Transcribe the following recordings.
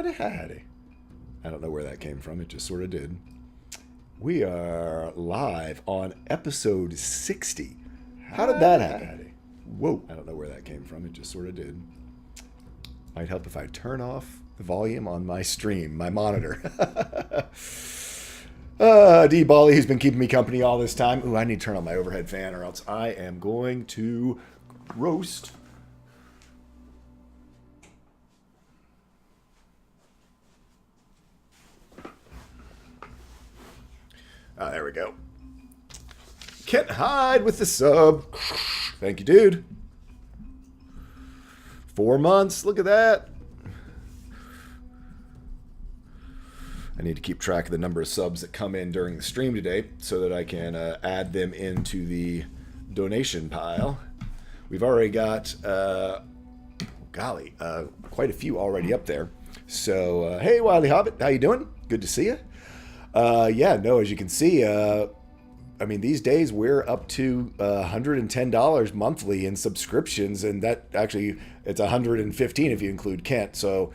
Howdy, howdy. I don't know where that came from. It just sort of did. We are live on episode 60. How did that happen? Whoa. I don't know where that came from. It just sort of did. Might help if I turn off the volume on my stream, my monitor. D. Bally, who's been keeping me company all this time. Ooh, I need to turn on my overhead fan or else I am going to roast. There we go. Can't hide with the sub. Thank you, dude. 4 months. Look at that. I need to keep track of the number of subs that come in during the stream today so that I can add them into the donation pile. We've already got, quite a few already up there. So, hey, Wily Hobbit, how you doing? Good to see you. As you can see, these days we're up to $110 monthly in subscriptions, and that actually, it's $115 if you include Kent. So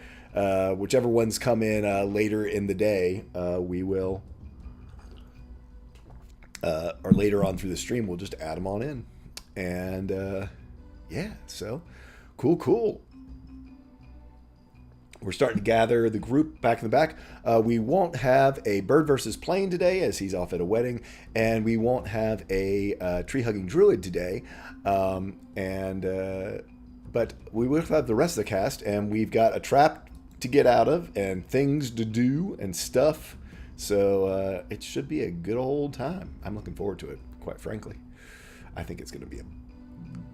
whichever ones come in later in the day, we will, or later on through the stream, we'll just add them on in. And so cool. We're starting to gather the group back in the back. We won't have a Bird versus Plane today as he's off at a wedding, and we won't have a tree-hugging druid today. But we will have the rest of the cast, and we've got a trap to get out of and things to do and stuff. So it should be a good old time. I'm looking forward to it, quite frankly. I think it's going to be a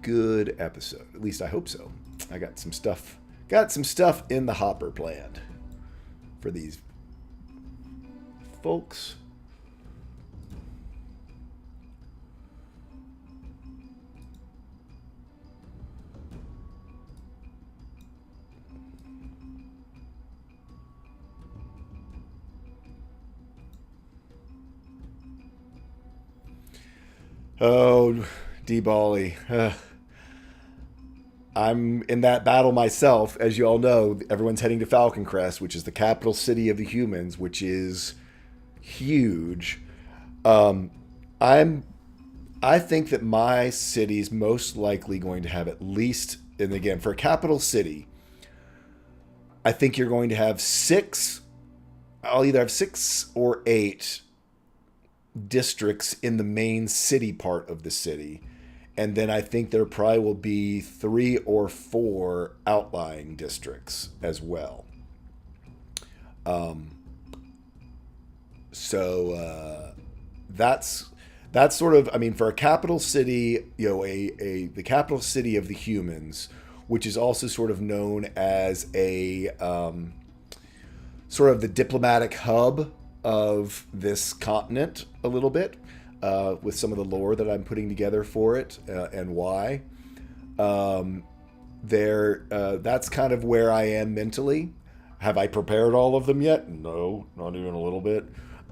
good episode. At least I hope so. I got some stuff in the hopper planned for these folks. Oh, D-Bally. I'm in that battle myself. As you all know, everyone's heading to Falcon Crest, which is the capital city of the humans, which is huge. I think that my city's most likely going to have at least, and again, for a capital city, I think you're going to have I'll either have 6 or 8 districts in the main city part of the city. And then I think there probably will be 3 or 4 outlying districts as well. That's sort of, for a capital city, the capital city of the humans, which is also sort of known as a sort of the diplomatic hub of this continent a little bit. With some of the lore that I'm putting together for it and why. That's kind of where I am mentally. Have I prepared all of them yet? No, not even a little bit.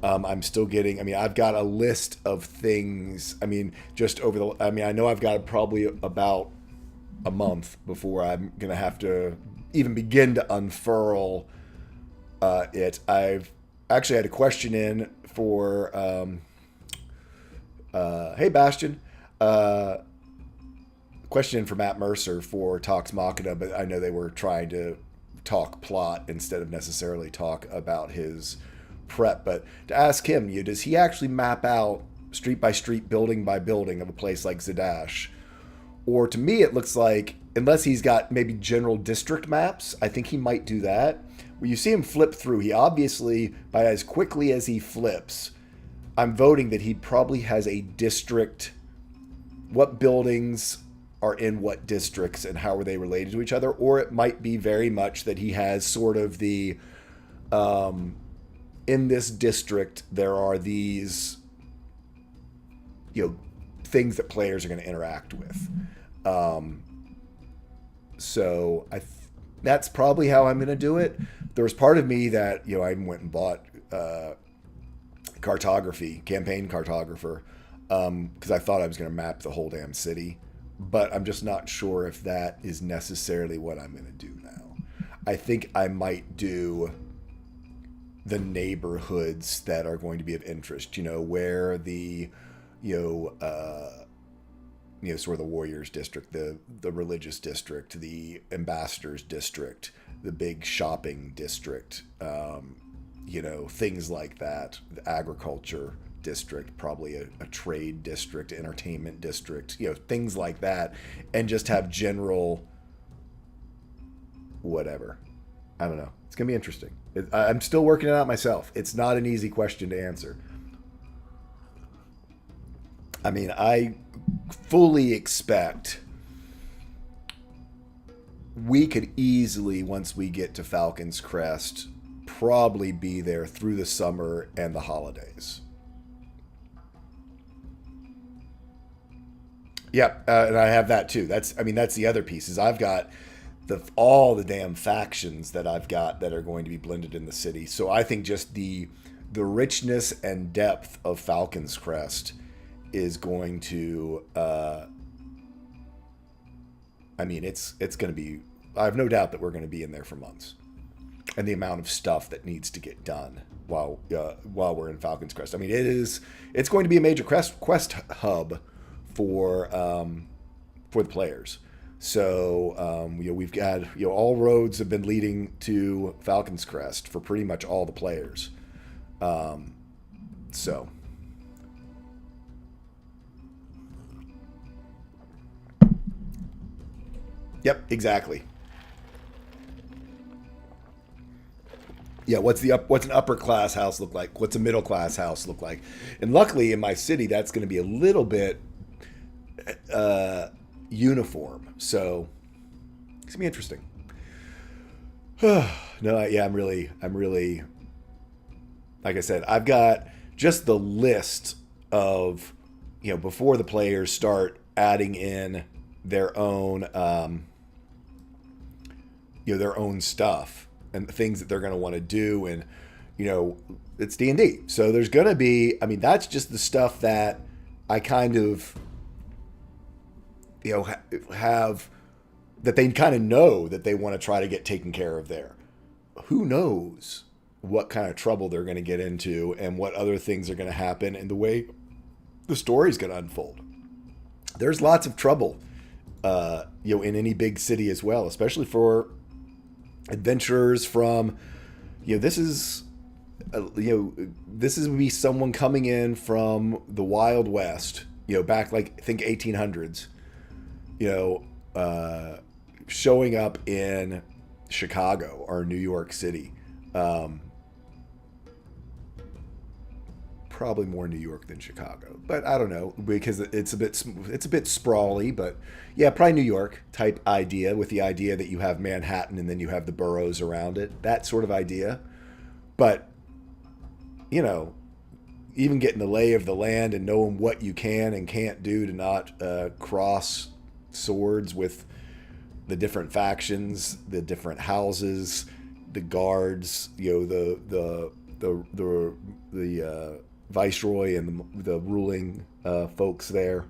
I'm still getting, I've got a list of things. I know I've got probably about a month before I'm going to have to even begin to unfurl it. I've actually had a question in for... hey, Bastion. Question for Matt Mercer for Talks Machina, but I know they were trying to talk plot instead of necessarily talk about his prep. But to ask him, does he actually map out street by street, building by building of a place like Zadash? Or to me, it looks like, unless he's got maybe general district maps, I think he might do that. When you see him flip through, he obviously, by as quickly as he flips, I'm voting that he probably has a district, what buildings are in what districts and how are they related to each other, or it might be very much that he has sort of the, in this district, there are these, things that players are going to interact with. That's probably how I'm going to do it. There was part of me that, I went and bought, campaign cartographer, because I thought I was going to map the whole damn city, but I'm just not sure if that is necessarily what I'm going to do now. I think I might do the neighborhoods that are going to be of interest. Where the you sort of the Warriors district, the religious district, the ambassadors district, the big shopping district, things like that. The agriculture district, probably a trade district, entertainment district, things like that, and just have general whatever. I don't know. It's gonna be interesting. I'm still working it out myself. It's not an easy question to answer. I mean, I fully expect we could easily, once we get to Falcon's Crest, probably be there through the summer and the holidays. Yep, and I have that too. That's the other piece. Is I've got all the damn factions that I've got that are going to be blended in the city. So I think just the richness and depth of Falcon's Crest is going to. It's going to be. I have no doubt that we're going to be in there for months, and the amount of stuff that needs to get done while we're in Falcon's Crest. I mean, it's going to be a major quest hub for the players. So we've got all roads have been leading to Falcon's Crest for pretty much all the players. So. Yep, exactly. Yeah, what's an upper class house look like? What's a middle class house look like? And luckily in my city, that's going to be a little bit uniform. So it's gonna be interesting. No, yeah, I'm really, like I said, I've got just the list of, before the players start adding in their own, their own stuff and the things that they're going to want to do. And, it's D&D. So there's going to be, that's just the stuff that I kind of, have that they kind of know that they want to try to get taken care of there. Who knows what kind of trouble they're going to get into and what other things are going to happen and the way the story's going to unfold. There's lots of trouble, in any big city as well, especially for adventurers from, this is me, someone coming in from the Wild West, back like I think 1800s, showing up in Chicago or New York City. Probably more New York than Chicago, but I don't know because it's a bit sprawly. But yeah, probably New York type idea, with the idea that you have Manhattan and then you have the boroughs around it. That sort of idea. But even getting the lay of the land and knowing what you can and can't do to not cross swords with the different factions, the different houses, the guards, the viceroy and the ruling folks there.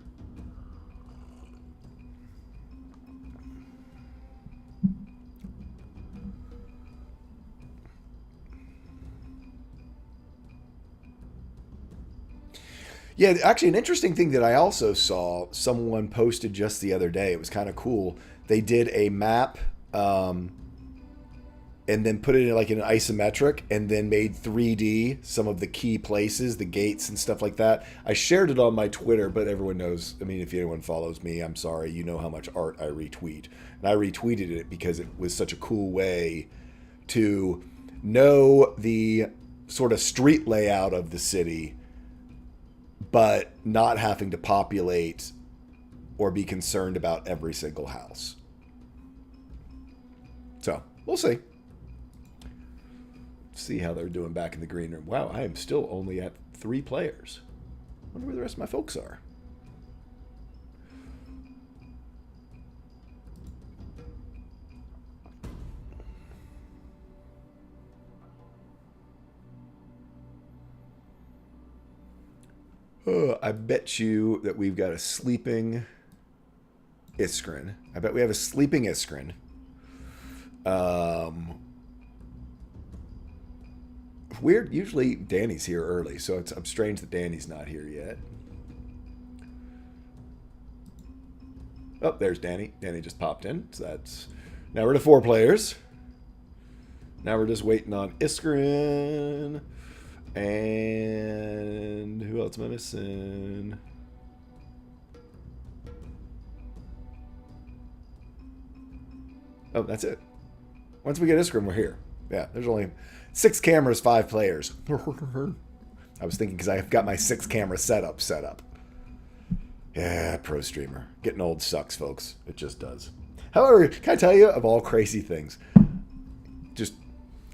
Yeah, actually, an interesting thing that I also saw someone posted just the other day. It was kind of cool. They did a map, and then put it in like in an isometric, and then made 3D some of the key places, the gates and stuff like that. I shared it on my Twitter, but everyone knows. I mean, if anyone follows me, I'm sorry, you know how much art I retweet, and I retweeted it because it was such a cool way to know the sort of street layout of the city, but not having to populate or be concerned about every single house. So we'll see. See how they're doing back in the green room. Wow, I am still only at 3 players. Wonder where the rest of my folks are. I bet you that we've got a sleeping Iskrin. I bet we have a sleeping Iskrin. Um, Weird. Usually Danny's here early, so I'm strange that Danny's not here yet. Oh, there's Danny. Danny just popped in. So that's now we're to 4 players. Now we're just waiting on Iskarin. And who else am I missing? Oh, that's it. Once we get Iskarin, we're here. Yeah, there's only 6 cameras, 5 players. I was thinking because I've got my 6 camera setup set up. Yeah, pro streamer. Getting old sucks, folks. It just does. However, can I tell you of all crazy things? Just,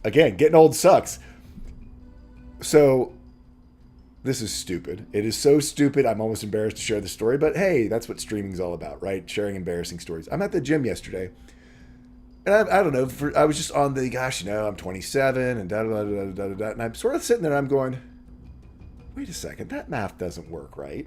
again, getting old sucks. So, this is stupid. It is so stupid, I'm almost embarrassed to share the story. But hey, that's what streaming's all about, right? Sharing embarrassing stories. I'm at the gym yesterday. And I don't know, I was just on the, gosh, I'm 27 and da-da-da-da-da-da. And I'm sort of sitting there and I'm going, wait a second, that math doesn't work, right?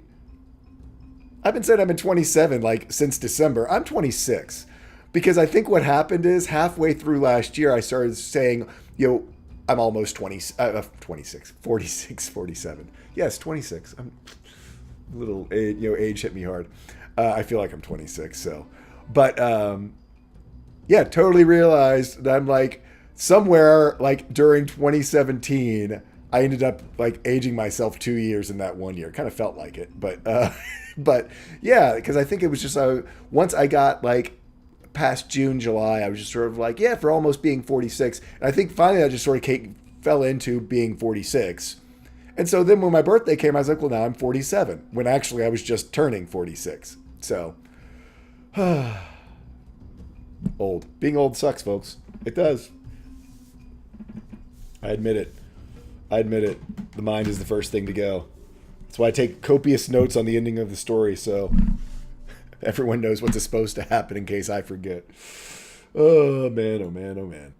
I've been saying I've been 27 like since December. I'm 26 because I think what happened is halfway through last year I started saying, I'm almost 26, 46, 47. Yes, 26. I'm a little, age hit me hard. I feel like I'm 26. So, but yeah, totally realized that I'm like somewhere like during 2017. I ended up like aging myself 2 years in that 1 year. Kind of felt like it, but but yeah, because I think it was just once I got like past June, July, I was just sort of like, yeah, for almost being 46. And I think finally I just sort of fell into being 46. And so then when my birthday came, I was like, well, now I'm 47. When actually I was just turning 46. So old. Being old sucks, folks. It does. I admit it. The mind is the first thing to go. That's why I take copious notes on the ending of the story so everyone knows what's supposed to happen in case I forget. Oh, man, oh, man, oh, man.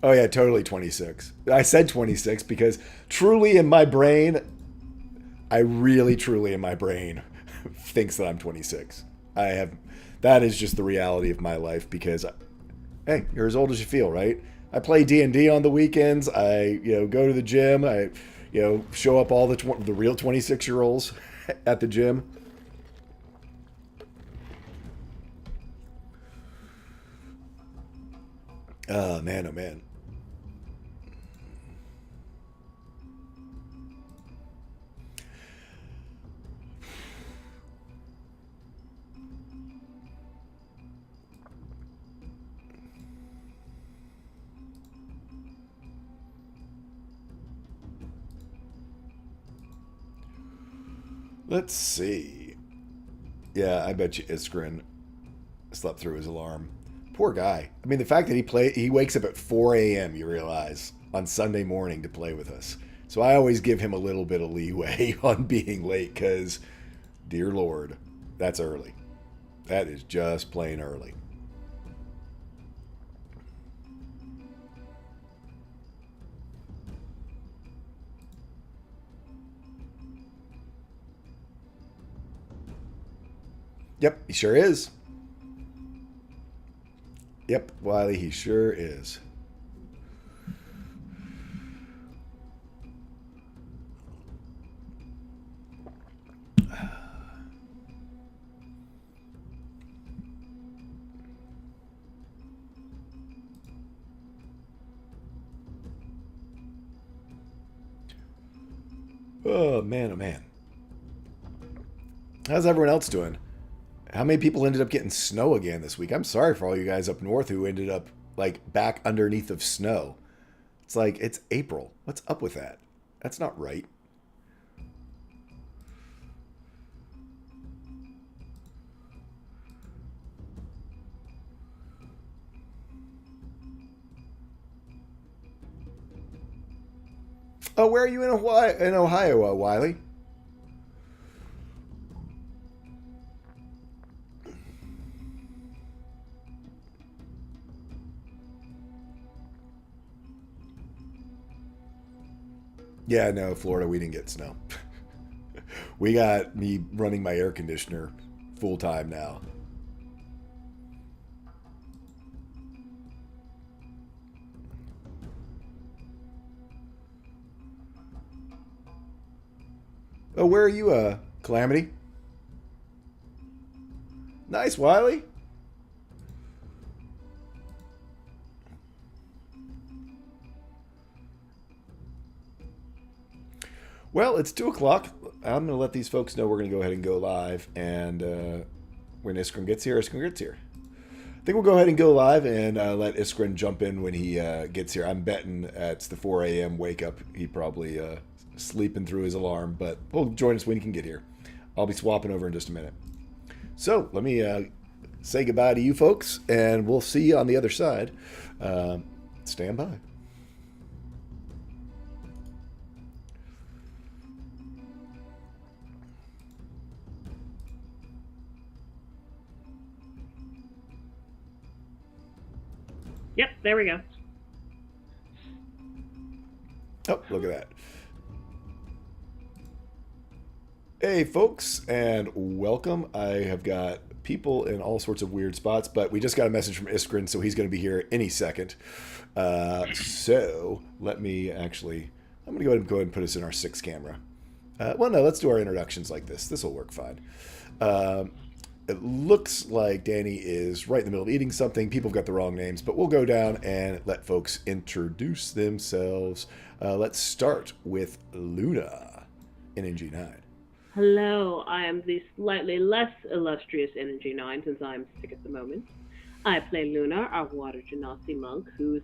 Oh, yeah, totally 26. I said 26 because truly in my brain, I really, truly in my brain thinks that I'm 26. That is just the reality of my life because, hey, you're as old as you feel, right? I play D&D on the weekends. I, go to the gym. I, show up all the real 26-year-olds at the gym. Oh, man, oh, man. Let's see. Yeah, I bet you Iskrin slept through his alarm. Poor guy. I mean, the fact that he wakes up at 4 a.m., you realize, on Sunday morning to play with us. So I always give him a little bit of leeway on being late because, dear Lord, that's early. That is just plain early. Yep, he sure is. Yep, Wiley, he sure is. Oh, man, oh, man. How's everyone else doing? How many people ended up getting snow again this week? I'm sorry for all you guys up north who ended up like back underneath of snow. It's like it's April. What's up with that? That's not right. Oh, where are you in Ohio, Wiley? Yeah, no, Florida, we didn't get snow. We got me running my air conditioner full time now. Oh, where are you, Calamity? Nice, Wiley. Well, it's 2 o'clock. I'm going to let these folks know we're going to go ahead and go live. And when Iskren gets here, Iskren gets here. I think we'll go ahead and go live and let Iskren jump in when he gets here. I'm betting it's the 4 a.m. wake up. He probably sleeping through his alarm, but he'll join us when he can get here. I'll be swapping over in just a minute. So let me say goodbye to you folks, and we'll see you on the other side. Stand by. Yep, there we go. Oh, look at that. Hey, folks, and welcome. I have got people in all sorts of weird spots, but we just got a message from Iskren, so he's going to be here any second. So let me actually, I'm going to go ahead and put us in our 6 camera. Well, no, let's do our introductions like this. This will work fine. It looks like Danny is right in the middle of eating something. People have got the wrong names, but we'll go down and let folks introduce themselves. Let's start with Luna in NG9. Hello, I am the slightly less illustrious Energy 9 since I'm sick at the moment. I play Luna, our water genasi monk, who's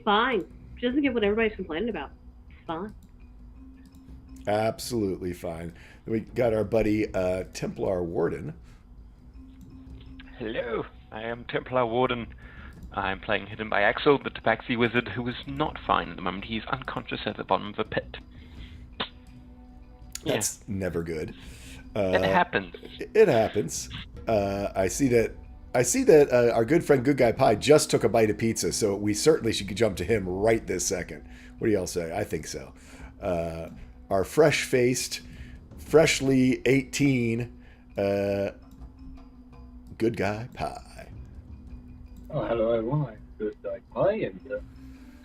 fine. She doesn't get what everybody's complaining about. It's fine. Absolutely fine. Then we got our buddy Templar Warden. Hello, I am Templar Warden. I'm playing Hidden by Axel, the Tabaxi wizard, who is not fine at the moment. He's unconscious at the bottom of a pit. That's never good. It happens. It happens. I see that our good friend Good Guy Pie just took a bite of pizza, so we certainly should jump to him right this second. What do y'all say? I think so. Our fresh-faced, freshly 18, Good Guy Pie. Oh, hello everyone. I'm Good Guy Pie, and it's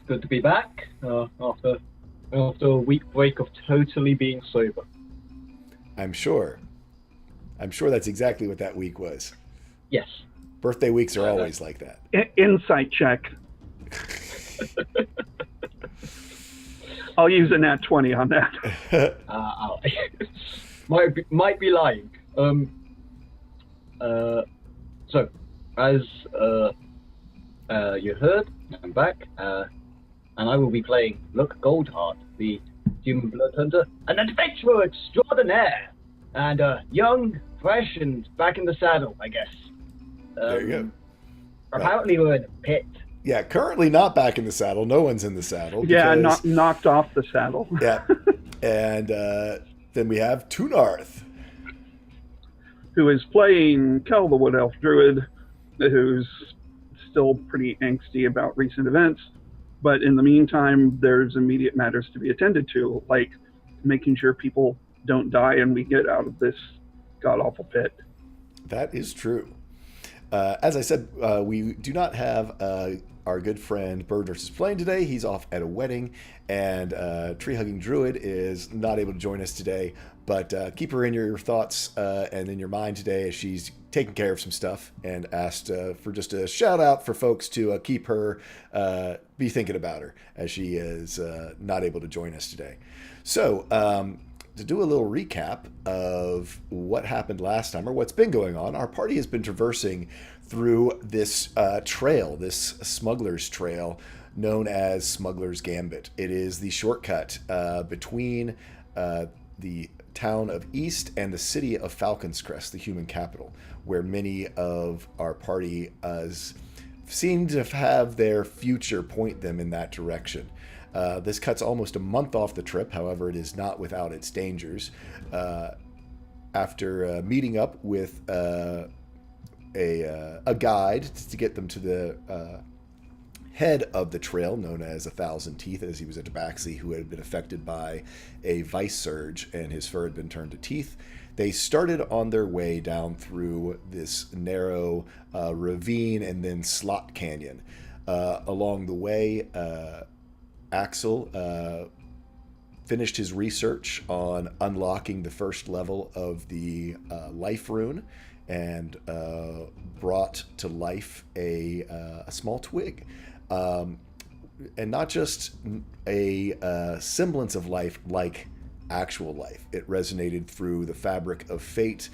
good to be back after a week break of totally being sober. I'm sure that's exactly what that week was. Yes. Birthday weeks are always like that. Insight check. I'll use a nat 20 on that. Might be lying. So, as you heard, I'm back, and I will be playing Luck Goldheart, the human blood hunter, an adventurer extraordinaire, and young, fresh, and back in the saddle, I guess. There you go. Apparently, we're in a pit. Yeah, currently not back in the saddle. No one's in the saddle. Yeah, because, knocked off the saddle. Yeah. And then we have Tunarth, who is playing Kel the Wood Elf Druid, who's still pretty angsty about recent events. But in the meantime, there's immediate matters to be attended to, like making sure people don't die and we get out of this god-awful pit. That is true. As I said, we do not have our good friend Bird Nurse is playing today. He's off at a wedding, and Tree Hugging Druid is not able to join us today. But keep her in your thoughts and in your mind today as she's taking care of some stuff, and asked for just a shout out for folks to keep her, be thinking about her as she is not able to join us today. So, to do a little recap of what happened last time, or what's been going on, our party has been traversing through this trail, this smuggler's trail, known as Smuggler's Gambit. It is the shortcut between the town of East and the city of Falcon's Crest, the human capital, where many of our party seem to have their future point them in that direction. This cuts almost a month off the trip, however, it is not without its dangers. After meeting up with a guide to get them to the head of the trail, known as 1,000 Teeth, as he was a tabaxi who had been affected by a vice surge and his fur had been turned to teeth. They started on their way down through this narrow ravine and then slot canyon. Along the way, Axel finished his research on unlocking the first level of the life rune and brought to life a small twig. And not just a semblance of life like actual life. It resonated through the fabric of fate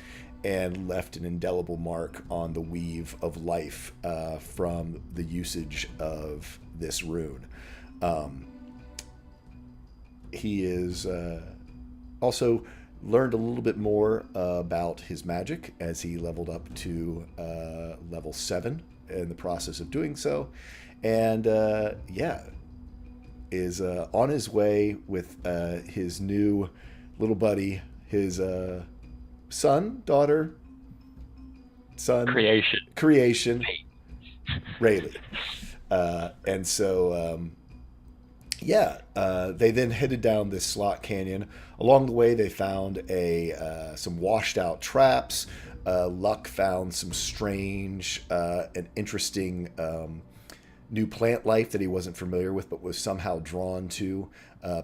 and left an indelible mark on the weave of life from the usage of this rune. He is also learned a little bit more about his magic as he leveled up to level 7 in the process of doing so. And is on his way with his new little buddy, his son, creation, Rayleigh. And so, they then headed down this slot canyon. Along the way, they found some washed out traps. Luck found some strange and interesting new plant life that he wasn't familiar with, but was somehow drawn to,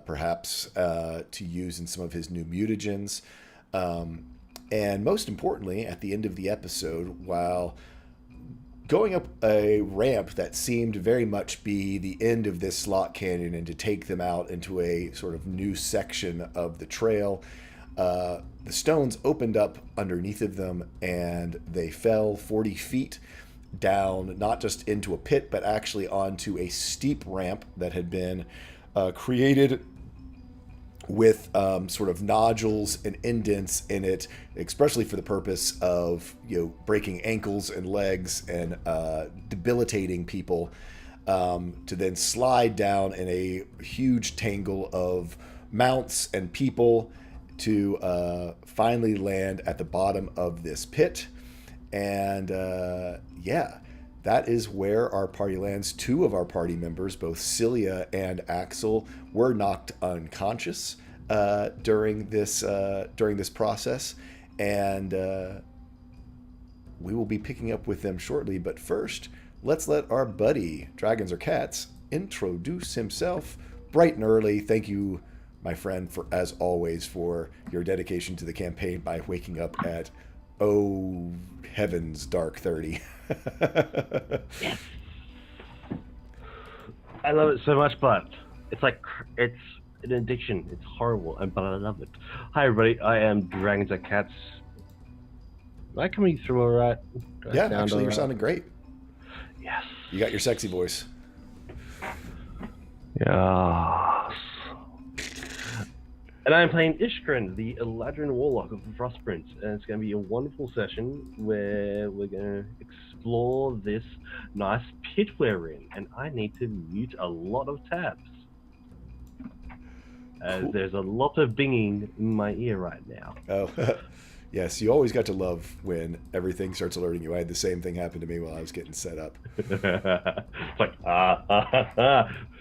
perhaps to use in some of his new mutagens. And most importantly, at the end of the episode, while going up a ramp that seemed to very much be the end of this slot canyon and to take them out into a sort of new section of the trail, the stones opened up underneath of them and they fell 40 feet down, not just into a pit, but actually onto a steep ramp that had been created with sort of nodules and indents in it, especially for the purpose of breaking ankles and legs and debilitating people, to then slide down in a huge tangle of mounts and people to finally land at the bottom of this pit. And that is where our party lands. 2 of our party members, both Celia and Axel, were knocked unconscious during this process, and we will be picking up with them shortly. But first, let's let our buddy, Dragons or Cats, introduce himself bright and early. Thank you, my friend, as always, for your dedication to the campaign by waking up at heavens, dark 30. I love it so much, but it's an addiction. It's horrible, but I love it. Hi, everybody. I am Dragons and Cats. Am I coming through all right? Yeah, actually, you're sounding great. Yes. You got your sexy voice. Yes. And I'm playing Ishkrin, the Eladrin Warlock of the Frost Prince, and it's going to be a wonderful session where we're going to explore this nice pit we're in, and I need to mute a lot of tabs. Cool. There's a lot of binging in my ear right now. Oh, yes, you always got to love when everything starts alerting you. I had the same thing happen to me while I was getting set up. It's like,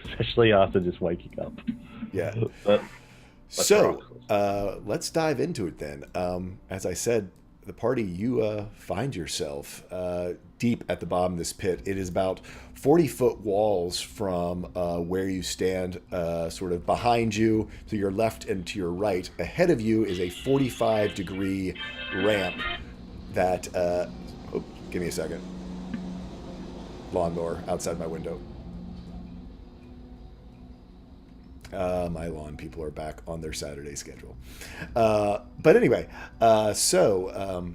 especially after just waking up. Yeah. So, let's dive into it then. As I said, the party, you find yourself deep at the bottom of this pit. It is about 40-foot walls from where you stand, sort of behind you, to your left and to your right. Ahead of you is a 45-degree ramp that... give me a second. Lawnmower outside my window. My lawn people are back on their Saturday schedule. But anyway, so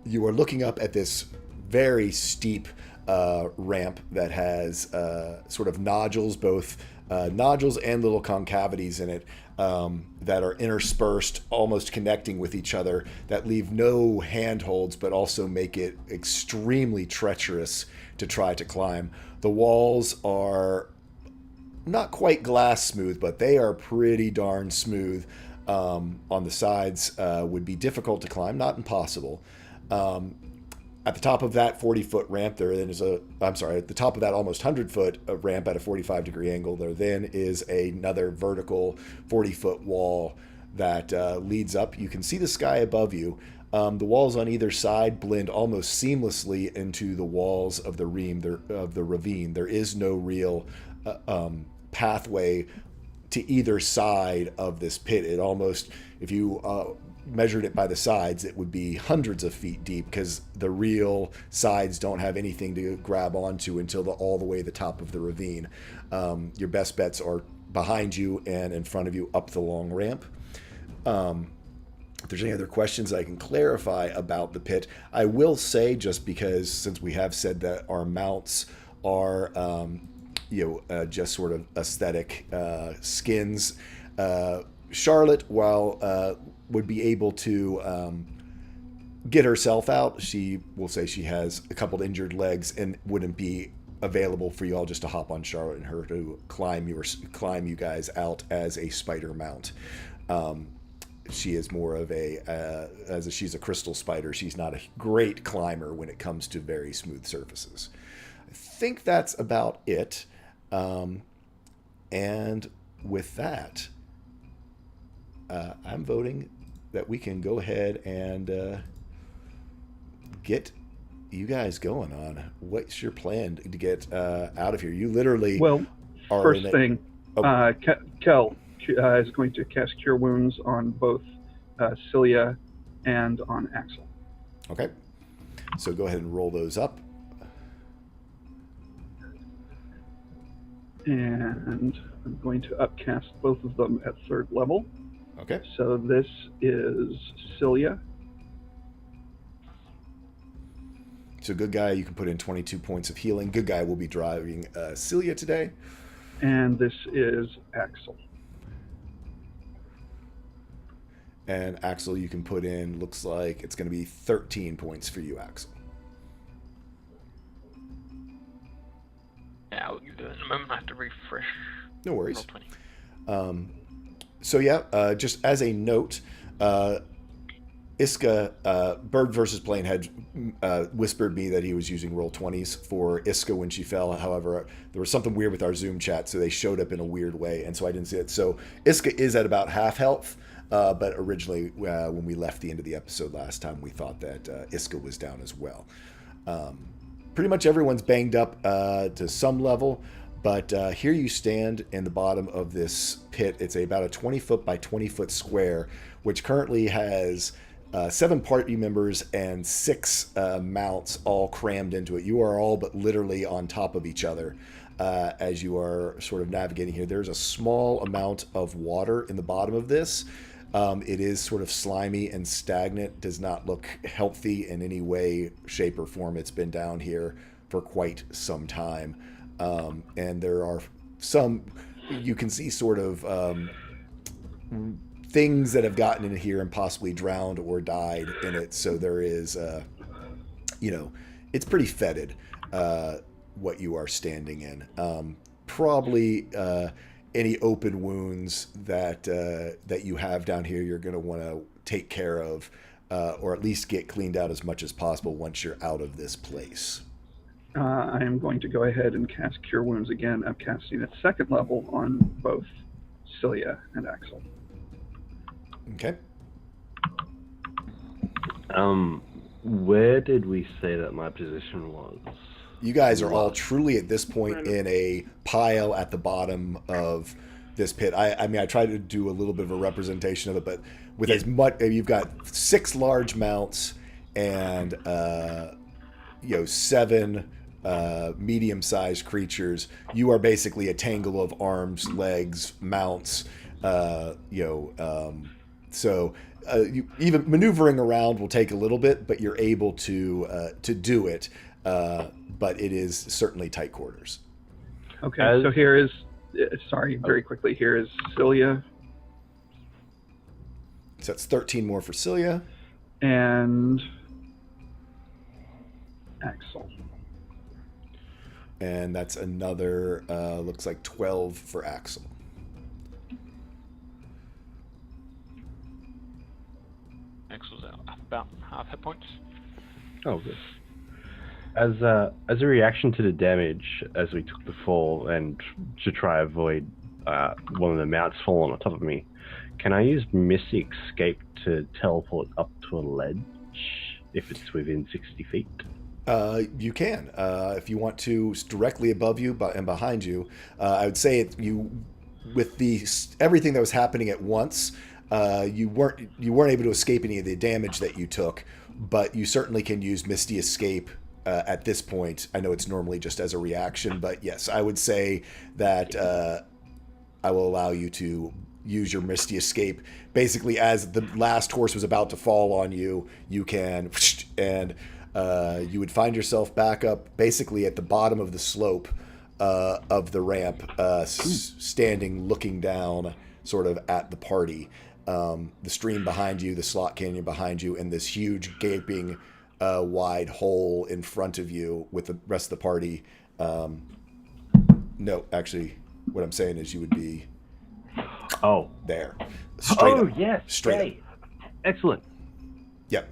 you are looking up at this very steep ramp that has sort of nodules, both nodules and little concavities in it that are interspersed, almost connecting with each other, that leave no handholds, but also make it extremely treacherous to try to climb. The walls are not quite glass smooth, but they are pretty darn smooth. On the sides would be difficult to climb, not impossible. At the top of that 40-foot ramp, there then is at the top of that almost 100-foot ramp at a 45-degree angle, there then is another vertical 40-foot wall that leads up. You can see the sky above you. The walls on either side blend almost seamlessly into the walls of the ravine. There is no real pathway to either side of this pit. It almost, if you measured it by the sides, it would be hundreds of feet deep, because the real sides don't have anything to grab onto until all the way to the top of the ravine. Your best bets are behind you and in front of you up the long ramp. If there's any other questions I can clarify about the pit, I will say, just because since we have said that our mounts are just sort of aesthetic skins, Charlotte, while would be able to get herself out, she will say she has a couple injured legs and wouldn't be available for you all just to hop on Charlotte and her to climb you guys out as a spider mount. She is more of she's a crystal spider. She's not a great climber when it comes to very smooth surfaces. I think that's about it. And with that, I'm voting that we can go ahead and get you guys going on. What's your plan to get out of here? You literally are first thing, Kel is going to cast Cure Wounds on both Cilia and on Axel. Okay. So go ahead and roll those up. And I'm going to upcast both of them at 3rd level. Okay. So this is Cilia. So good guy, you can put in 22 points of healing. Good guy will be driving Cilia today. And this is Axel. And Axel, you can put in, looks like it's going to be 13 points for you, Axel. Yeah, I'll give it in a moment. I have to refresh. No worries. Roll 20. So yeah, just as a note, Iska, Bird versus Plane had whispered me that he was using Roll20s for Iska when she fell. However, there was something weird with our Zoom chat, so they showed up in a weird way, and so I didn't see it. So Iska is at about half health, but originally when we left the end of the episode last time, we thought that Iska was down as well. Pretty much everyone's banged up to some level, but here you stand in the bottom of this pit. It's about a 20-foot by 20-foot square, which currently has 7 party members and 6 mounts all crammed into it. You are all but literally on top of each other as you are sort of navigating here. There's a small amount of water in the bottom of this. It is sort of slimy and stagnant, does not look healthy in any way, shape, or form. It's been down here for quite some time. And there are some, you can see sort of things that have gotten in here and possibly drowned or died in it. So there is, it's pretty fetid, what you are standing in. Probably any open wounds that you have down here, you're going to want to take care of, or at least get cleaned out as much as possible once you're out of this place. I am going to go ahead and cast Cure Wounds again. I'm casting at 2nd level on both Cilia and Axel. Okay. Where did we say that my position was? You guys are all truly at this point in a pile at the bottom of this pit. I mean, I tried to do a little bit of a representation of it, but with as much, you've got 6 large mounts and 7 medium-sized creatures. You are basically a tangle of arms, legs, mounts. So even maneuvering around will take a little bit, but you're able to do it. But it is certainly tight quarters. Okay, so here is, very quickly, here is Cilia. So that's 13 more for Cilia. And Axel. And that's another, looks like 12 for Axel. Axel's out about half hit points. Oh, good. As a reaction to the damage, as we took the fall, and to try avoid one of the mounts falling on top of me, can I use Misty Escape to teleport up to a ledge if it's within 60 feet? You can, if you want to, directly above you and behind you. I would say with everything that was happening at once, you weren't able to escape any of the damage that you took, but you certainly can use Misty Escape at this point. I know it's normally just as a reaction, but yes, I would say that I will allow you to use your Misty Escape. Basically, as the last horse was about to fall on you, you can, and you would find yourself back up basically at the bottom of the slope of the ramp, standing looking down sort of at the party. The stream behind you, the slot canyon behind you, and this huge gaping wide hole in front of you with the rest of the party. No, actually, what I'm saying is you would be there. Straight up. Yes. Straight up. Excellent. Yep.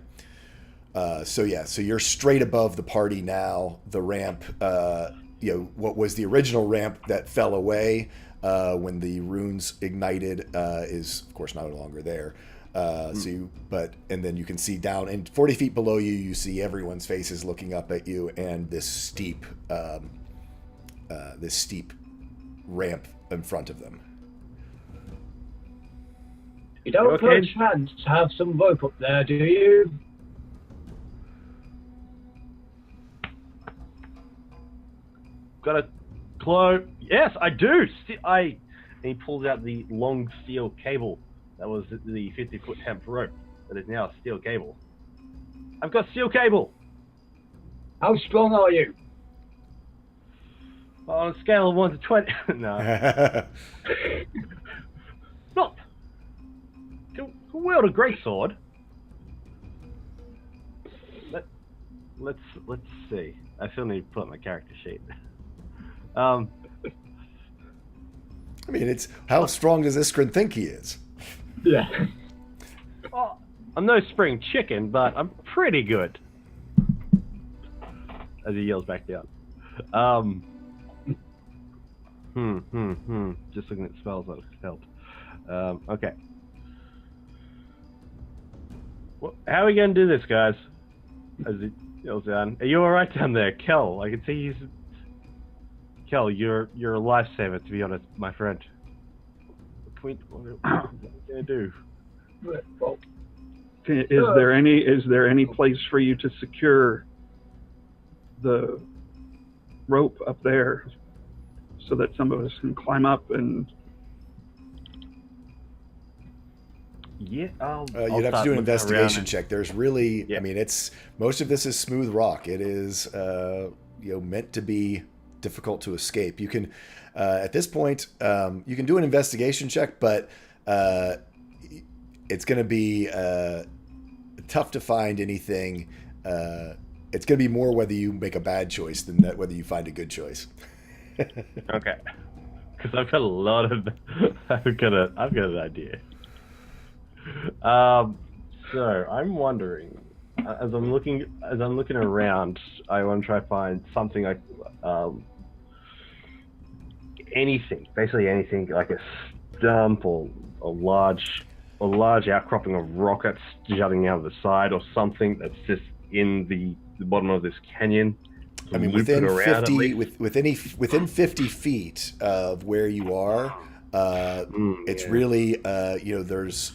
So you're straight above the party now. The ramp, what was the original ramp that fell away when the runes ignited, is of course no longer there. And then you can see down, and 40 feet below you, you see everyone's faces looking up at you, and this steep ramp in front of them. You don't per chance have some rope up there, do you? Got a close. Yes, I do. And he pulls out the long steel cable that was the 50-foot hemp rope that is now a steel cable. I've got steel cable. How strong are you? On a scale of 1 to 20. No. Not. Can wield a great sword. Let's see. I still need to put up my character sheet. I mean, it's how strong does Iskrin think he is? Yeah. Well, I'm no spring chicken, but I'm pretty good. As he yells back down. Just looking at spells that helped. Okay. Well, how are we gonna do this, guys? As he yells down. Are you alright down there? Kel, I can see he's... Kel, you're a lifesaver, to be honest, my friend. What are we gonna do? Well, Is there any place for you to secure the rope up there so that some of us can climb up and... Yeah, you'd have to do an investigation check. There's really, Yeah. I mean, most of this is smooth rock. It is, meant to be difficult to escape. You can, at this point, you can do an investigation check, but it's going to be tough to find anything. It's going to be more whether you make a bad choice than whether you find a good choice. Okay. Because I've got a lot of... I've got an idea. So I'm wondering, as I'm looking around, I want to try to find something like basically anything like a stump or a large outcropping of rock that's jutting out of the side, or something that's just in the bottom of this canyon. I mean, within 50 feet of where you are, it's really, there's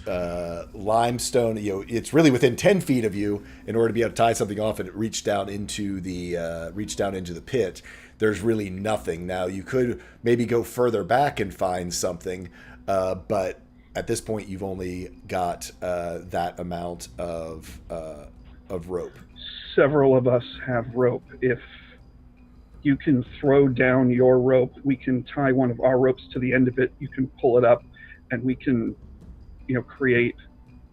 limestone. It's really within 10 feet of you in order to be able to tie something off and reach down into the pit. There's really nothing. Now you could maybe go further back and find something, but at this point you've only got that amount of rope. Several of us have rope. If you can throw down your rope, we can tie one of our ropes to the end of it. You can pull it up, and we can, create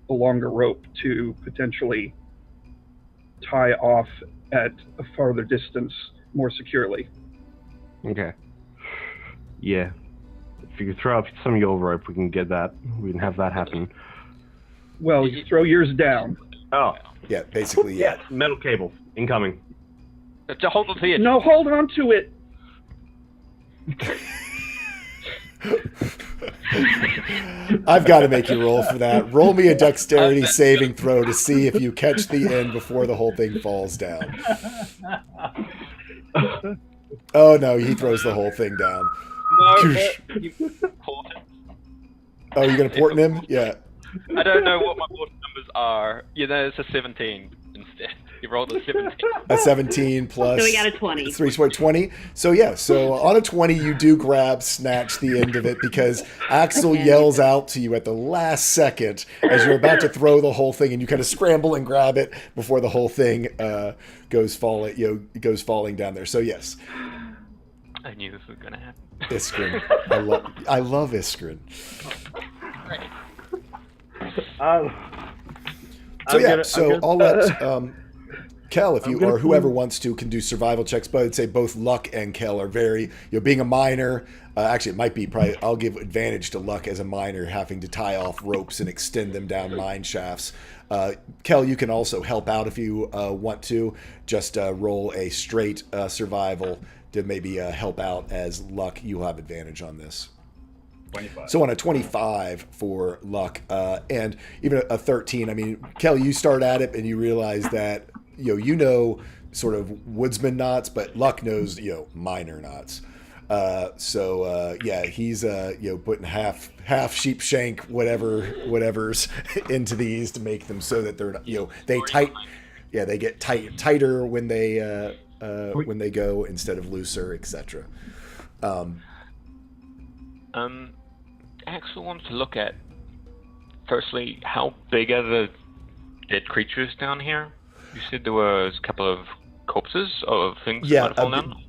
a longer rope to potentially tie off at a farther distance more securely. Okay. Yeah. If you could throw up some of your rope, we can get that. We can have that happen. Well, you throw yours down. Oh. Yeah, basically, yeah. Metal cable incoming. Just hold on to the edge. No, hold on to it. I've got to make you roll for that. Roll me a dexterity saving throw to see if you catch the end before the whole thing falls down. Oh no, he throws the whole thing down. No, Goosh. you port it. Oh, you're gonna port him? Yeah. I don't know what my port numbers are. You know, it's a 17 instead. You rolled a 17. A 17 plus. So we got a 20. 20. So yeah, so on a 20 you do snatch the end of it because Axel yells out to you at the last second as you're about to throw the whole thing, and you kind of scramble and grab it before the whole thing goes falling down there. So yes, I knew this was gonna happen. Iskrin. I love Iskrin. I'll let Kel, if you or whoever wants to, can do survival checks. But I'd say both Luck and Kel are very, being a miner. Actually, it might be probably. I'll give advantage to Luck as a miner, having to tie off ropes and extend them down mine shafts. Kel, you can also help out if you want to. Just roll a straight survival to maybe help out. As Luck, you'll have advantage on this. 25. So on a 25 for Luck, and even a 13. I mean, Kel, you start at it and you realize that you know sort of woodsman knots, but Luck knows miner knots. He's putting half sheep shank whatever's into these to make them so that they're they get tighter when they go instead of looser, etc. Axel wants to look at, firstly, how big are the dead creatures down here? You said there was a couple of corpses of things that might have fallen down?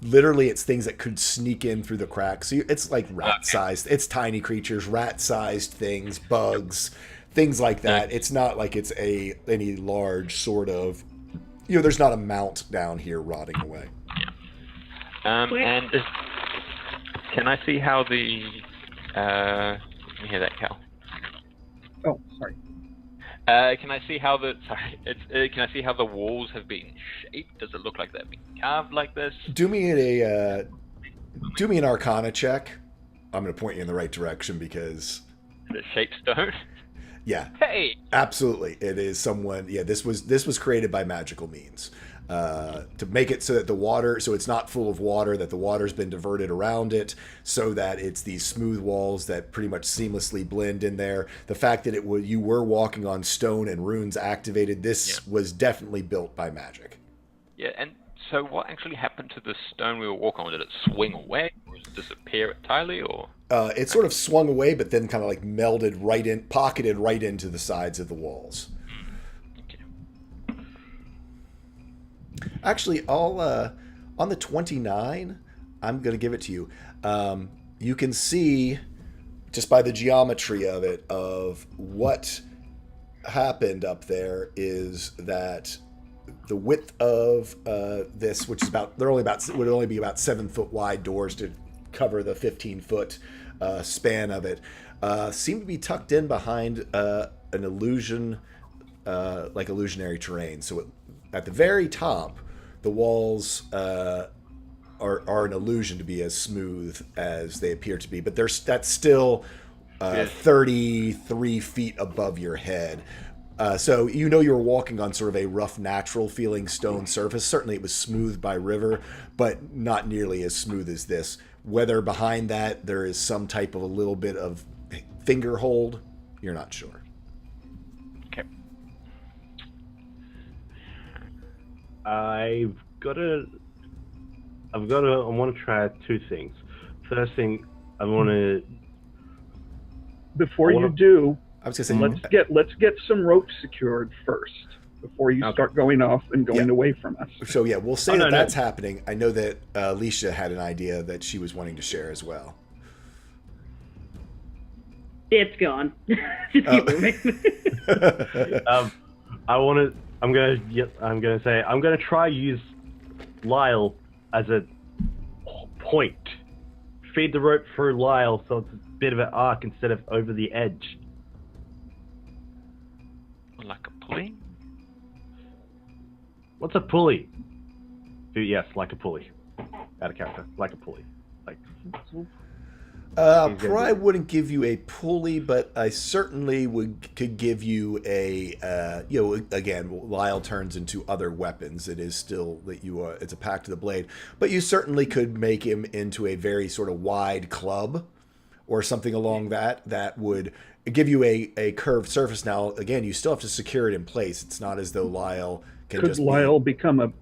Literally, it's things that could sneak in through the cracks. So it's like rat-sized. It's tiny creatures, rat-sized things, bugs, things like that. It's not like it's any large sort of... there's not a mount down here rotting away. And can I see how the... let me hear that, Cal. Oh, sorry. Can I see how the can I see how the walls have been shaped? Does it look like they've been carved like this? Do me an Arcana check. I'm going to point you in the right direction because The shaped stone. Yeah. Hey. Absolutely, it is someone. Yeah, this was created by magical means. To make it so that the water, so it's not full of water, that the water's been diverted around it, so that it's these smooth walls that pretty much seamlessly blend in there. The fact that you were walking on stone and runes activated, this was definitely built by magic. Yeah, and so what actually happened to the stone we were walking on? Did it swing away, or did it disappear entirely, or? It sort of swung away, but then kind of like pocketed right into the sides of the walls. Actually, I'll on the 29, I'm going to give it to you. You can see, just by the geometry of it, of what happened up there is that the width of this, which is would only be about 7-foot wide doors to cover the 15-foot span of it, seem to be tucked in behind an illusion, like illusionary terrain. So at the very top, the walls are an illusion to be as smooth as they appear to be, but that's still 33 feet above your head. So you're walking on sort of a rough, natural-feeling stone surface. Certainly it was smoothed by river, but not nearly as smooth as this. Whether behind that there is some type of a little bit of finger hold, you're not sure. Okay. I want to try two things. First thing, I want to... Before you do, I was gonna say, let's get some ropes secured first before you start going off and going away from us. So yeah, we'll say that's happening. I know that Alicia had an idea that she was wanting to share as well. It's gone. Just keep moving. I'm gonna say I'm gonna try use Lyle as a point. Feed the rope through Lyle so it's a bit of an arc instead of over the edge. Like a pulley? What's a pulley? Yes, like a pulley. Out of character, like a pulley. Like. Probably wouldn't give you a pulley, but I certainly could give you a again, Lyle turns into other weapons. It is still that it's a pack to the blade, but you certainly could make him into a very sort of wide club or something along that would give you a curved surface. Now again, you still have to secure it in place. It's not as though Lyle can Could Lyle become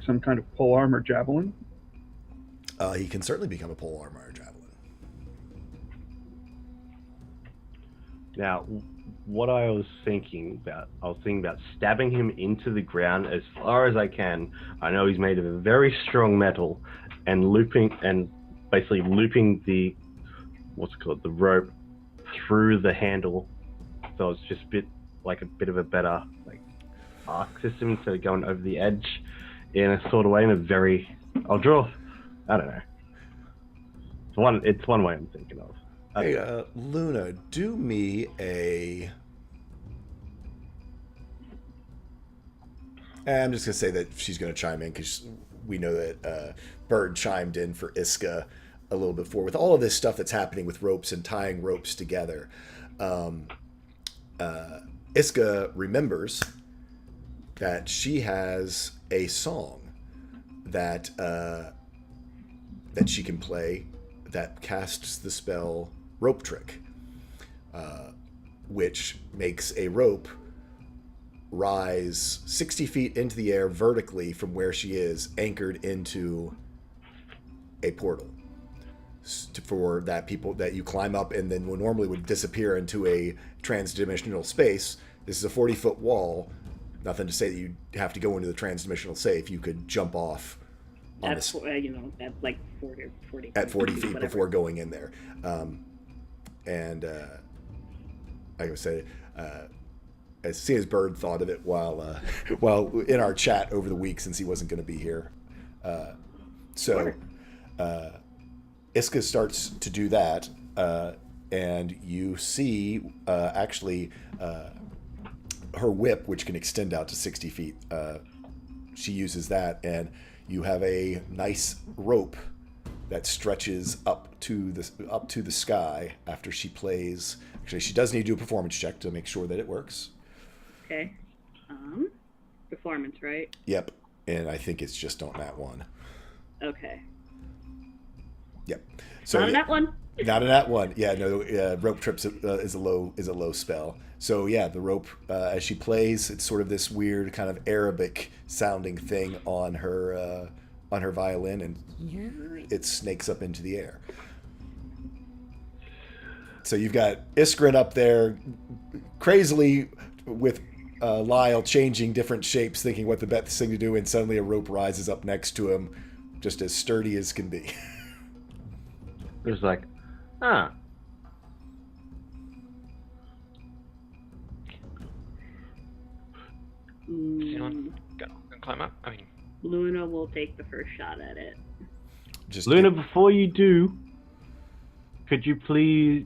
some kind of pole armor javelin? He can certainly become a pole armor javelin. Now, what I was thinking about stabbing him into the ground as far as I can. I know he's made of a very strong metal, and basically looping the rope through the handle, so it's just a bit of a better arc system instead of going over the edge in a sort of way. I don't know. It's one way I'm thinking of. Hey, Luna, do me I'm just going to say that she's going to chime in because we know that Bird chimed in for Iska a little before. With all of this stuff that's happening with ropes and tying ropes together, Iska remembers that she has a song that she can play that casts the spell Rope Trick, which makes a rope rise 60 feet into the air vertically from where she is, anchored into a portal for that you climb up and then normally would disappear into a transdimensional space. This is a 40-foot wall. Nothing to say that you have to go into the transdimensional safe. You could jump off at 40 at 40 feet before going in there. And like I said, as soon as Bird thought of it while in our chat over the week, since he wasn't going to be here, Iska starts to do that, and you see actually her whip, which can extend out to 60 feet. She uses that, and you have a nice rope that stretches up to the sky after she plays. Actually, she does need to do a performance check to make sure that it works. Okay. Performance, right? Yep. And I think it's just on that one. Okay. Yep. So not on that one. Not in that one. Yeah, no. Rope trips is a low spell. So yeah, the rope as she plays, it's sort of this weird kind of Arabic sounding thing on her violin, and it snakes up into the air. So you've got Iskrin up there, crazily with Lyle changing different shapes, thinking what the best thing to do, and suddenly a rope rises up next to him, just as sturdy as can be. It's like, ah. Anyone gonna climb up? I mean, Luna will take the first shot at it. Luna, before you do, could you please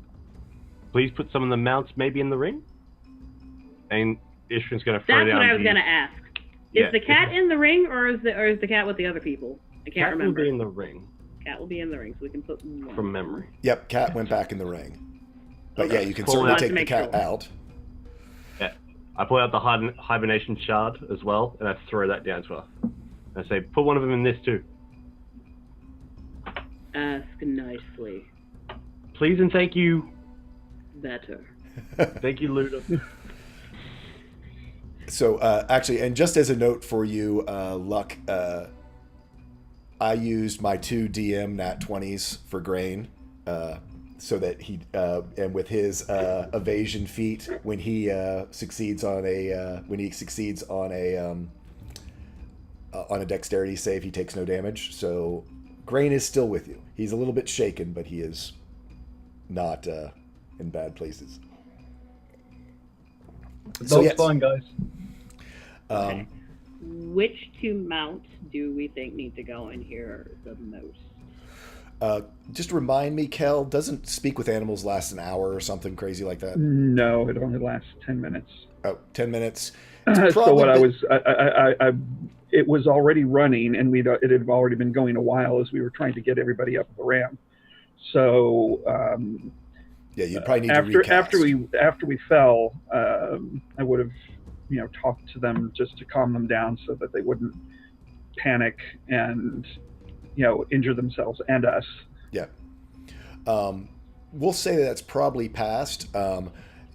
put some of the mounts maybe in the ring? And Ishrin's going to throw down. That's what I was going to ask. Is the cat in the ring, or is the cat with the other people? I can't remember. Cat will be in the ring. Cat will be in the ring, so we can put one. From memory. Yep, cat went back in the ring. But yeah, you can certainly take the cat out. Yeah, I pull out the hibernation shard as well, and I throw that down to her. And I say, put one of them in this too. Ask nicely. Please and thank you. Better. Thank you, Luna. So actually, and just as a note for you, Luck, I used my 2 DM nat 20s for Grain, so that he and with his evasion feat, when he succeeds on a dexterity save, he takes no damage. So Grain is still with you. He's a little bit shaken, but he is not in bad places. So yes. Fine, guys. Okay. Which 2 mounts do we think need to go in here the most? Just remind me, Kel, doesn't Speak with Animals last an hour or something crazy like that? No, it only lasts 10 minutes. Oh, 10 minutes. So what probably it was already running, and it had already been going a while as we were trying to get everybody up the ramp. So yeah, you'd probably need to recast. after we fell, I would have talked to them just to calm them down so that they wouldn't panic and injure themselves and us. Yeah. We'll say that's probably passed.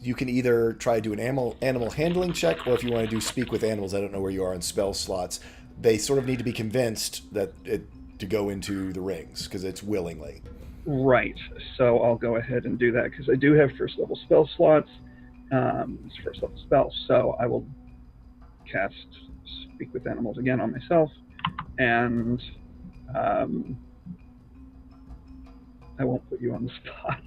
You can either try to do an animal handling check, or if you want to do speak with animals, I don't know where you are on spell slots. They sort of need to be convinced that to go into the rings because it's willingly. Right. So I'll go ahead and do that because I do have first level spell slots. It's first level spell, so I will cast speak with animals again on myself, and I won't put you on the spot.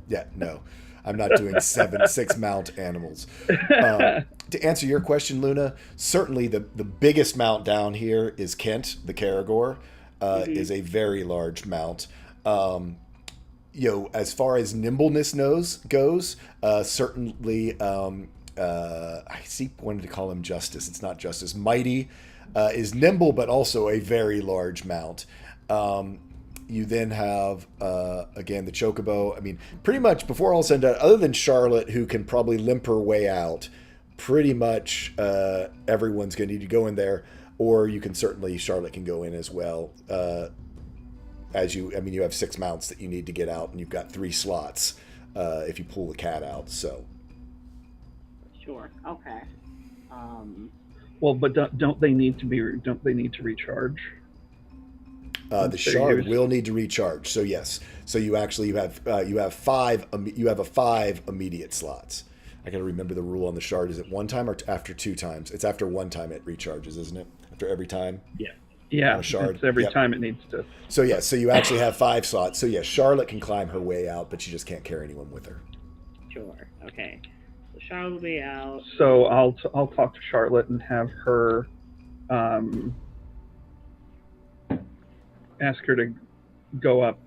Yeah, no. I'm not doing 6 mount animals. To answer your question, Luna, certainly the biggest mount down here is Kent, the Caragor, is a very large mount. As far as nimbleness goes, certainly, I wanted to call him Justice. It's not Justice. Mighty is nimble, but also a very large mount. You then have, again, the Chocobo. I mean, pretty much before all said and done, other than Charlotte, who can probably limp her way out, pretty much everyone's going to need to go in there. Or you can certainly, Charlotte can go in as well. You have 6 mounts that you need to get out, and you've got 3 slots if you pull the cat out. So. Sure. Okay. Well, but don't they need to recharge? The shard will need to recharge. So yes. So you have 5. You have 5 immediate slots. I got to remember the rule on the shard. Is it 1 time or after 2 times? It's after 1 time it recharges, isn't it? After every time. Yeah. Shard. It's every time it needs to. So yes. So you actually have 5 slots. So yes, Charlotte can climb her way out, but she just can't carry anyone with her. Sure. Okay. So Charlotte will be out. So I'll talk to Charlotte and have her ask her to go up.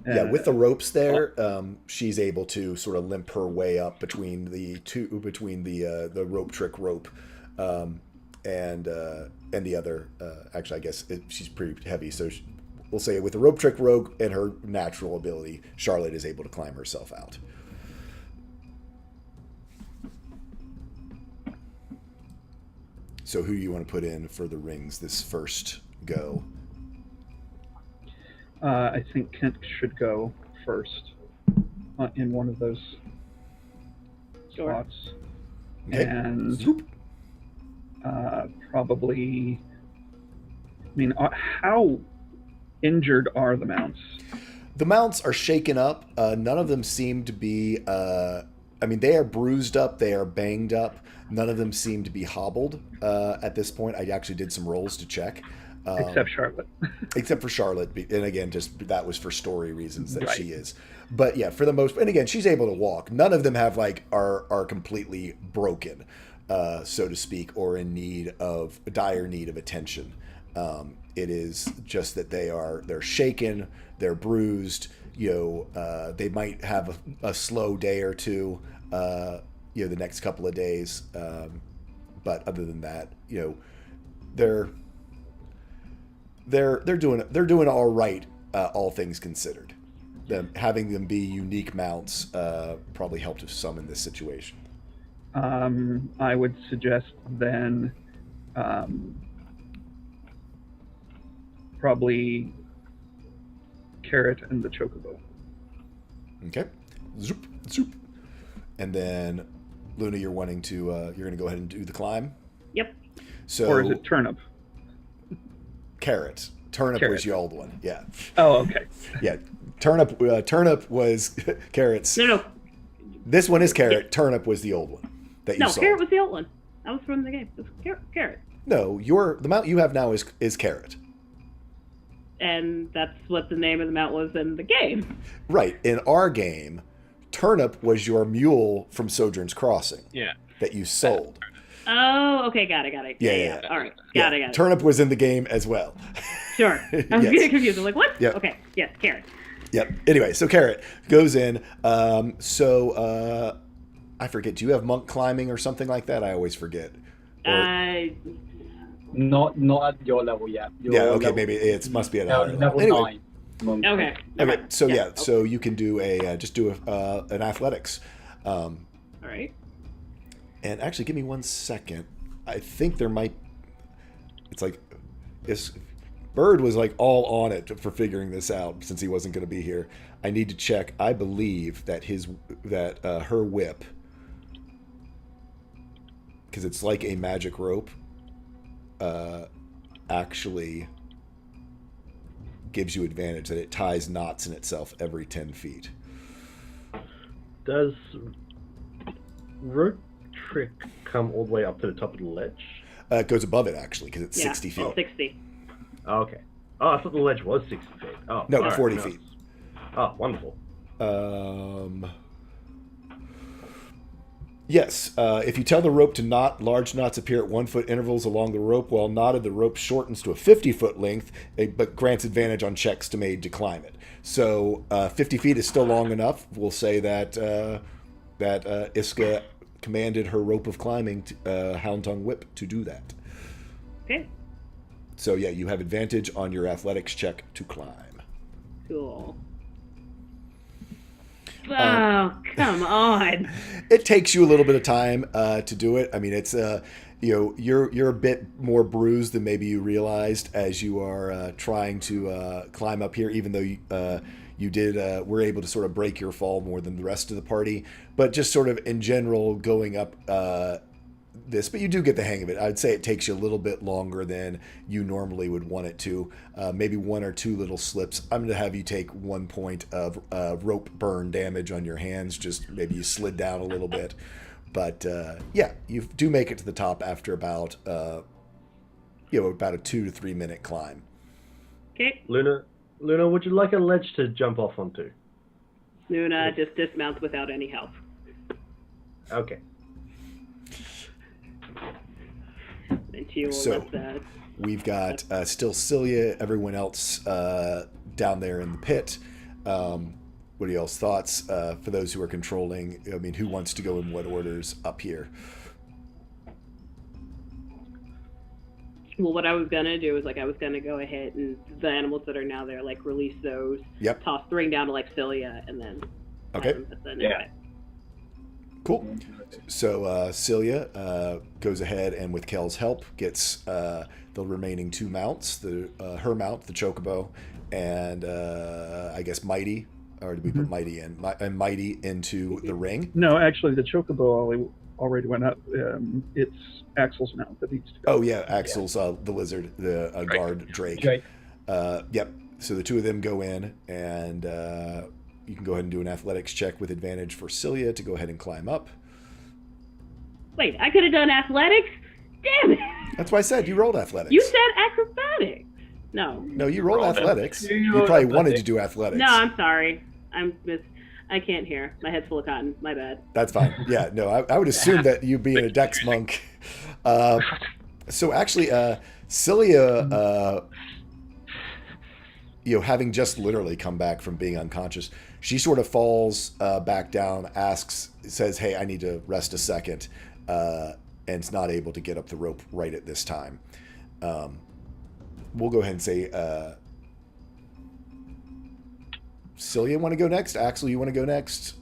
Yeah, with the ropes there, she's able to sort of limp her way up between the rope trick rope and the other. Actually, I guess she's pretty heavy, so we'll say with the rope trick rope and her natural ability, Charlotte is able to climb herself out. So who do you want to put in for the rings this first go? I think Kent should go first in one of those spots. Okay. And probably, how injured are the mounts? The mounts are shaken up. None of them seem to be, they are bruised up. They are banged up. None of them seem to be hobbled at this point. I actually did some rolls to check. Except Charlotte. Except for Charlotte. And again, just that was for story reasons that right. she is. But yeah, for the most, and again, she's able to walk. None of them have are completely broken, so to speak, or in dire need of attention. It is just that they're shaken, they're bruised. They might have a slow day or two. The next couple of days. But other than that, they're doing all right, all things considered. Having them be unique mounts probably helped some in this situation. I would suggest then probably Carrot and the Chocobo. Okay. Zoop, zoop. And then Luna, you're wanting to you're going to go ahead and do the climb. Yep. So or is it Turnip? Carrot. Turnip was the old one. Yeah. Oh, okay. Yeah. Turnip was Carrot's. No. This one is Carrot. Turnip was the old one that you saw. No, Carrot was the old one. That was from the game. It was Carrot. No, the mount you have now is Carrot. And that's what the name of the mount was in the game. Right. In our game, Turnip was your mule from Sojourn's Crossing. Yeah. That you sold. Oh, okay, got it. Yeah. All right, got it. Turnip was in the game as well. Sure. I was getting confused. I'm like, what? Yep. Okay, yes, Carrot. Yep. Anyway, so Carrot goes in. I forget. Do you have monk climbing or something like that? I always forget. Not at your level yet. Your Yeah, okay, level- maybe it must be at a No, higher level. level Anyway, 9. Monk. Okay. okay, so Yeah. yeah, so you can do a just do an athletics. All right. And actually, give me 1 second. I think there might. It's like this. Bird was like all on it for figuring this out since he wasn't going to be here. I need to check. I believe that her whip, because it's like a magic rope, actually gives you advantage. That it ties knots in itself every 10 feet. Does rope trick come all the way up to the top of the ledge? It goes above it actually because it's Yeah. 60 feet. 60. Oh, okay. Oh, I thought the ledge was 60 feet. Oh, No, all right, 40 no. feet. Oh, wonderful. Yes, if you tell the rope to knot, large knots appear at 1 foot intervals along the rope. While knotted, the rope shortens to a 50-foot length, but grants advantage on checks made to climb it. So 50 feet is still long enough. We'll say that Iska commanded her rope of climbing, Hound Tongue Whip, to do that. Okay. So yeah, you have advantage on your athletics check to climb. Cool. Oh, come on. It takes you a little bit of time to do it. I mean, it's you're a bit more bruised than maybe you realized as you are trying to climb up here, even though you were able to sort of break your fall more than the rest of the party. But just sort of in general going up this, but you do get the hang of it. I'd say it takes you a little bit longer than you normally would want it to. Maybe 1 or 2 little slips. I'm going to have you take 1 point of rope burn damage on your hands. Just maybe you slid down a little bit. But yeah, you do make it to the top after about about a 2 to 3 minute climb. Okay. Luna, would you like a ledge to jump off onto? Luna just dismounts without any help. Okay. And she will So- let that. We've got still Celia, everyone else down there in the pit. What are y'all's thoughts for those who are controlling? I mean, who wants to go in what orders up here? Well, what I was gonna do is I was gonna go ahead and the animals that are now there, release those, Yep. toss the ring down to Celia, and then. Okay. Yeah. Cool. So Celia goes ahead and with Kel's help gets the remaining 2 mounts, her mount, the Chocobo, and I guess Mighty, or did we put Mighty in? And Mighty into the ring. No, actually, the Chocobo already went up. It's Axel's mount that needs to go. Oh yeah, Axel's the lizard, the guard Drake. Jake. Yep. So the 2 of them go in, and you can go ahead and do an athletics check with advantage for Celia to go ahead and climb up. Wait, I could have done athletics? Damn it! That's why I said you rolled athletics. You said acrobatics. No. No, you rolled Rolled athletics. You You rolled probably wanted athletics. to do athletics. No, I'm sorry. I can't hear. My head's full of cotton. My bad. That's fine. Yeah, no, I would assume that you being a Dex monk. So actually, Celia, having just literally come back from being unconscious, she sort of falls back down, says, "Hey, I need to rest a second," and is not able to get up the rope right at this time. We'll go ahead and say, Celia, want to go next? Axel, you want to go next?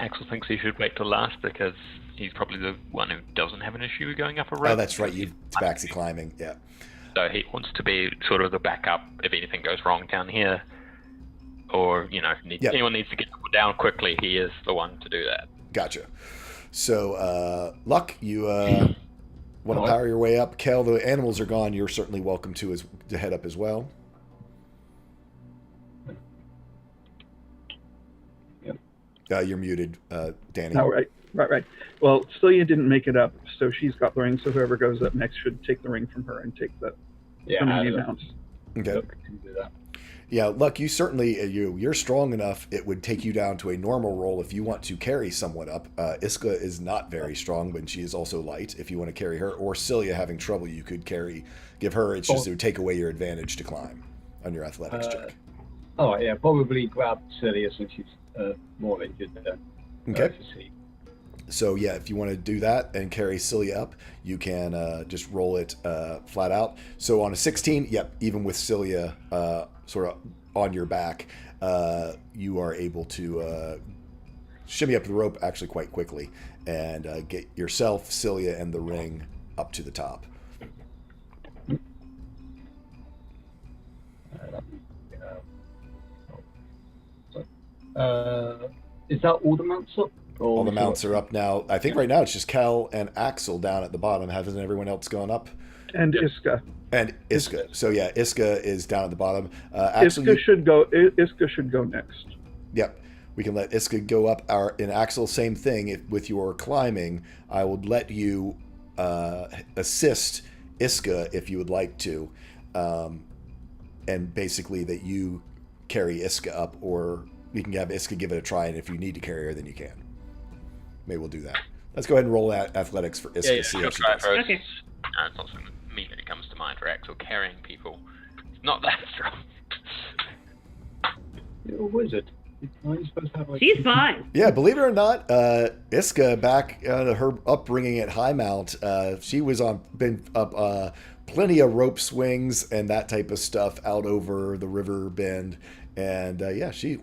Axel thinks he should wait till last because he's probably the one who doesn't have an issue going up a rope. Oh, that's right. You tabaxi climbing. Yeah. So he wants to be sort of the backup if anything goes wrong down here. Or, Yep. anyone needs to get down quickly, he is the one to do that. Gotcha. So, Luck, you want to power your way up. Kel, the animals are gone. You're certainly welcome to head up as well. Yep. You're muted, Danny. Oh, right. Well, Celia didn't make it up, so she's got the ring. So whoever goes up next should take the ring from her and take the remaining mounts. Okay. Look, can do that. Yeah, Luck, you certainly you're strong enough. It would take you down to a normal roll if you want to carry someone up. Iska is not very strong, but she is also light. If you want to carry her, or Celia having trouble, you could give her. It's just it would take away your advantage to climb on your athletics check. Oh yeah, probably grab Celia since she's more injured there. Okay. To see. So yeah, if you want to do that and carry Cilia up, you can just roll it flat out. So on a 16, yep, even with Cilia sort of on your back, you are able to shimmy up the rope actually quite quickly and get yourself, Cilia, and the ring up to the top. Is that all the mounts up? All the mounts are up now. I think right now it's just Kel and Axel down at the bottom. Hasn't everyone else gone up? And Iska. And Iska. So yeah, Iska is down at the bottom. Axel, Iska should go. Iska should go next. Yep. We can let Iska go up. In Axel, same thing. With your climbing, I would let you assist Iska if you would like to, and basically that you carry Iska up, or you can have Iska give it a try, and if you need to carry her, then you can. Maybe we'll do that. Let's go ahead and roll out athletics for Iska. Yeah, see she'll how she try does. first. Okay. It's not something immediately comes to mind for Axel carrying people. It's not that strong. You're a wizard. Aren't you supposed to have like... She's fine. Yeah, believe it or not, Iska, back her upbringing at Highmount, she was been up plenty of rope swings and that type of stuff out over the river bend, and yeah, she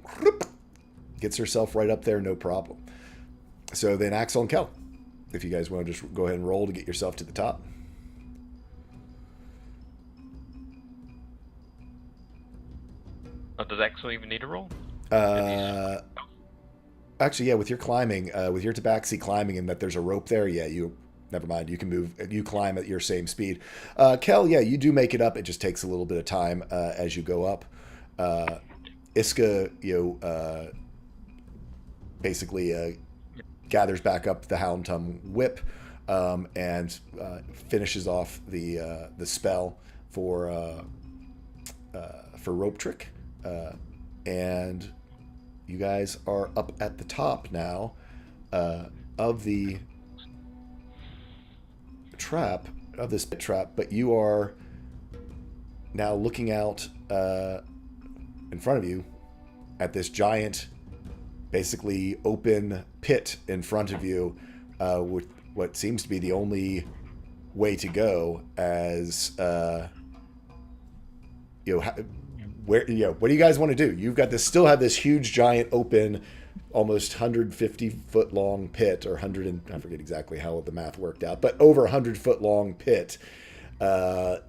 gets herself right up there, no problem. So then Axel and Kel, if you guys want to just go ahead and roll to get yourself to the top. Oh, does Axel even need a roll? Actually, yeah, with your climbing, with your tabaxi climbing, and that there's a rope there, yeah, never mind, you can move, you climb at your same speed. Kel, yeah, you do make it up. It just takes a little bit of time as you go up. Iska, basically gathers back up the Houndtum whip and finishes off the spell for rope trick, and you guys are up at the top now of the trap, of this pit trap, but you are now looking out in front of you at this giant, basically open pit in front of you, with what seems to be the only way to go, as what do you guys want to do? You've got this, still have this huge, giant, open, almost 150 foot long pit, or 100 and I forget exactly how the math worked out, but over 100 foot long pit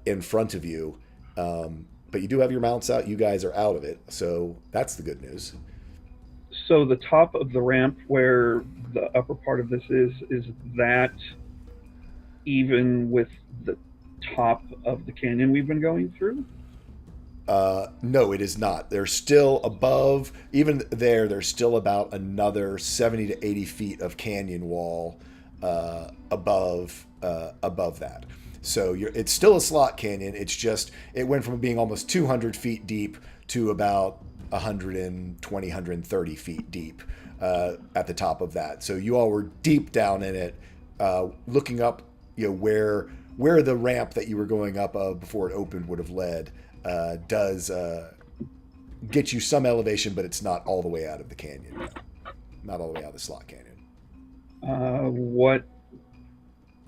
in front of you. But you do have your mounts out. You guys are out of it, so that's the good news. So the top of the ramp, where the upper part of this is that even with the top of the canyon we've been going through? No, it is not. There's still above, even there's still about another 70 to 80 feet of canyon wall above that. So it's still a slot canyon. It's just, it went from being almost 200 feet deep to about 120, 130 feet deep at the top of that. So you all were deep down in it, looking up, where the ramp that you were going up of before it opened would have led. Does get you some elevation, but it's not all the way out of the canyon. No. Not all the way out of the slot canyon. What,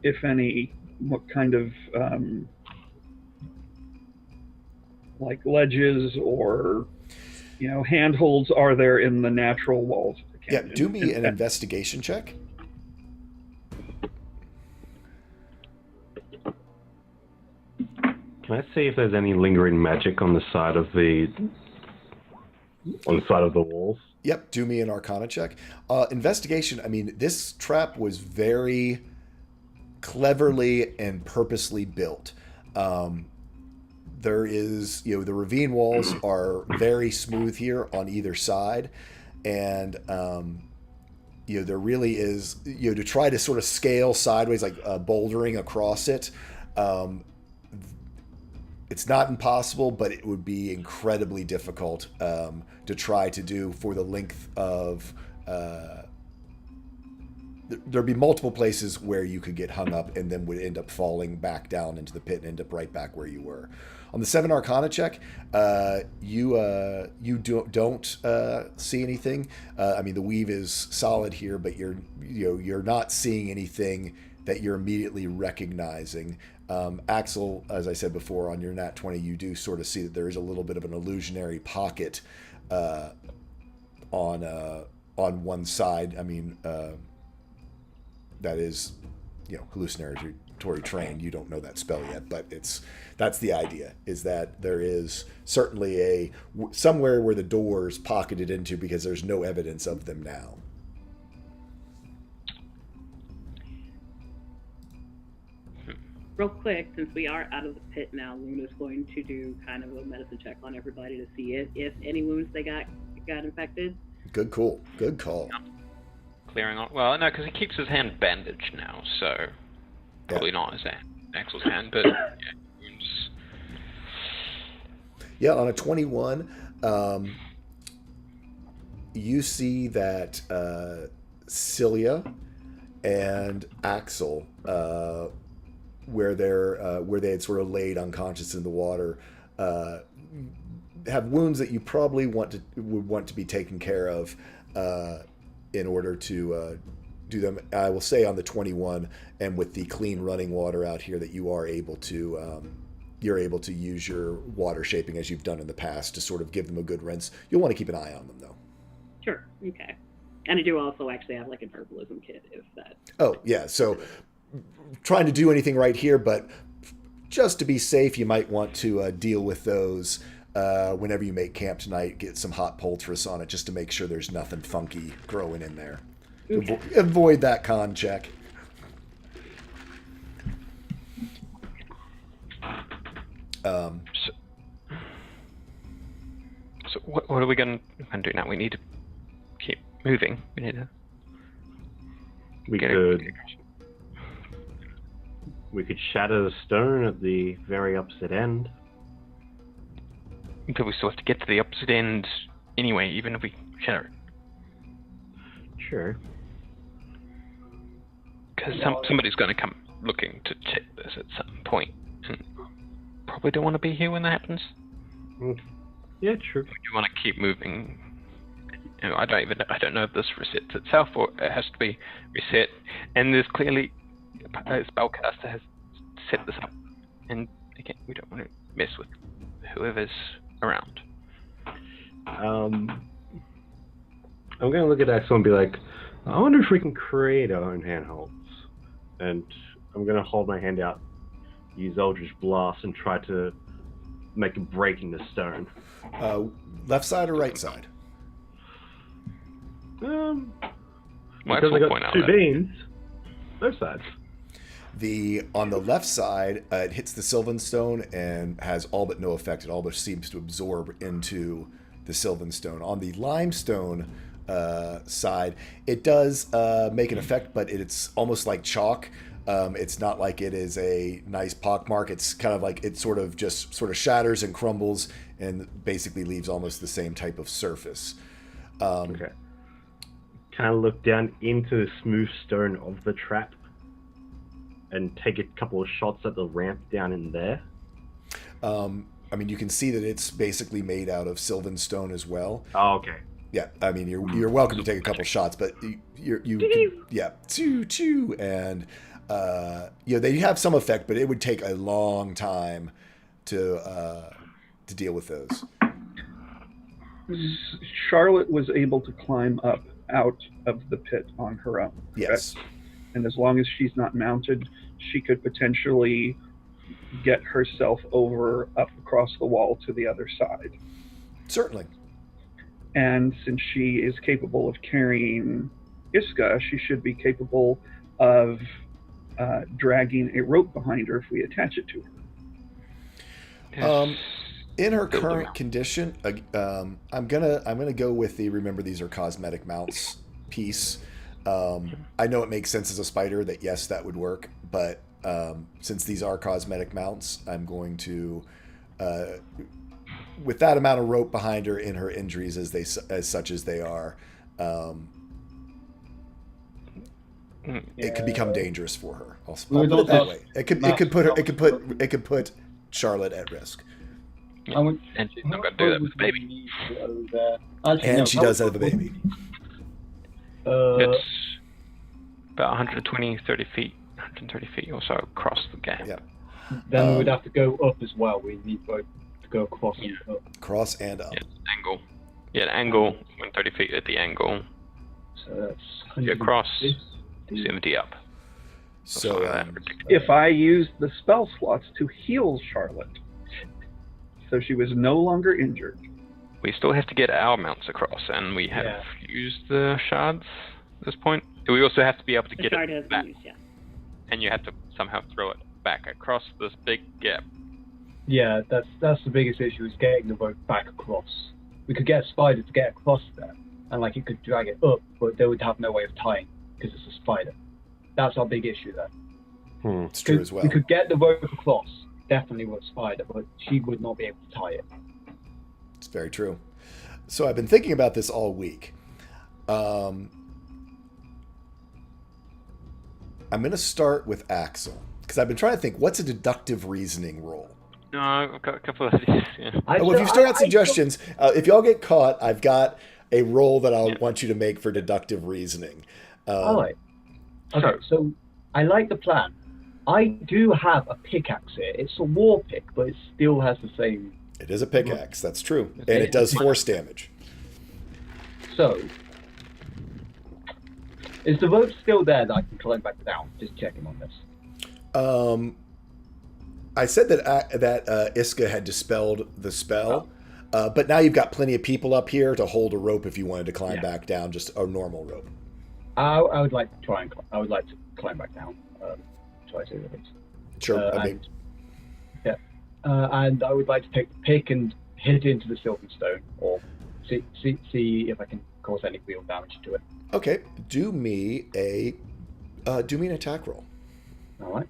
if any, what kind of like ledges or handholds are there in the natural walls of the canyon? Yeah, do me an investigation check. Can I see if there's any lingering magic on the side of the walls? Yep, do me an Arcana check. Investigation, I mean, this trap was very cleverly and purposely built. There is, the ravine walls are very smooth here on either side, and there really is, to try to sort of scale sideways, like bouldering across it. It's not impossible, but it would be incredibly difficult to try to do for the length of there'd be multiple places where you could get hung up and then would end up falling back down into the pit and end up right back where you were. On the 7 Arcana check, you don't see anything. I mean, the weave is solid here, but you're not seeing anything that you're immediately recognizing. Axel, as I said before, on your nat 20, you do sort of see that there is a little bit of an illusionary pocket on one side. I mean, that is, hallucinatory trained. You don't know that spell yet, but that's the idea, is that there is certainly somewhere where the door's pocketed into, because there's no evidence of them now. Real quick, since we are out of the pit now, Luna's going to do kind of a medicine check on everybody to see if any wounds they got infected. Good call. Clearing on. Well, no, because he keeps his hand bandaged now, so probably not his hand, Axel's hand, but wounds. Yeah, on a 21, you see that Cilia and Axel, where they had sort of laid unconscious in the water, have wounds that you probably would want to be taken care of in order to do them. I will say on the 21, and with the clean running water out here, that you are able to you're able to use your water shaping as you've done in the past to sort of give them a good rinse. You'll want to keep an eye on them, though. Sure. Okay. And I do also actually have like an herbalism kit, if that. Oh yeah. So trying to do anything right here, but just to be safe, you might want to deal with those whenever you make camp tonight. Get some hot poultice on it just to make sure there's nothing funky growing in there. Okay. Avoid that con check. So what are we going to do now? We need to keep moving. We need to. We could shatter the stone at the very opposite end. But we still have to get to the opposite end anyway, even if we shatter it. Sure. Because somebody's going to come looking to check this at some point, and probably don't want to be here when that happens. Yeah, true. You want to keep moving. I don't know if this resets itself or it has to be reset. And there's clearly a spellcaster has set this up, and again, we don't want to mess with whoever's around. I'm going to look at Axel and be like, I wonder if we can create our own handholds. And I'm going to hold my hand out, use Eldritch Blast, and try to make a break in the stone. Left side or right side? Well, because I got two beams, both sides. On the left side, it hits the Sylvan Stone and has all but no effect. It all but seems to absorb into the Sylvan Stone. On the Limestone side, it does make an effect, but it's almost like chalk. It's not like it is a nice pockmark. It's kind of like it sort of shatters and crumbles and basically leaves almost the same type of surface. Okay. Can I look down into the smooth stone of the trap and take a couple of shots at the ramp down in there? I mean, you can see that it's basically made out of Sylvan Stone as well. Oh, okay. Yeah, I mean, you're welcome to take a couple shots, but you can, yeah, choo, and they have some effect, but it would take a long time to deal with those. Charlotte was able to climb up out of the pit on her own. Yes. Correct? And as long as she's not mounted, she could potentially get herself up across the wall to the other side. Certainly. And since she is capable of carrying Iska, she should be capable of dragging a rope behind her if we attach it to her. In her current condition, I'm gonna go with the remember these are cosmetic mounts piece. I know it makes sense as a spider that yes, that would work, but since these are cosmetic mounts, I'm going to, with that amount of rope behind her in her injuries as such as they are, it could become dangerous for her. I'll We would put it that also way. It could put her. It could put Charlotte at risk. Yeah. And she's not going to do that with the baby. And she does have a baby. It's about 120, 30 feet, 130 feet or so across the gap. Yeah. Then we would have to go up as well. We need both to go across and up. Cross and up. Yeah, angle. Yeah, the angle, 130 feet at the angle. So that's You across, 70 up. So If I used the spell slots to heal Charlotte, so she was no longer injured. We still have to get our mounts across, and we have used the shards at this point. Do we also have to be able to The get shard has it back? been used, yeah. And you have to somehow throw it back across this big gap. Yeah, that's the biggest issue, is getting the boat back across. We could get a spider to get across there, and like it could drag it up, but they would have no way of tying because it's a spider. That's our big issue there. it's true as well. We could get the rope across, definitely with a spider, but she would not be able to tie it. It's very true. So I've been thinking about this all week. I'm going to start with Axel because I've been trying to think what's a deductive reasoning roll. No, I've got a couple of these. Yeah. Well, if you still got suggestions, if y'all get caught, I've got a roll that I want you to make for deductive reasoning. All right. Okay, so I like the plan. I do have a pickaxe here. It's a war pick, but it still has the same. It is a pickaxe, that's true. And it does force damage. So, is the rope still there that I can climb back down? Just checking on this. I said that Iska had dispelled the spell, but now you've got plenty of people up here to hold a rope if you wanted to climb back down, just a normal rope. I would like to try and I would like to climb back down. Try to at least. Sure. And I would like to take the pick and hit into the Sylvan Stone, or see if I can cause any real damage to it. Okay, do me an attack roll. All right.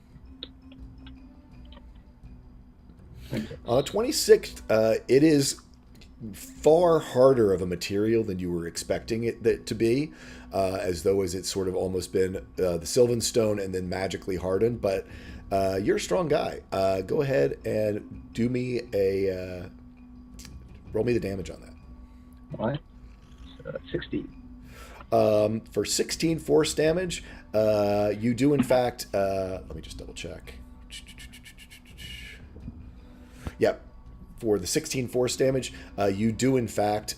On a 26th, it is far harder of a material than you were expecting it to be, as though it's sort of almost been the Sylvan Stone and then magically hardened. But you're a strong guy. Go ahead and do me roll me the damage on that. All right. 16. For 16 force damage, you do in fact. Let me just double check. Yep. For the 16 force damage, you do in fact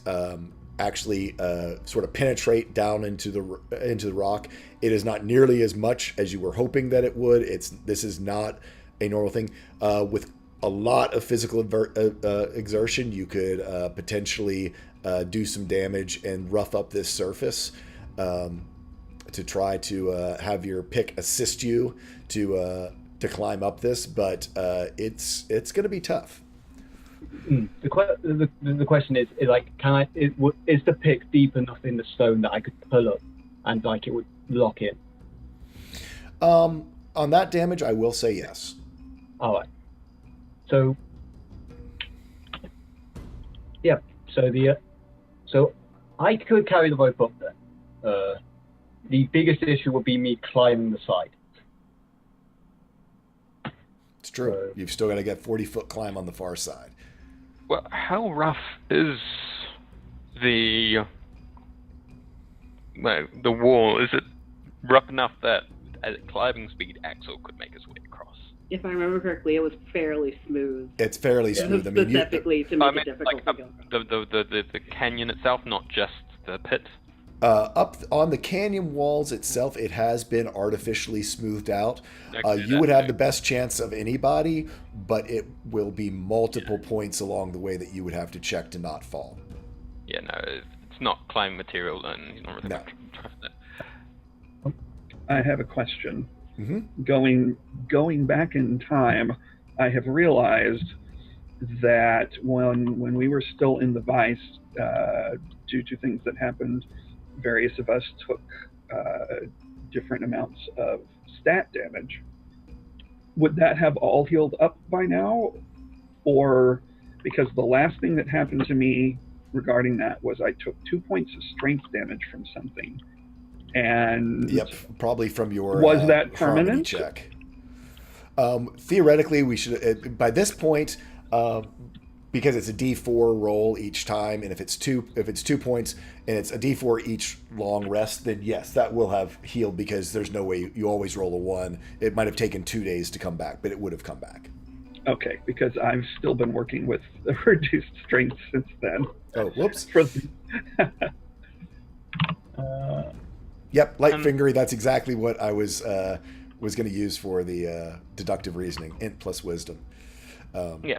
actually sort of penetrate down into the rock. It is not nearly as much as you were hoping that it would. This is not a normal thing. With a lot of physical exertion, you could potentially do some damage and rough up this surface to try to have your pick assist you to climb up this, but it's going to be tough. The question is like, is the pick deep enough in the stone that I could pull up and like it would lock in? On that damage, I will say yes. All right. So, yeah. So I could carry the rope up there. The biggest issue would be me climbing the side. It's true. You've still got to get 40-foot climb on the far side. Well, how rough is the wall? Is it rough enough that at climbing speed, Axel could make his way across? If I remember correctly, it was fairly smooth. It's fairly smooth. Specifically to make it difficult like to go. the canyon itself, not just the pit. Up on the canyon walls itself, it has been artificially smoothed out. You would have the best chance of anybody, but it will be multiple points along the way that you would have to check to not fall. Yeah, no, it's not climbing material, and you don't really have to trust it. I have a question. Mm-hmm. Going back in time, I have realized that when we were still in the Vice, due to things that happened, various of us took different amounts of stat damage. Would that have all healed up by now? Or, because the last thing that happened to me regarding that was I took 2 points of strength damage from something. And Yep, probably from your Was that harmony permanent? check. Theoretically, we should by this point, because it's a D4 roll each time, and if it's 2 points and it's a D4 each long rest, then yes, that will have healed because there's no way you always roll a 1. It might have taken 2 days to come back, but it would have come back. Okay, because I've still been working with the reduced strength since then. Oh, whoops. Yep, light fingery. That's exactly what I was going to use for the deductive reasoning, int plus wisdom. Yeah.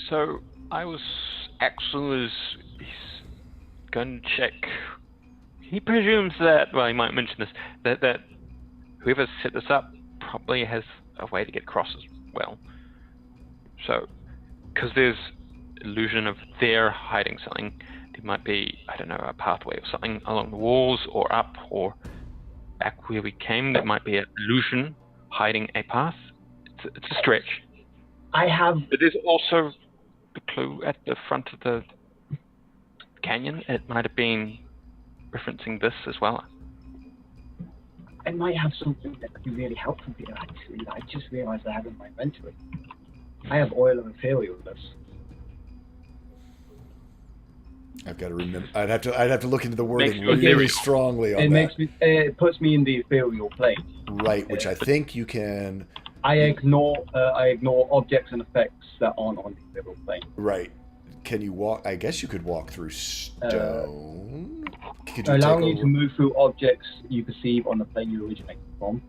So Axel is he's going to check. He presumes that, well, he might mention this, that whoever set this up probably has a way to get across as well. So, because there's illusion of they're hiding something, there might be, I don't know, a pathway or something along the walls or up or back where we came. There might be an illusion hiding a path. It's a stretch. I have. But there's also the clue at the front of the canyon. It might have been referencing this as well. I might have something that could be really helpful here, actually. I just realized I have in my inventory. I have oil of Imperialness. I've got to remember. I'd have to look into the wording Makes me really strongly on It that. makes me. It puts me in the ethereal plane. Right, which I think you can. I ignore objects and effects that aren't on the ethereal plane. Right. Can you walk? I guess you could walk through stone. Could you Allowing take you to move through objects you perceive on the plane you originated from.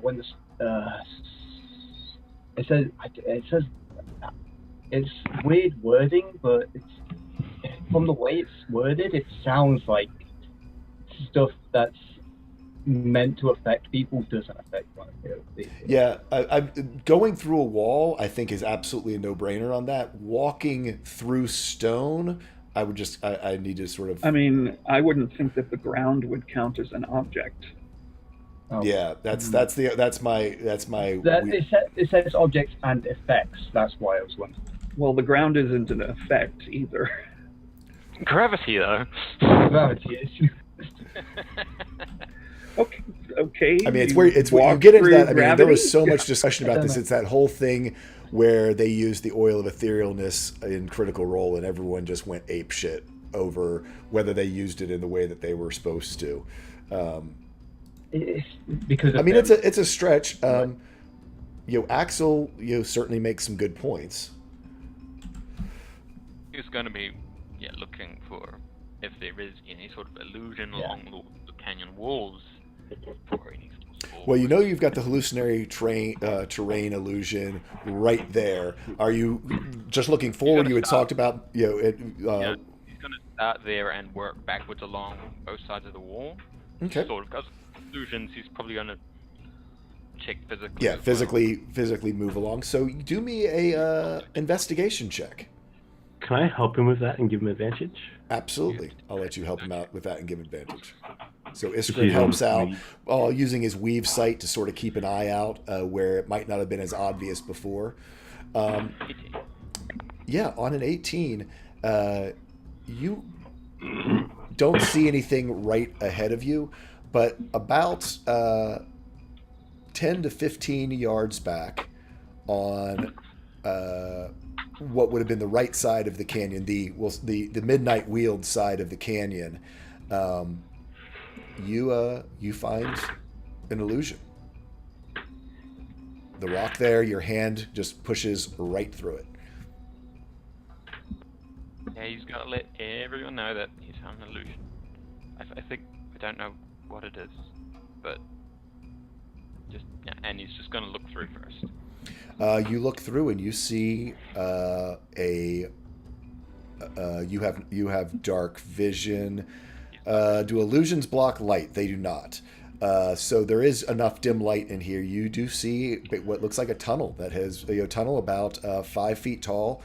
When it says it's weird wording, but it's from the way it's worded, it sounds like stuff that's meant to affect people doesn't affect one. Yeah, I'm going through a wall. I think is absolutely a no-brainer on that. Walking through stone, I would just. I need to sort of. I mean, I wouldn't think that the ground would count as an object. Oh. Yeah, that's my. It says objects and effects. That's why I was wondering. Well, the ground isn't an effect either. Gravity, though. Gravity is. Okay. I mean, it's where you get into that. I mean, there was so much discussion about this. know. It's that whole thing where they used the oil of etherealness in Critical Role, and everyone just went ape shit over whether they used it in the way that they were supposed to. It's because of I mean, them. it's a stretch. Axel, certainly makes some good points. He's going to be looking for if there is any sort of illusion along the canyon walls for any sort of Well, you've got the hallucinatory terrain illusion right there. Are you just looking forward? You had talked about, he's going to start there and work backwards along both sides of the wall. Okay. Sort of, because illusions, he's probably going to check physically. Yeah, as well. physically move along. So do me a investigation check. Can I help him with that and give him advantage? Absolutely. I'll let you help him out with that and give advantage. So Iskrin helps out using his weave sight to sort of keep an eye out where it might not have been as obvious before. Yeah, on an 18, you don't see anything right ahead of you, but about 10 to 15 yards back on what would have been the right side of the canyon, the midnight wheeled side of the canyon, you find an illusion. The rock there, your hand just pushes right through it. Yeah, he's got to let everyone know that he's having an illusion. I think, I don't know what it is, but and he's just going to look through first. You look through and you see you have dark vision. Do illusions block light? They do not. So there is enough dim light in here. You do see what looks like a tunnel that has a tunnel about 5 feet tall,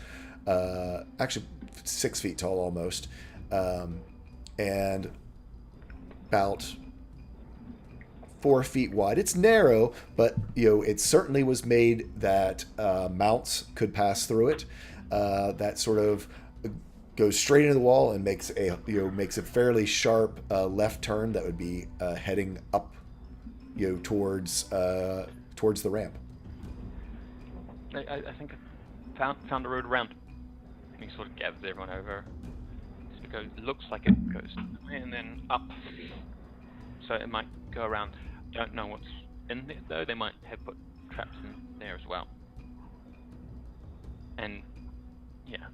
actually 6 feet tall almost, and about 4 feet wide. It's narrow, but it certainly was made that mounts could pass through it. That sort of goes straight into the wall and makes a fairly sharp left turn that would be heading up, towards the ramp. I think I found the road around. And he sort of gathers everyone over. So it looks like it goes and then up. So it might go around. Don't know what's in there though. They might have put traps in there as well. And yeah,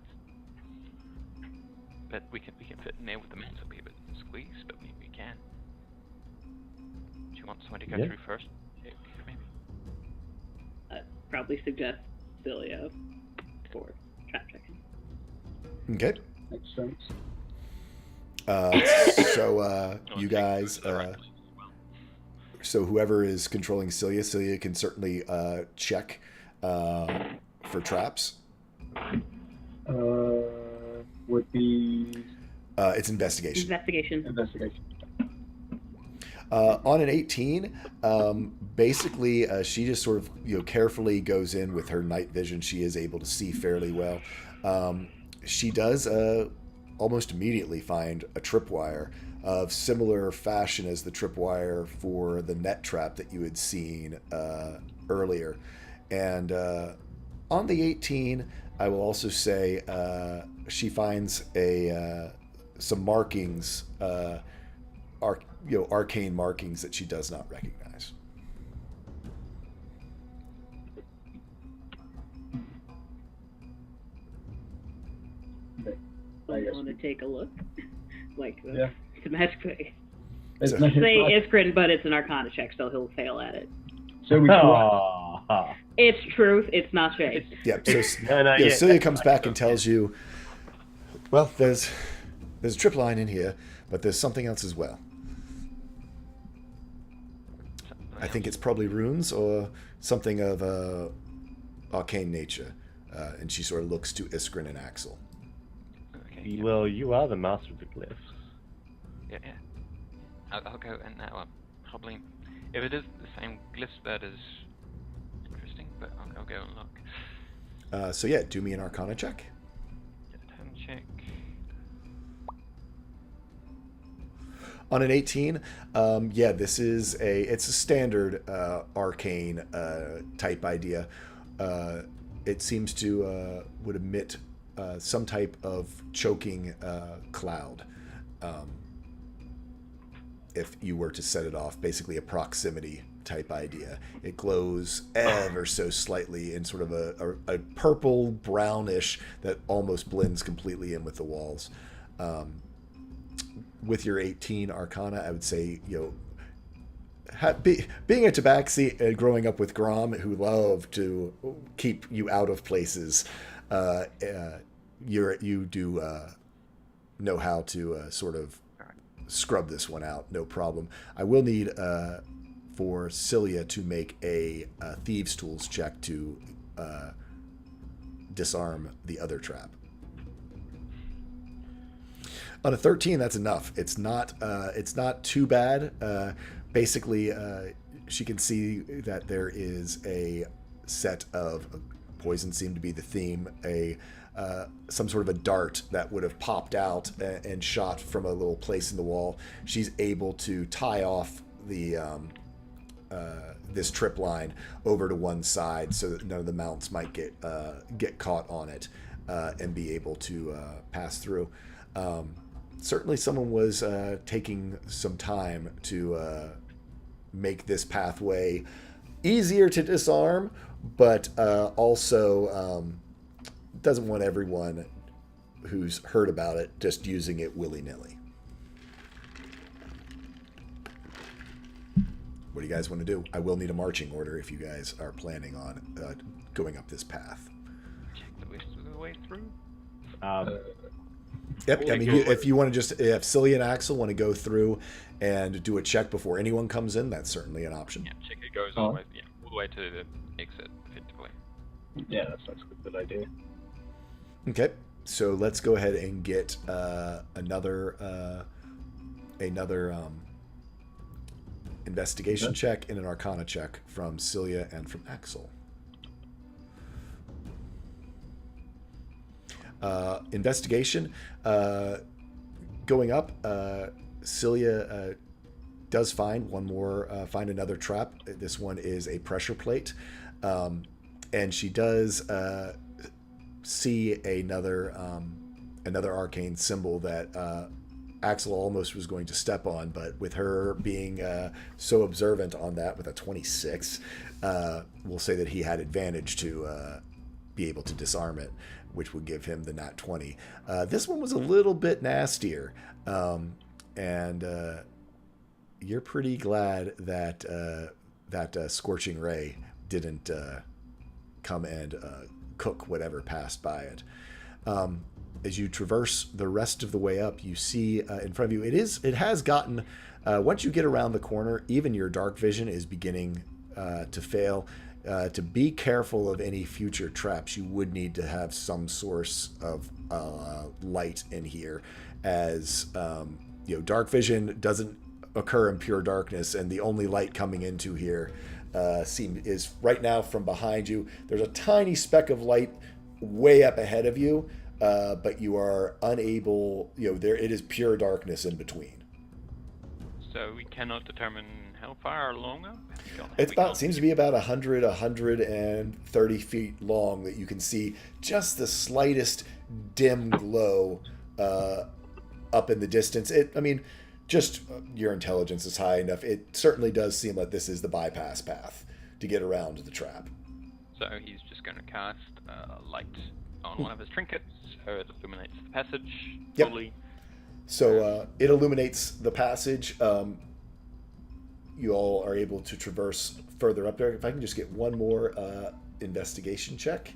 but we can fit in there with the mounts. It'll be a bit squeezed, but we can. Do you want someone to go through first? Maybe. I'd probably suggest Celia for trap checking. Okay. Makes sense. So you guys, so whoever is controlling Celia can certainly check for traps. Would be It's investigation. investigation. On an 18, basically, she just sort of carefully goes in with her night vision. She is able to see fairly well. She does almost immediately find a tripwire of similar fashion as the tripwire for the net trap that you had seen earlier. And on the 18, I will also say she finds some markings, arcane markings that she does not recognize. I guess. Want to take a look? Like Yeah. the magic way. It's So- not- Say it's Iskrin, but it's an Arcana check, so he'll fail at it. not- so we try. Ah. It's truth. It's not shade. Yeah, so No, yeah, Celia that's comes fine. back and tells you, well, there's a trip line in here, but there's something else as well. I think it's probably runes or something of arcane nature. And she sort of looks to Iskrin and Axel. Okay. Yeah. Well, you are the master of the glyphs. Yeah. I'll go and now probably if it is the same glyphs, that is interesting. But I'll go and look. So yeah, do me an Arcana check. Turn check. On an 18, yeah, this is it's a standard arcane type idea. It seems to would emit some type of choking cloud. If you were to set it off, basically a proximity type idea. It glows ever so slightly in sort of a purple brownish that almost blends completely in with the walls. With your 18 Arcana, I would say, being a Tabaxi and growing up with Grom, who love to keep you out of places, you do know how to sort of scrub this one out, no problem. I will need for Celia to make a Thieves' Tools check to disarm the other trap. On a 13, that's enough. It's not too bad. Basically, she can see that there is a set of poison seemed to be the theme. Some sort of a dart that would have popped out and shot from a little place in the wall. She's able to tie off the this trip line over to one side so that none of the mounts might get caught on it and be able to pass through. Certainly someone was taking some time to make this pathway easier to disarm, but also doesn't want everyone who's heard about it just using it willy-nilly. What do you guys want to do? I will need a marching order if you guys are planning on going up this path. Check the way through. Yep, I mean, if you want to if Celia and Axel want to go through and do a check before anyone comes in, that's certainly an option. Yeah, check it goes all the way to the exit, effectively. Yeah, that sounds like a good idea. Okay, so let's go ahead and get another investigation check and an Arcana check from Celia and from Axel. Investigation. Going up, Celia does find one more, find another trap. This one is a pressure plate. And she does see another arcane symbol that Axel almost was going to step on, but with her being so observant on that with a 26, we'll say that he had advantage to be able to disarm it, which would give him the nat 20. This one was a little bit nastier, and you're pretty glad that that Scorching Ray didn't come and cook whatever passed by it. As you traverse the rest of the way up, you see in front of you, it has gotten, once you get around the corner, even your dark vision is beginning to fail. To be careful of any future traps, you would need to have some source of light in here, as dark vision doesn't occur in pure darkness, and the only light coming into here is right now from behind you. There's a tiny speck of light way up ahead of you, but you are unable. It is pure darkness in between. So we cannot determine how far along. Seems to be about 130 feet long, that you can see just the slightest dim glow up in the distance. Just your intelligence is high enough. It certainly does seem like this is the bypass path to get around the trap. So he's just going to cast light on one of his trinkets, so it illuminates the passage fully. Yep. So it illuminates the passage. You all are able to traverse further up there. If I can just get one more investigation check.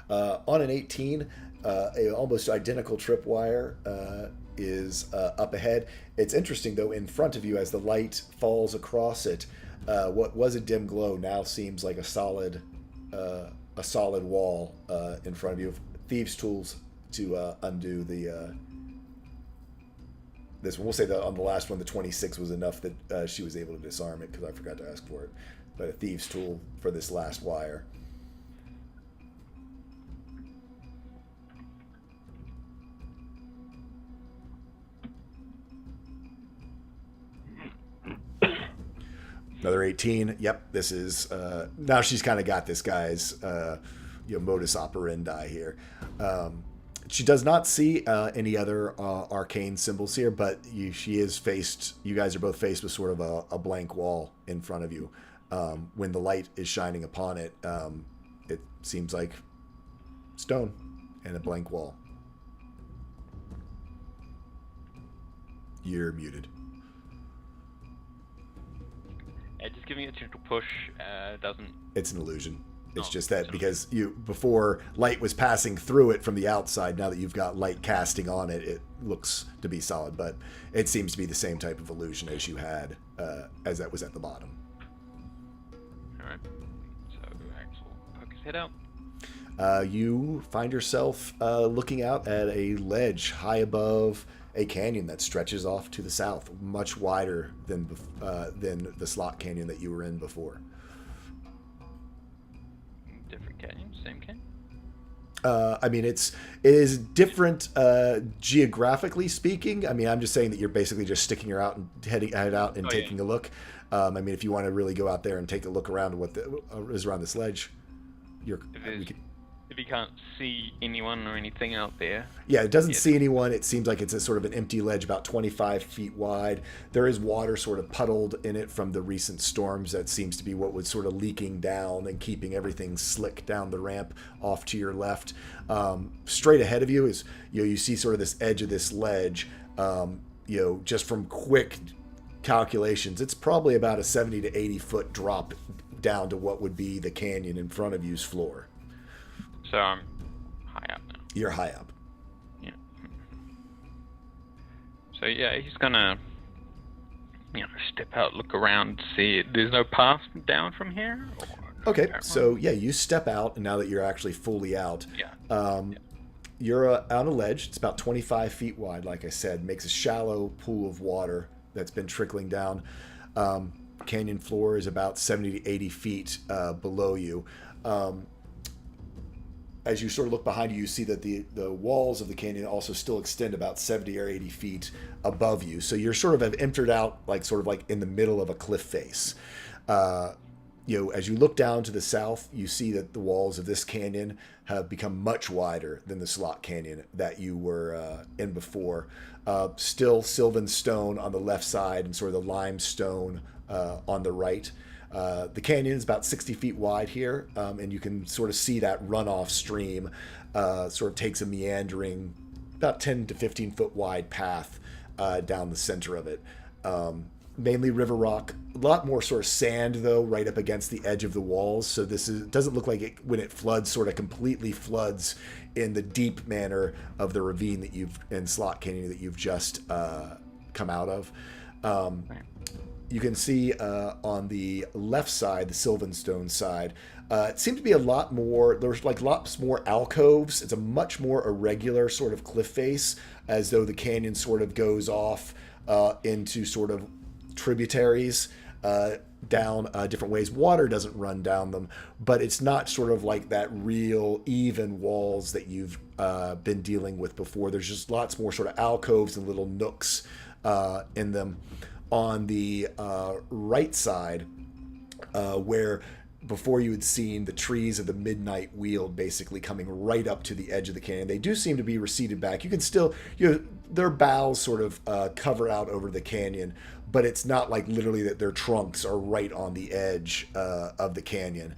On an 18, a almost identical tripwire is up ahead. It's interesting, though, in front of you, as the light falls across it, what was a dim glow now seems like a solid wall in front of you. Thieves' tools to undo this one. We'll say that on the last one, the 26 was enough that she was able to disarm it, because I forgot to ask for it. But a thieves' tool for this last wire. Another 18. Yep, this is now she's kind of got this guy's modus operandi here. She does not see any other arcane symbols here, but you guys are both faced with sort of a blank wall in front of you. When the light is shining upon it, it seems like stone and a blank wall. You're muted. Just giving it a gentle push doesn't... It's an illusion. It's just that because before light was passing through it from the outside, now that you've got light casting on it, it looks to be solid, but it seems to be the same type of illusion as you had, as that was at the bottom. Alright. So Axel poke his head out. You find yourself looking out at a ledge high above a canyon that stretches off to the south, much wider than the slot canyon that you were in before. Different canyon, same canyon? It is different geographically speaking. I'm just saying that you're basically just sticking her out and head out and taking a look. If you want to really go out there and take a look around what is around this ledge, if you can't see anyone or anything out there. Yeah, it doesn't see anyone. It seems like it's a sort of an empty ledge about 25 feet wide. There is water sort of puddled in it from the recent storms. That seems to be what was sort of leaking down and keeping everything slick down the ramp off to your left. Straight ahead of you is, you see sort of this edge of this ledge. Just from quick calculations, it's probably about a 70 to 80 foot drop down to what would be the canyon in front of you's floor. So I'm high up now. You're high up. Yeah. So he's gonna, step out, look around, see. There's no path down from here. Okay, so you step out, and now that you're actually fully out, you're on a ledge. It's about 25 feet wide, like I said. Makes a shallow pool of water that's been trickling down. canyon floor is about 70 to 80 feet below you. As you sort of look behind you, you see that the walls of the canyon also still extend about 70 or 80 feet above you. So you're sort of have entered out like sort of like in the middle of a cliff face. As you look down to the south, you see that the walls of this canyon have become much wider than the slot canyon that you were in before. Still sylvan stone on the left side and sort of the limestone on the right. The canyon is about 60 feet wide here, and you can sort of see that runoff stream sort of takes a meandering, about 10 to 15 foot wide path down the center of it. Mainly river rock, a lot more sort of sand though, right up against the edge of the walls. So doesn't look like it when it floods, sort of completely floods in the deep manner of the ravine that in Slot Canyon that you've just come out of. You can see on the left side, the Sylvanstone side, it seemed to be there's like lots more alcoves. It's a much more irregular sort of cliff face, as though the canyon sort of goes off into sort of tributaries down different ways. Water doesn't run down them, but it's not sort of like that real even walls that you've been dealing with before. There's just lots more sort of alcoves and little nooks in them. On the right side, where before you had seen the trees of the Midnight Weald basically coming right up to the edge of the canyon, they do seem to be receded back. You can still, their boughs sort of cover out over the canyon, but it's not like literally that their trunks are right on the edge of the canyon.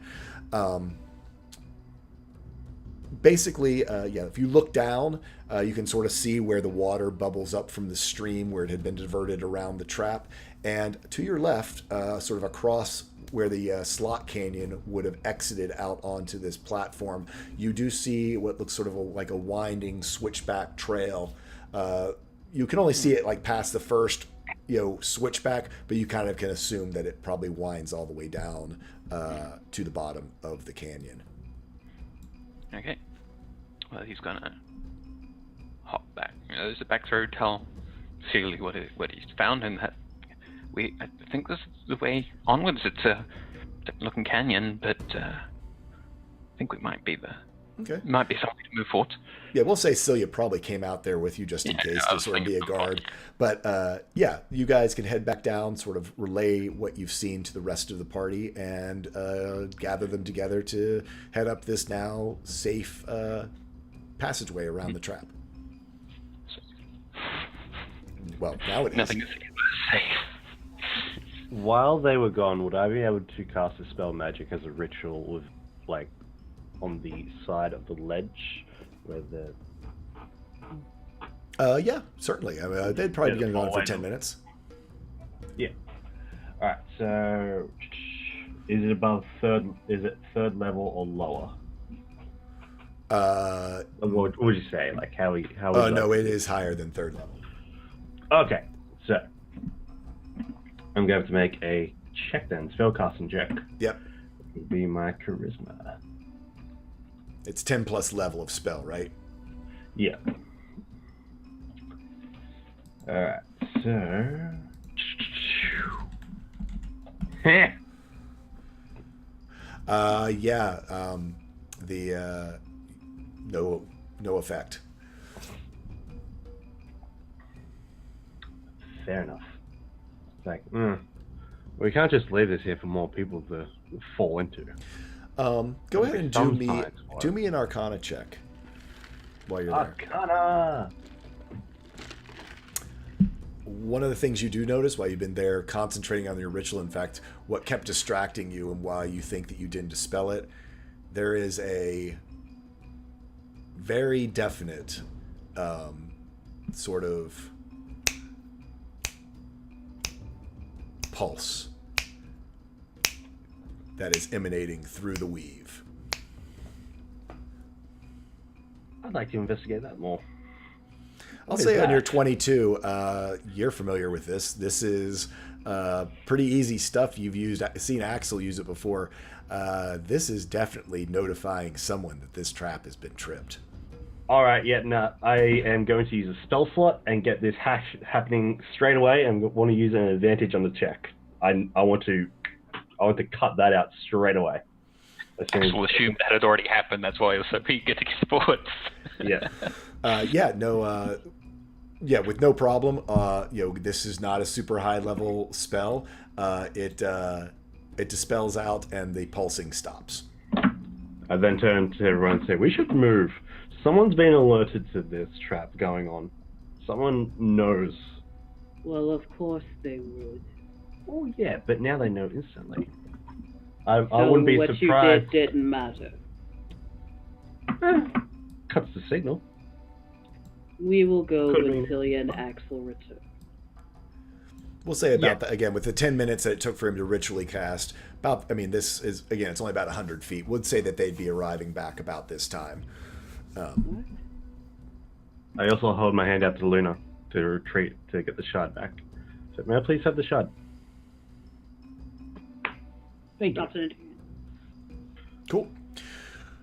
Basically, if you look down, you can sort of see where the water bubbles up from the stream where it had been diverted around the trap. And to your left, sort of across where the slot canyon would have exited out onto this platform, you do see what looks sort of like a winding switchback trail. You can only see it like past the first switchback, but you kind of can assume that it probably winds all the way down to the bottom of the canyon. Okay. Well, he's gonna hop back. There's a back through, tell Sealy what he's found, and that I think this is the way onwards. It's a different-looking canyon, but I think we might be might be something to move forward. Yeah, we'll say Celia probably came out there with you just in case to sort of be a guard. But you guys can head back down, sort of relay what you've seen to the rest of the party, and gather them together to head up this now safe passageway around the trap. Well, now it is. Nothing is safe. While they were gone, would I be able to cast a spell magic as a ritual with, like, on the side of the ledge where the... Yeah, certainly. I mean, they'd probably be going on for 10 minutes. Yeah. Alright, so... Is it third level or lower? What would you say? Like, how no, it is higher than third level. Okay, so... I'm going to make a check then. Spellcasting check. Yep. It would be my charisma. It's 10 plus level of spell, right? Yeah. Alright, so... no effect. Fair enough. It's like, we can't just leave this here for more people to fall into. Go ahead and do me an Arcana check while you're there. Arcana! One of the things you do notice while you've been there concentrating on your ritual, in fact, what kept distracting you and why you think that you didn't dispel it, there is a very definite sort of pulse that is emanating through the weave. I'd like to investigate that more. I'll say on your 22, you're familiar with this. This is pretty easy stuff. You've seen Axel use it before. This is definitely notifying someone that this trap has been tripped. All right, I am going to use a spell slot and get this hash happening straight away, and want to use an advantage on the check. I want to cut that out straight away. Axel assumed that had already happened. That's why he was so eager to get sports. Yeah. With no problem. This is not a super high level spell. It dispels out and the pulsing stops. I then turn to everyone and say, we should move. Someone's been alerted to this trap going on. Someone knows. Well, of course they would. Oh yeah, but now they know instantly. I So wouldn't be what surprised. you did didn't matter. Cuts the signal. We will go Could when mean- Celia and Axel return. We'll say about that again with the 10 minutes that it took for him to ritually cast. This is again, it's only about 100 feet. Would say that they'd be arriving back about this time. I also hold my hand out to Luna to retreat to get the shard back. So may I please have the shard? Thank you. Drops it into Cool.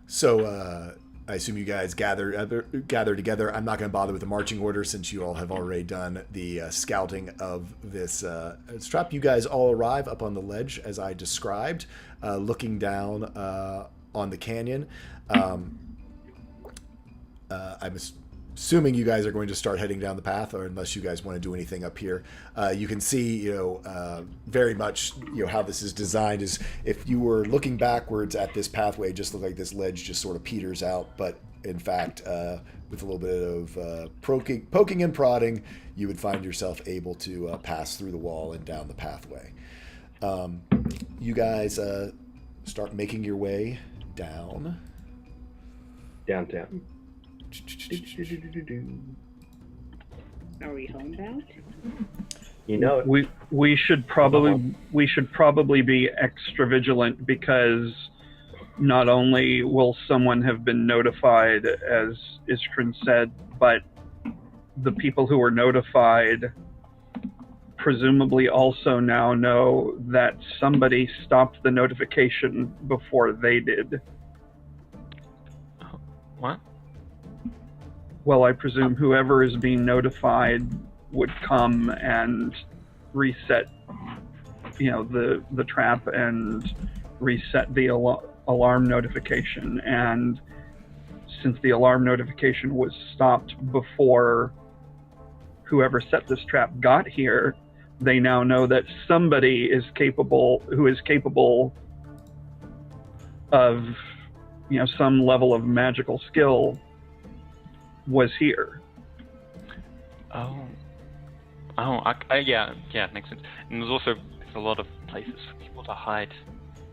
So I assume you guys gather together. I'm not going to bother with the marching order since you all have already done the scouting of this trap. You guys all arrive up on the ledge as I described, looking down on the canyon. I'm assuming you guys are going to start heading down the path, or unless you guys want to do anything up here. You can see, very much, how this is designed is if you were looking backwards at this pathway, it just looked like this ledge just sort of peters out. But in fact, with a little bit of poking and prodding, you would find yourself able to pass through the wall and down the pathway. You guys start making your way down. Downtown. Are we homebound? You know it. We should probably be extra vigilant because not only will someone have been notified, as Iskrin said, but the people who were notified presumably also now know that somebody stopped the notification before they did. What? Well, I presume whoever is being notified would come and reset, the trap and reset the alarm notification. And since the alarm notification was stopped before whoever set this trap got here, they now know that somebody who is capable of, some level of magical skill was here. Yeah, makes sense. And there's a lot of places for people to hide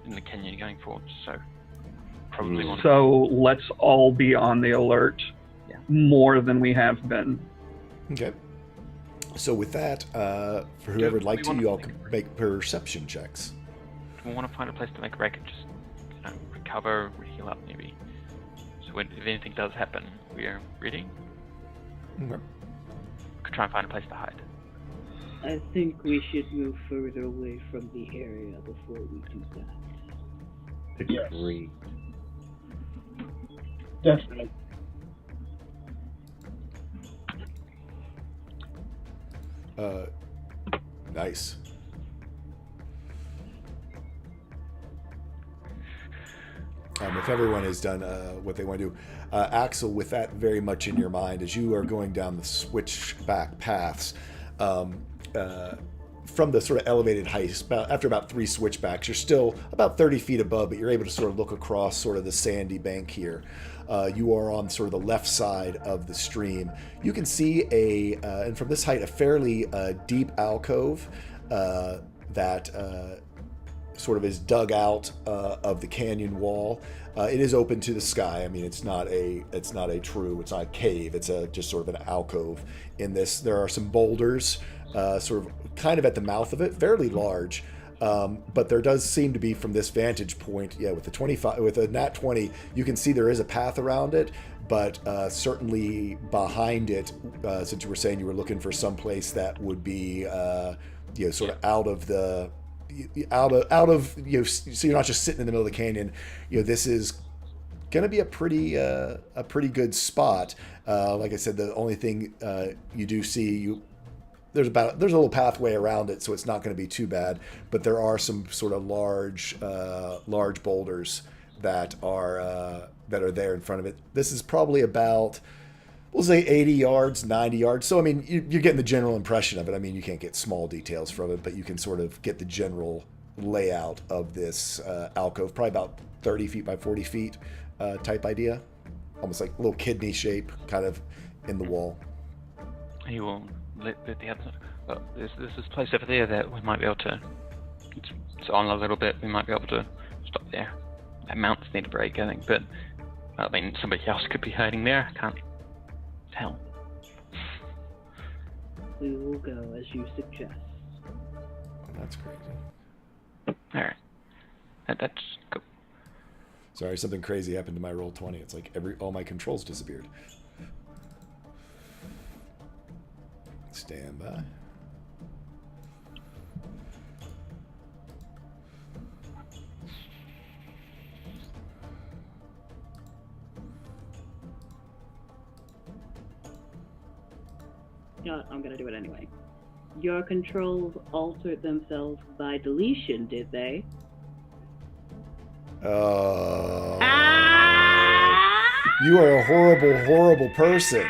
in the canyon going forward, so probably want to... So let's all be on the alert more than we have been. Okay. So with that, for whoever would like to, you all can make perception checks. We want to find a place to make a wreckage, recover, heal up maybe. So if anything does happen, we are ready. Okay. We could try and find a place to hide. I think we should move further away from the area before we do that. Yes. Agree. Definitely. Nice. If everyone has done what they want to do, Axel, with that very much in your mind, as you are going down the switchback paths, from the sort of elevated heights, after about 3 switchbacks, you're still about 30 feet above, but you're able to sort of look across sort of the sandy bank here. You are on sort of the left side of the stream. You can see and from this height, a fairly deep alcove that sort of is dug out of the canyon wall. It is open to the sky. I mean, it's not a cave. It's just sort of an alcove in this. There are some boulders sort of kind of at the mouth of it, fairly large. But there does seem to be, from this vantage point, with a nat 20, you can see there is a path around it, but certainly behind it, since you were saying you were looking for some place that would be, sort of out of, so you're not just sitting in the middle of the canyon. This is going to be a pretty good spot. Like I said, the only thing you do see, there's a little pathway around it, so it's not going to be too bad. But there are some sort of large boulders that are there in front of it. This is probably about, we'll say 80 yards, 90 yards. So I mean, you're getting the general impression of it. I mean, you can't get small details from it, but you can sort of get the general layout of this alcove. Probably about 30 feet by 40 feet type idea, almost like a little kidney shape, kind of in the wall. You will let the other. There's this place over there that we might be able to. It's on a little bit. We might be able to stop there. That mounts need a break, I think. But I mean, somebody else could be hiding there. I can't tell. We will go as you suggest. That's crazy. All right. That's cool. Sorry, something crazy happened to my roll 20. It's like all my controls disappeared. Stand by. You know what? I'm gonna do it anyway. Your controls altered themselves by deletion, did they? You are a horrible, horrible person.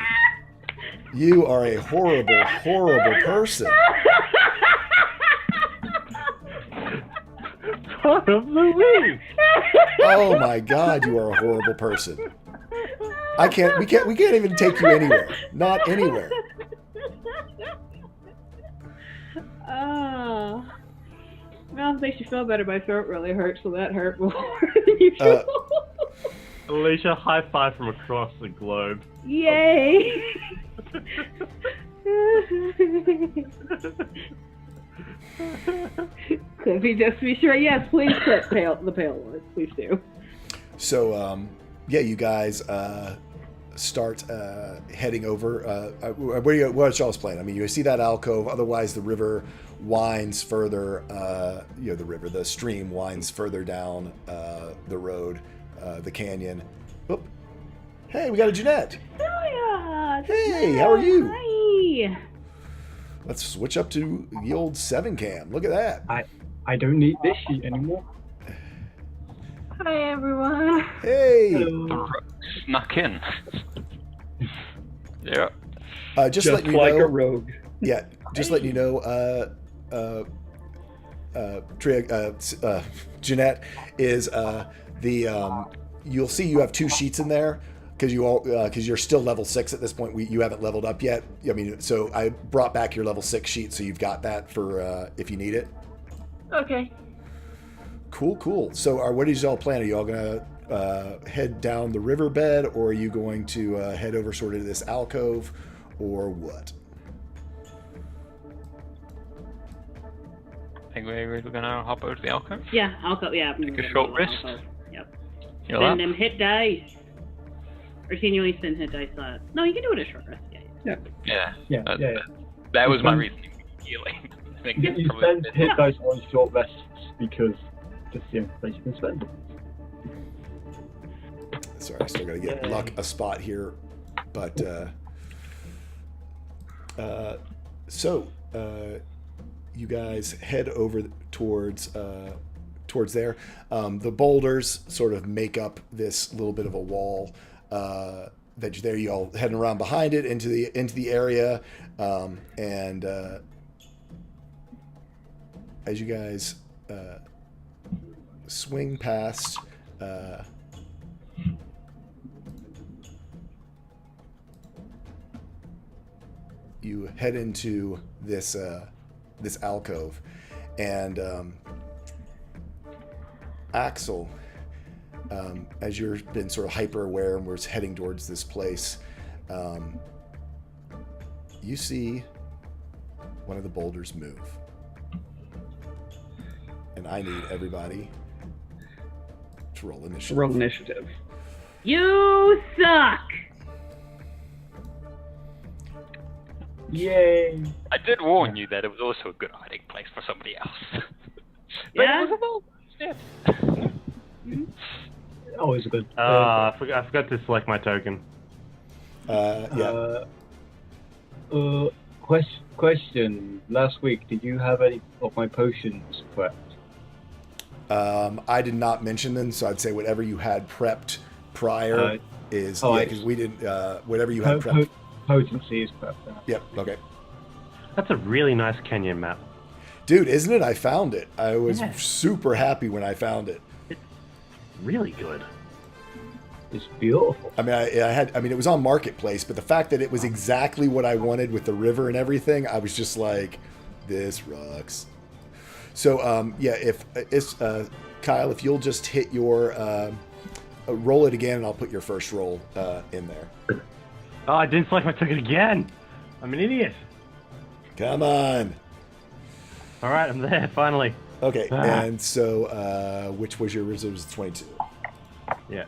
You are a horrible, horrible person. Part of the week. Oh my God, you are a horrible person. We can't even take you anywhere. Not anywhere. Well, it makes you feel better. My throat really hurts, so that hurt more than usual. Alicia, high five from across the globe. Yay! Cliffy, just be sure. Yes, please clip the pale one. Please do. So, yeah, you guys start heading over. What's y'all's plan? I mean, you see that alcove. Otherwise, the river winds further. The stream winds further down the road, the canyon. Oop. Hey, we got a Jeanette. Celia! Hey, how are you? Hi. Let's switch up to the old 7 cam. Look at that. I don't need this sheet anymore. Hi, everyone. Hey. Hello. Snuck in. Yeah. Just Just letting you like know. a rogue. Yeah, just letting you know. Jeanette is you'll see you have 2 sheets in there because you're still level 6 at this point. You haven't leveled up yet. I mean, so I brought back your level 6 sheet, so you've got that for if you need it. Okay. Cool. So, what is y'all plan? Are y'all gonna head down the riverbed, or are you going to head over sort of this alcove, or what? I think we're gonna hop over to the alcove. Yeah, alcove. Yeah. Take a short rest. Yep. Heal Send up. them hit dice. Or can you only send hit dice? No, you can do it a short rest. Yeah. Yeah. Yeah. That was my reasoning. Healing. I think You probably spend a bit- hit dice on short rests because just the only place you can spend them. Sorry, I still gotta get Luck a spot here, but you guys head over towards there. The boulders sort of make up this little bit of a wall that you're there. You all heading around behind it into the area, and as you guys swing past. You head into this alcove, and Axel, as you've been sort of hyper aware and we're heading towards this place, you see one of the boulders move, and I need everybody to roll initiative. Roll initiative. You suck. Yay! I did warn you that it was also a good hiding place for somebody else. But Yeah? it was a bold step. Always a good. I forgot to select my token. Yeah. Question. Last week, did you have any of my potions prepped? I did not mention them, so I'd say whatever you had prepped prior is because we didn't. Whatever you had prepped. Potency is prepped. Yep. Okay. That's a really nice canyon map. Dude, isn't it? I found it. I was super happy when I found it. Really good. It's beautiful. I mean, it was on Marketplace, but the fact that it was exactly what I wanted with the river and everything, I was just like, this rocks. So, if it's Kyle, if you'll just hit your roll it again, and I'll put your first roll in there. Oh, I didn't select my ticket again. I'm an idiot. Come on. All right, I'm there finally. Okay, and so which was your result? It was 22. Yeah.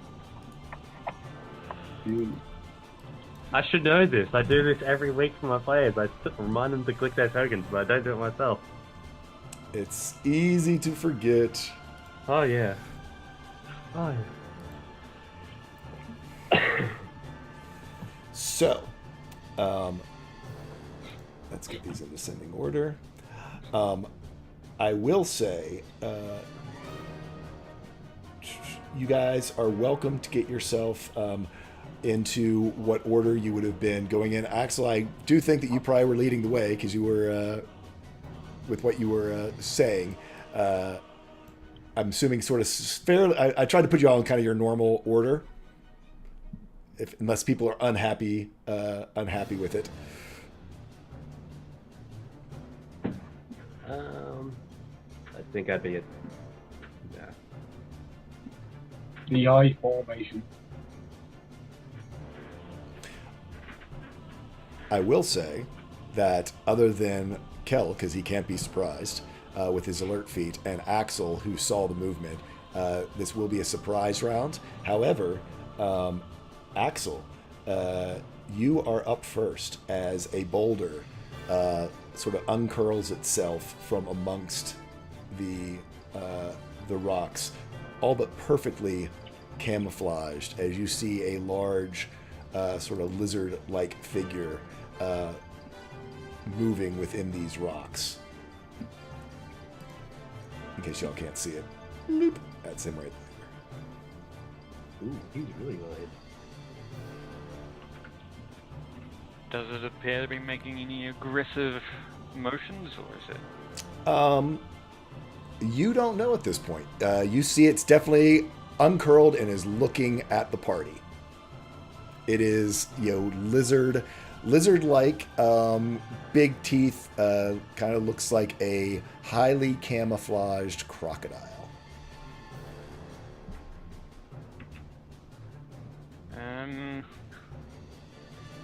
I should know this. I do this every week for my players. I remind them to click their tokens, but I don't do it myself. It's easy to forget. Oh, yeah. Oh, yeah. So, let's get these in descending order. I will say, you guys are welcome to get yourself into what order you would have been going in. Axel, I do think that you probably were leading the way because you were, with what you were saying. I'm assuming sort of fairly. I tried to put you all in kind of your normal order, unless people are unhappy with it. I think I'd be The I formation. I will say that other than Kel, because he can't be surprised with his alert feat, and Axel, who saw the movement, this will be a surprise round. However, Axel, you are up first as a boulder sort of uncurls itself from amongst the rocks, all but perfectly camouflaged, as you see a large sort of lizard-like figure moving within these rocks. In case y'all can't see it. Bloop. That's him right there. Ooh, he's really good. Does it appear to be making any aggressive motions, or is it? You don't know at this point. You see it's definitely uncurled and is looking at the party. It is, lizard-like, big teeth, kind of looks like a highly camouflaged crocodile.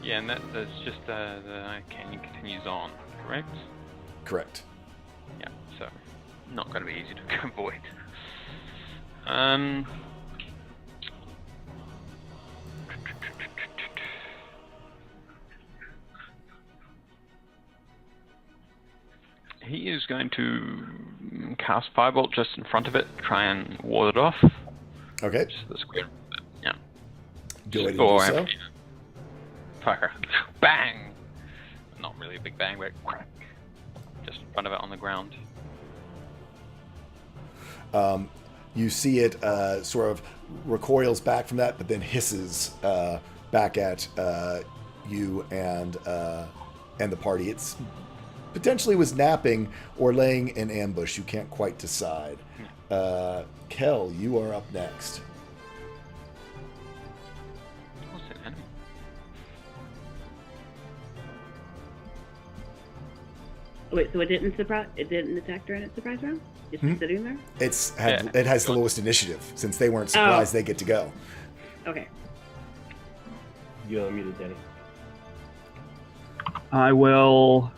Yeah, and that's just the canyon continues on, correct? Correct. Yeah, so not going to be easy to avoid. He is going to cast Firebolt just in front of it, try and ward it off. Okay. Just the square. Yeah. Go ahead and do so. Fire. Bang! Not really a big bang, but crack. Just in front of it on the ground. You see it sort of recoils back from that, but then hisses back at you and the party. It's potentially was napping or laying in ambush. You can't quite decide. Kel, you are up next. What's an enemy? Wait, so it didn't attack during its surprise round? It's just sitting there? It has the lowest initiative. Since they weren't surprised, they get to go. Okay. You're muted, Danny. I will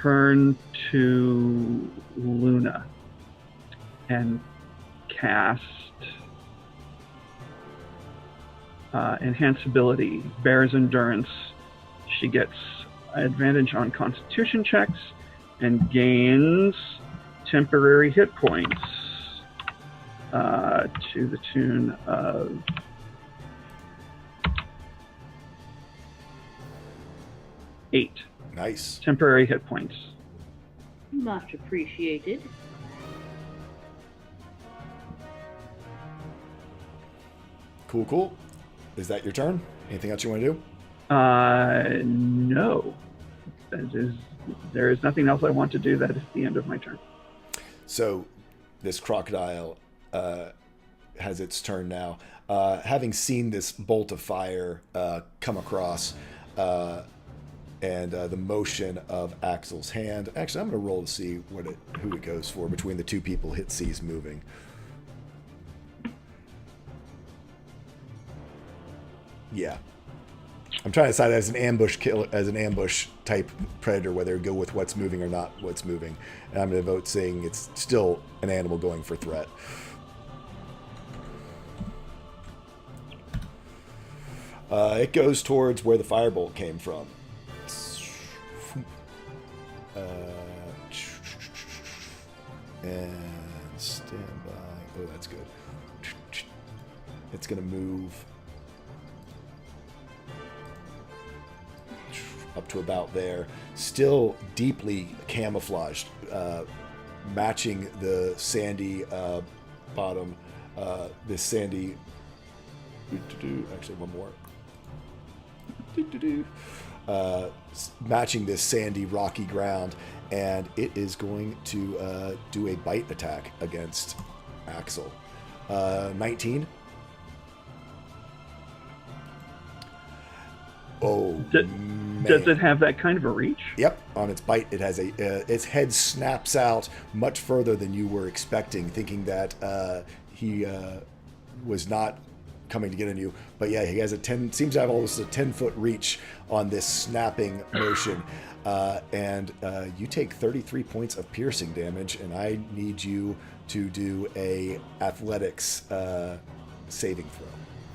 turn to Luna and cast Enhance Ability, Bear's Endurance. She gets advantage on Constitution checks and gains temporary hit points to the tune of 8 Nice. temporary hit points. Much appreciated. Cool, cool. Is that your turn? Anything else you want to do? No. There is nothing else I want to do. That is the end of my turn. So this crocodile has its turn now. Having seen this bolt of fire come across and the motion of Axel's hand. Actually, I'm going to roll to see who it goes for between the two people Hit sees moving. Yeah. I'm trying to decide as an ambush type predator whether to go with what's moving or not what's moving. And I'm going to vote saying it's still an animal going for threat. It goes towards where the firebolt came from. And stand by. Oh, that's good. It's going to move up to about there. Still deeply camouflaged, matching the sandy bottom. This sandy. Actually, one more. Matching this sandy, rocky ground, and it is going to do a bite attack against Axel. 19. Oh, man. Does it have that kind of a reach? Yep. On its bite, it has its head snaps out much further than you were expecting, thinking that he was not coming to get on you. But yeah, he has seems to have almost a 10-foot reach on this snapping motion. And you take 33 points of piercing damage, and I need you to do a athletics saving throw.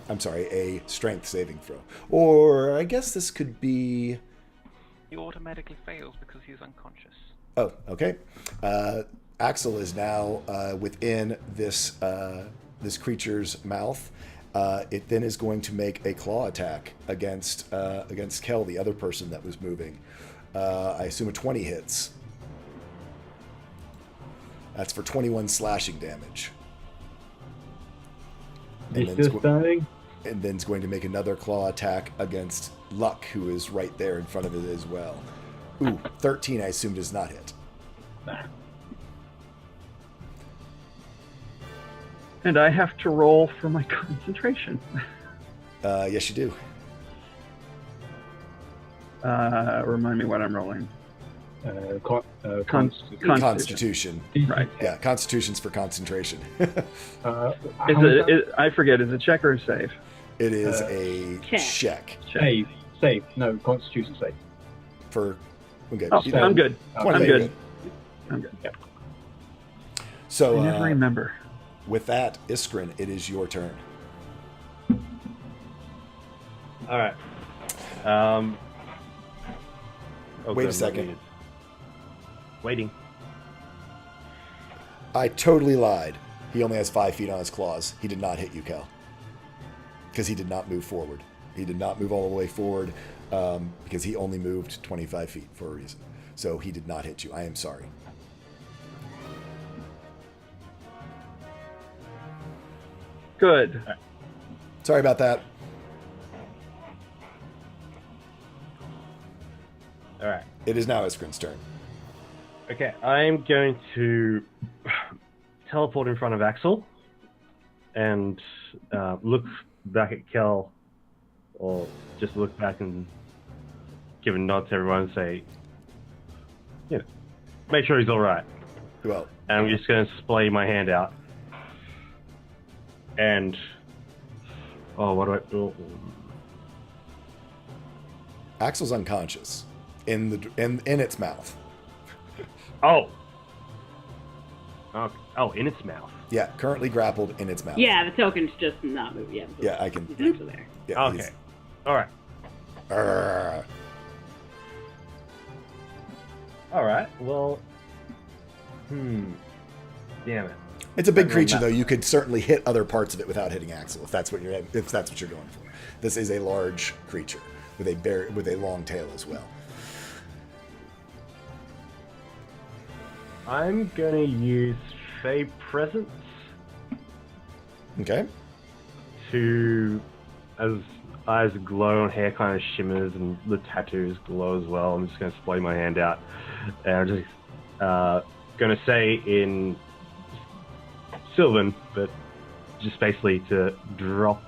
I'm sorry, a strength saving throw. Or I guess this could be... He automatically fails because he's unconscious. Oh, okay. Axel is now within this creature's mouth. It then is going to make a claw attack against Kel, the other person that was moving. I assume a 20 hits. That's for 21 slashing damage. He's still standing. And then it's going to make another claw attack against Luck, who is right there in front of it as well. Ooh, 13 I assume does not hit. And I have to roll for my concentration. Yes, you do. Remind me what I'm rolling. Constitution. Right. Yeah, Constitution's for concentration. I forget, is it check or a save? It is a check. Save. No, Constitution save. Okay. Oh, I'm good. I'm good. Yeah. So, I never remember. With that, Iskrin, it is your turn. All right. Wait a second. Waiting. I totally lied. He only has 5 feet on his claws. He did not hit you, Kel. Because he did not move forward. He did not move all the way forward because he only moved 25 feet for a reason. So he did not hit you. I am sorry. Good. Sorry about that. All right. It is now Iskrin's turn. Okay, I'm going to teleport in front of Axel and look back at Kel, or just look back and give a nod to everyone and say, make sure he's all right. Well, And I'm just going to splay my hand out. And what do I do? Axel's unconscious in its mouth. Oh, in its mouth. Yeah, currently grappled in its mouth. Yeah, the token's just not moving. Yeah, Yeah, I can. He's actually there. Yeah, Okay. All right. All right. Well. Damn it. It's a big creature, though. You could certainly hit other parts of it without hitting Axel, if that's what you're going for. This is a large creature with a long tail as well. I'm gonna use Fey Presence Okay. to, as eyes glow and hair kind of shimmers and the tattoos glow as well. I'm just gonna splay my hand out, and I'm just gonna say in Sylvan, but just basically to drop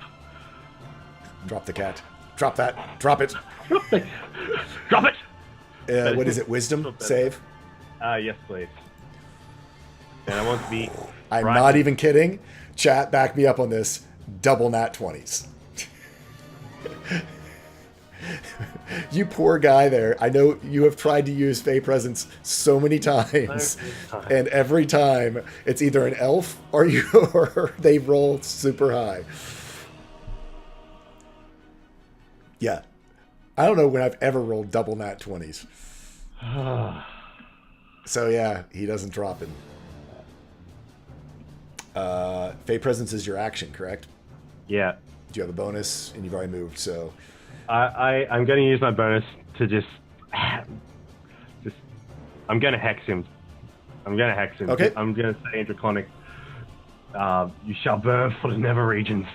Drop the cat. Drop that. Drop it. drop it. What is it? Wisdom save? Yes, please. And I want to be. I'm right. not even kidding. Chat, back me up on this. Double nat 20s. You poor guy there. I know you have tried to use Fey Presence so many times, and every time it's either an elf or they roll super high. Yeah. I don't know when I've ever rolled double nat 20s. So yeah, he doesn't drop it. Fey Presence is your action, correct? Yeah. Do you have a bonus? And you've already moved, so... I'm going to use my bonus to just... I'm going to hex him. Okay. I'm going to say in Draconic, you shall burn for the Nether regions.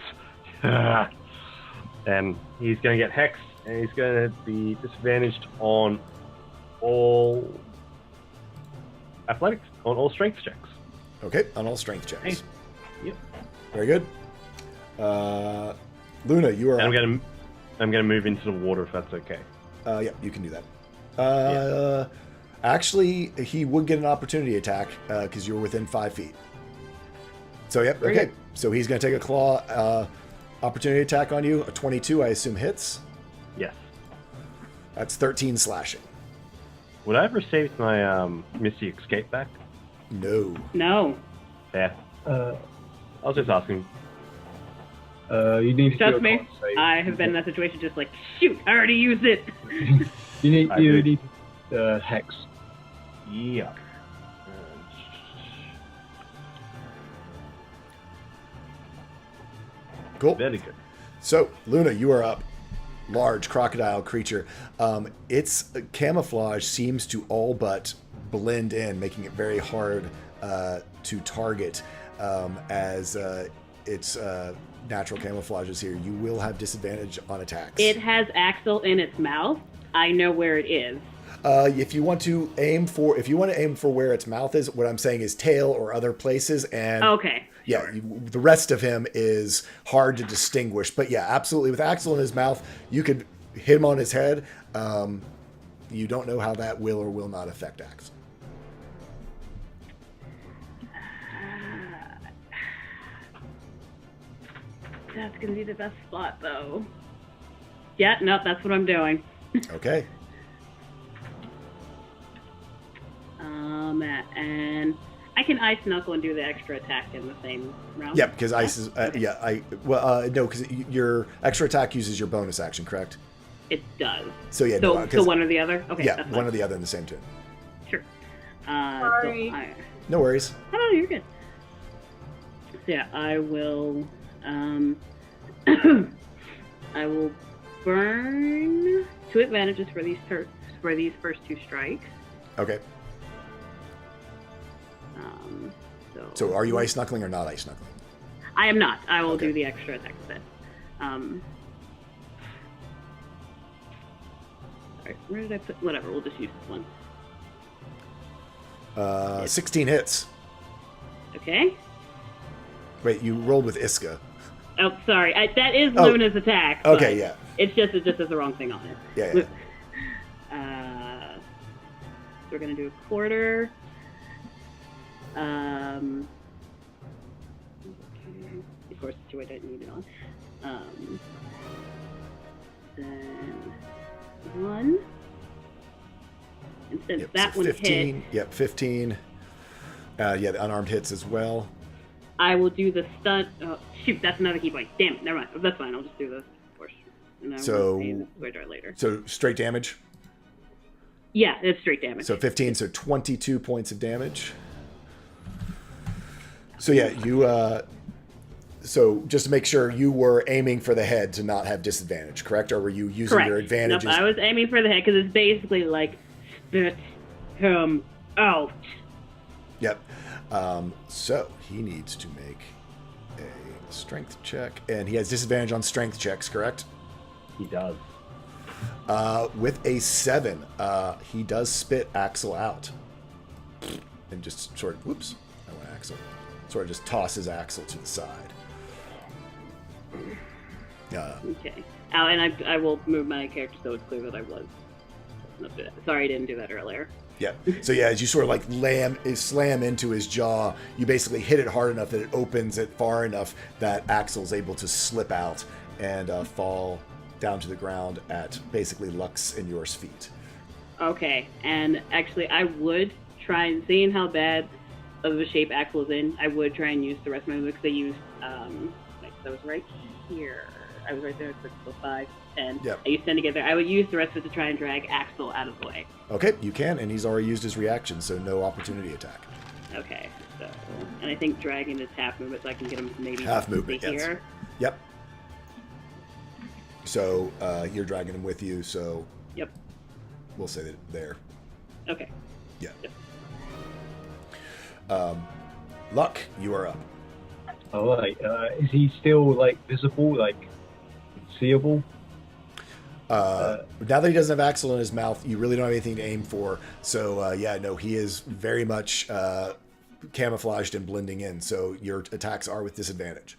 And he's going to get hexed, and he's going to be disadvantaged on all athletics, on all strength checks. Okay, on all strength checks. Hey. Yep. Very good. Luna, you are... And I'm gonna move into the water if that's okay. Yeah, you can do that. Actually, he would get an opportunity attack because you're within 5 feet. So, yep, okay. So he's going to take a claw opportunity attack on you. A 22, I assume, hits. Yes. That's 13 slashing. Would I have received my Misty Escape back? No. No. Yeah. I was just asking. You need to do a Trust me, con save. I have been in that situation just like, shoot, I already used it. You need I agree. hex. Yeah. Cool. Very good. So, Luna, you are up. Large crocodile creature. Its camouflage seems to all but blend in, making it very hard to target as its natural camouflage is here. You will have disadvantage on attacks. It has Axel in its mouth. I know where it is. If you want to aim for where its mouth is, what I'm saying is tail or other places, and Okay. yeah, the rest of him is hard to distinguish. But yeah, absolutely, with Axel in his mouth, you could hit him on his head. You don't know how that will or will not affect Axel. That's gonna be the best spot, though. Yeah, no, that's what I'm doing. Okay. And I can ice knuckle and do the extra attack in the same round. Yeah, because ice is no, because your extra attack uses your bonus action, correct? It does. So yeah, So, no, so one or the other. Okay. yeah, that's one fine. or the other in the same turn. Sure. Sorry. So No worries. oh, no, you're good. So yeah, I will. I will burn 2 advantages for these first 2 strikes. Okay. So are you ice knuckling or not ice knuckling? I am not. I will Okay. do the extra attack with it. Alright, where did I put? Whatever, we'll just use this one. 16 hits. Okay. Wait, you rolled with Iska. Oh, sorry. That is Oh. Luna's attack. Okay, but yeah. It just has the wrong thing on it. Yeah, yeah. So we're gonna do a quarter. Of course, 2 I don't need it on. Then 1. And since Yep, that so one 15. hit, Yep, 15. Yeah, the unarmed hits as well. I will do the stunt. Oh, shoot, that's another key point. Damn, never mind. That's fine. I'll just do this, of course. And I So- will pay the square dart later. So straight damage. Yeah, it's straight damage. So 15, so 22 points of damage. So yeah, you. So just to make sure, you were aiming for the head to not have disadvantage, correct? Or were you using Correct. your advantages? Nope, I was aiming for the head because it's basically like spit him out. Yep. So he needs to make a strength check, and he has disadvantage on strength checks, correct? He does. With a 7, he does spit Axel out. And just sort of, whoops, I went Axel. Sort of just tosses Axel to the side. Okay. Oh, and I will move my character so it's clear that I was. Sorry, I didn't do that earlier. Yeah. So yeah, as you sort of like slam into his jaw, you basically hit it hard enough that it opens it far enough that Axel's able to slip out and fall down to the ground at basically Lux and yours feet. Okay, and actually, I would try and seeing how bad of a shape Axel's in. I would try and use the rest of my moves. I used like I was right here. I was right there. It's like 5, 10. Yep. I used 10 to get there. I would use the rest of it to try and drag Axel out of the way. Okay, you can, and he's already used his reaction, so no opportunity attack. Okay, so and I think dragging is half movement, so I can get him to maybe Half to movement, yes. here. Yep. So you're dragging him with you, so Yep. we'll say that there. Okay. Yeah. Yep. Luck, you are up. All right. Is he still like visible, like seeable? Now that he doesn't have Axel in his mouth, you really don't have anything to aim for. So yeah, no, he is very much camouflaged and blending in. So your attacks are with disadvantage.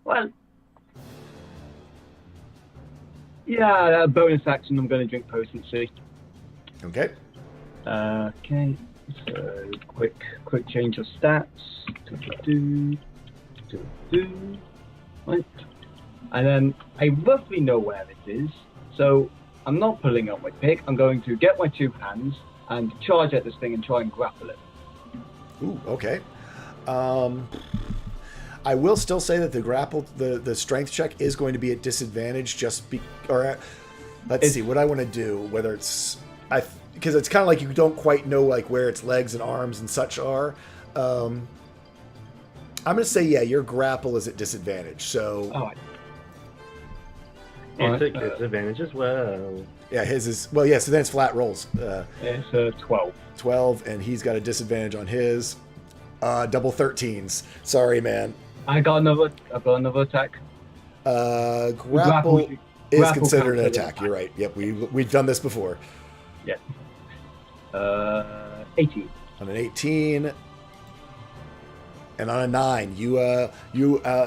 Well, yeah. Bonus action. I'm going to drink potency. Okay. Okay. So quick change of stats. Right. And then I roughly know where this is, so I'm not pulling up my pick. I'm going to get my 2 hands and charge at this thing and try and grapple it. Ooh, okay. I will still say that the grapple, the strength check is going to be at disadvantage. Let's see what I want to do. Whether it's because it's kind of like you don't quite know like where its legs and arms and such are. I'm going to say your grapple is at disadvantage. So. Oh. You take disadvantage as well. Yeah, his is so then it's flat rolls. It's 12. 12, and he's got a disadvantage on his. Double 13s. Sorry, man. I've got another attack. Grapple is grapple considered an counts as attack. an You're right. Yep, we've done this before. Yeah. 18. On an 18 and on a 9, you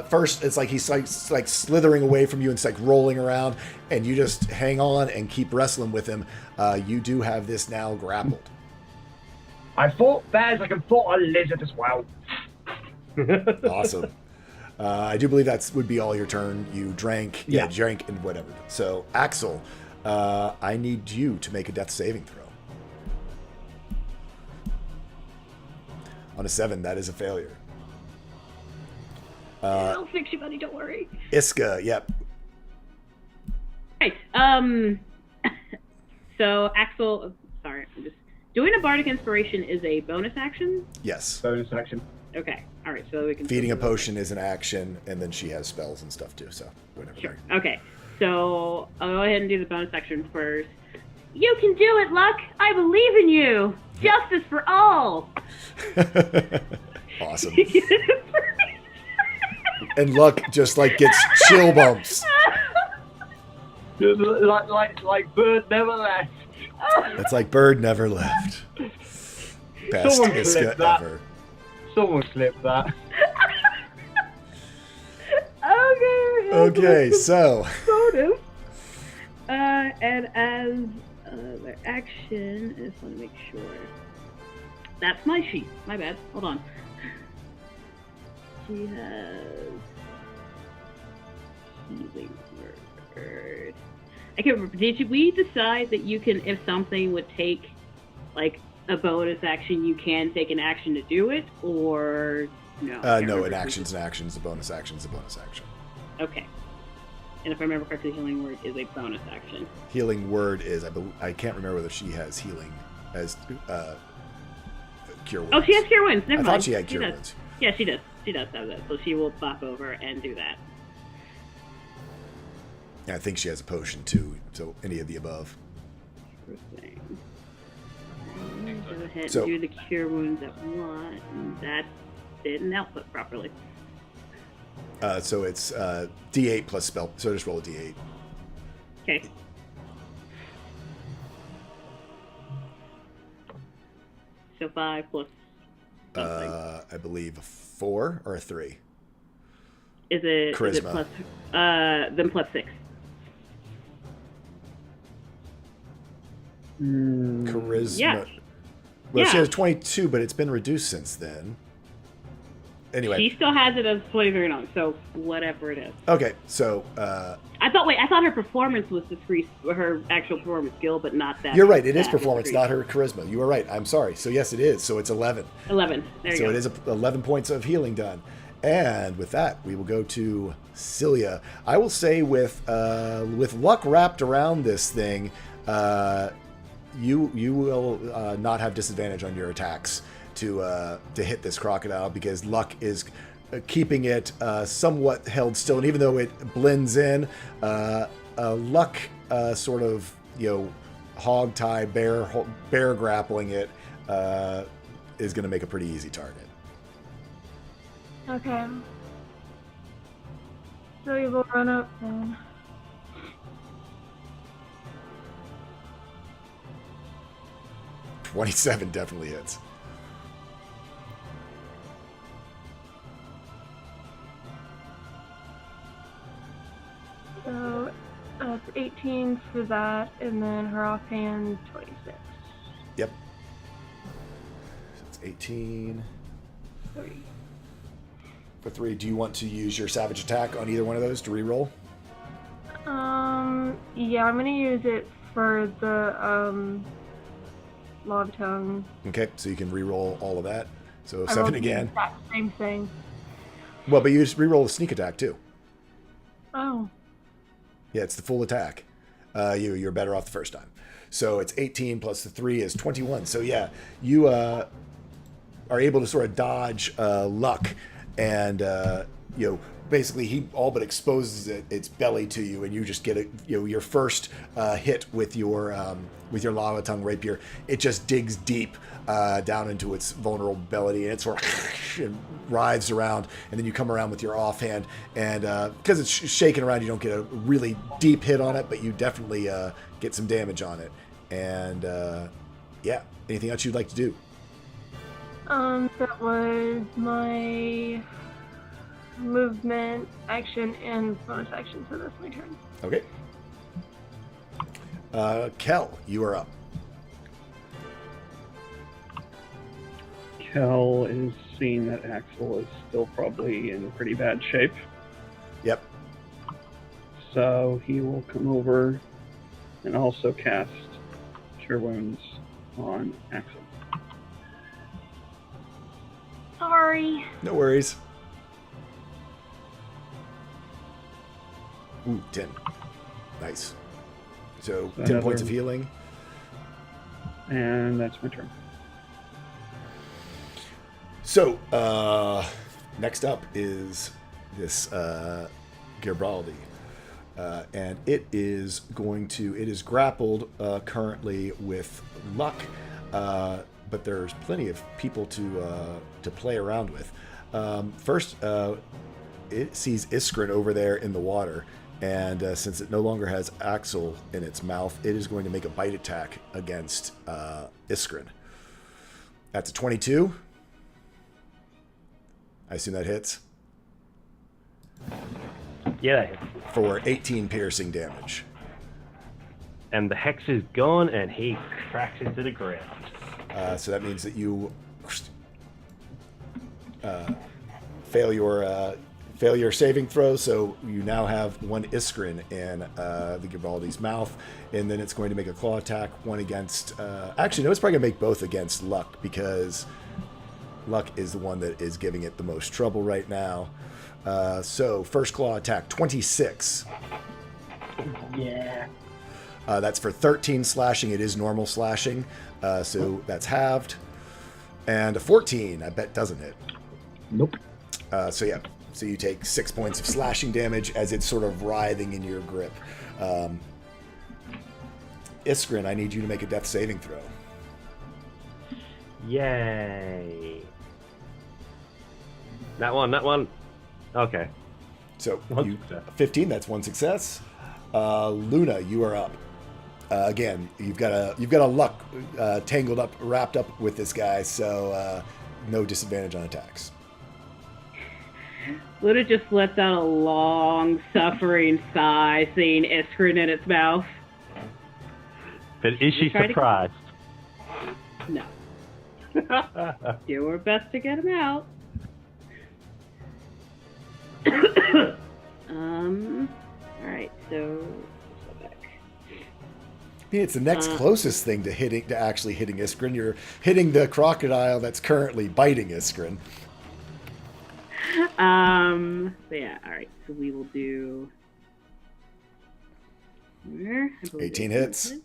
first it's like he's like slithering away from you and it's like rolling around, and you just hang on and keep wrestling with him. You do have this now grappled. I fought bears. I can fight a lizard as well. Awesome. I do believe that would be all your turn. You drank, drank and whatever. So Axel, I need you to make a death saving throw. On a 7, that is a failure. I'll fix you, buddy. Don't worry. Iska, yep. Right. So Axel, sorry, I'm just doing a bardic inspiration is a bonus action. Yes. Bonus action. Okay. All right. So we can Feeding a potion is an action, and then she has spells and stuff too. So whatever. Sure. Okay. So I'll go ahead and do the bonus action first. You can do it, Luck. I believe in you. Justice for all. Awesome. And Luck just like gets chill bumps. Like bird never left. It's like bird never left. Best Someone Iska clip that. ever. Someone clip that. Okay, so Bonus. And as their action, I just want to make sure. That's my sheet. My bad. Hold on. She has healing word. I can't remember. Did we decide that you can, if something would take like a bonus action, you can take an action to do it, or no? No, an action's an action. A bonus action's a bonus action. Okay. And if I remember correctly, healing word is a bonus action. Healing word is, I can't remember whether she has healing as cure wounds. Oh, she has cure wounds. Never I mind. thought she had cure does. wounds. Yeah, she does. She does have that. So she will bop over and do that. Yeah, I think she has a potion too. So any of the above. First thing. Go ahead So- and do the cure wounds at 1. That didn't output properly. So it's D8 plus spell. So just roll a D8. Okay. So 5 plus something. I believe a 4 or a 3. Is it Charisma. plus then plus 6? Charisma. Yeah. Well, she Yeah. has 22, but it's been reduced since then. Anyway. She still has it as 23 and on, so whatever it is. Okay, so I thought her performance was her actual performance skill, but not that. you're right. It is that performance, decreased. not her charisma. You were right. I'm sorry. So yes, it is. So it's 11. 11. There you So go. it is 11 points of healing done. And with that, we will go to Celia. I will say with luck wrapped around this thing, you will not have disadvantage on your attacks to hit this crocodile because luck is keeping it somewhat held still. And even though it blends in, luck sort of hog tie bear grappling it is going to make a pretty easy target. Okay. So we will run up then. $27 definitely hits. So it's 18 for that, and then her offhand 26. Yep. So it's 18 3. for 3. Do you want to use your savage attack on either one of those to reroll? Yeah, I'm gonna use it for the lava tongue. Okay, so you can reroll all of that. So I 7 rolled the again. exact same thing. Well, but you just reroll a sneak attack too. Oh. Yeah, it's the full attack. You're better off the first time. So it's 18 plus the 3 is 21. So yeah, you are able to sort of dodge luck, and basically he all but exposes its belly to you, and you just get your first hit with your lava tongue rapier. It just digs deep down into its vulnerability, and it sort of writhes around, and then you come around with your offhand, and because it's shaking around, you don't get a really deep hit on it, but you definitely get some damage on it. And yeah, anything else you'd like to do? That was my movement, action, and bonus action, so that's my turn. Okay. Kel, you are up. Kel is seeing that Axel is still probably in pretty bad shape, Yep. so he will come over and also cast Cure Wounds on Axel. Sorry. No worries. Ooh, 10. Nice. So 10 points of healing. And that's my turn. So, next up is this Garibaldi. And it is grappled currently with luck, but there's plenty of people to play around with. First, it sees Iskrin over there in the water, and since it no longer has Axel in its mouth, it is going to make a bite attack against Iskrin. That's a 22. I assume that hits. Yeah, that hits. For 18 piercing damage. And the hex is gone, and he cracks into the ground. So that means that you fail your saving throw. So you now have one Iskrin in the Garibaldi's mouth, and then it's going to make a claw attack. One against. Actually, no, it's probably going to make both against Luck, because Luck is the one that is giving it the most trouble right now. So first claw attack, 26. Yeah. That's for 13 slashing. It is normal slashing, so that's halved. And a 14, I bet, doesn't hit. Nope. So yeah, so you take 6 points of slashing damage as it's sort of writhing in your grip. Iskrin, I need you to make a death saving throw. Yay. That one. Okay. So One you, success. 15. That's one success. Luna, you are up. Again, you've got a luck tangled up, wrapped up with this guy, so no disadvantage on attacks. Luna just lets out a long, suffering sigh, seeing Iskrin in its mouth. But is she Try to- surprised? No. Do her best to get him out. Alright, so let's go back. I mean, it's the next closest thing to actually hitting Iskrin. You're hitting the crocodile that's currently biting Iskrin. So yeah, alright, so we will do where? I believe 18 it's hits.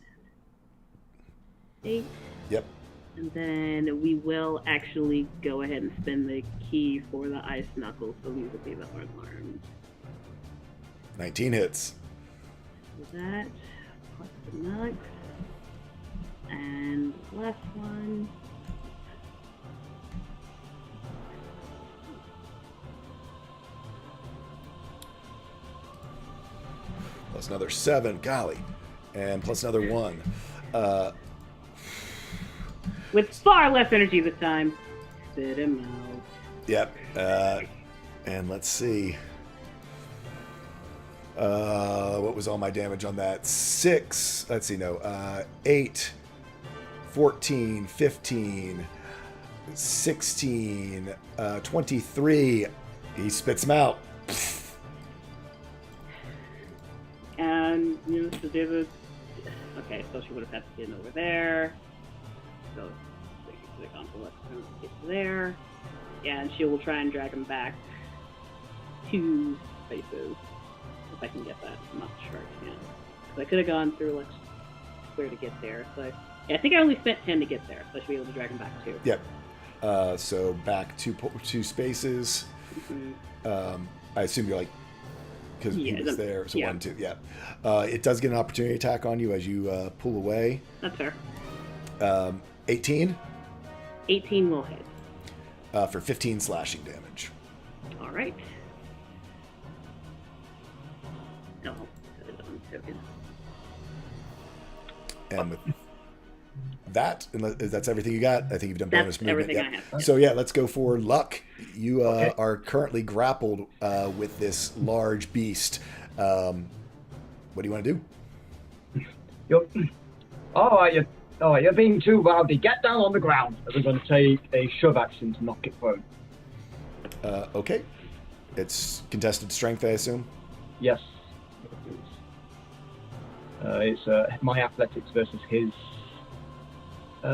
8. Yep. And then we will actually go ahead and spin the key for the ice knuckles, so these will be the hard alarms. 19 hits. So that plus the nux. And last one. Plus another 7. Golly. And plus another 1. With far less energy this time. Spit him out. Yep. And let's see. What was all my damage on that? 6. Let's see. No. 8. 14. 15. 16. 23. He spits him out. And, so there's a... Okay, so she would have had to get over there. So, click on the left to get to there. Yeah, and she will try and drag him back 2 spaces. If I can get that. I'm not sure I can. Because I could have gone through, like, square to get there. So, yeah, I think I only spent 10 to get there. So I should be able to drag him back 2. Yep. So back 2 spaces. Mm-hmm. I assume you're like... Because he was there, so yeah. 1, 2, yeah. It does get an opportunity attack on you as you pull away. That's fair. 18 18 will hit. for 15 slashing damage. All right. No, put it on token. And with that, that's everything you got. I think you've done bonus That's movement. everything Yep. I have. So yeah, let's go for luck. You are currently grappled with this large beast. What do you want to do? You're being too rowdy. Get down on the ground. We're going to take a shove action to knock it prone. Okay. It's contested strength, I assume. Yes. It's my athletics versus his.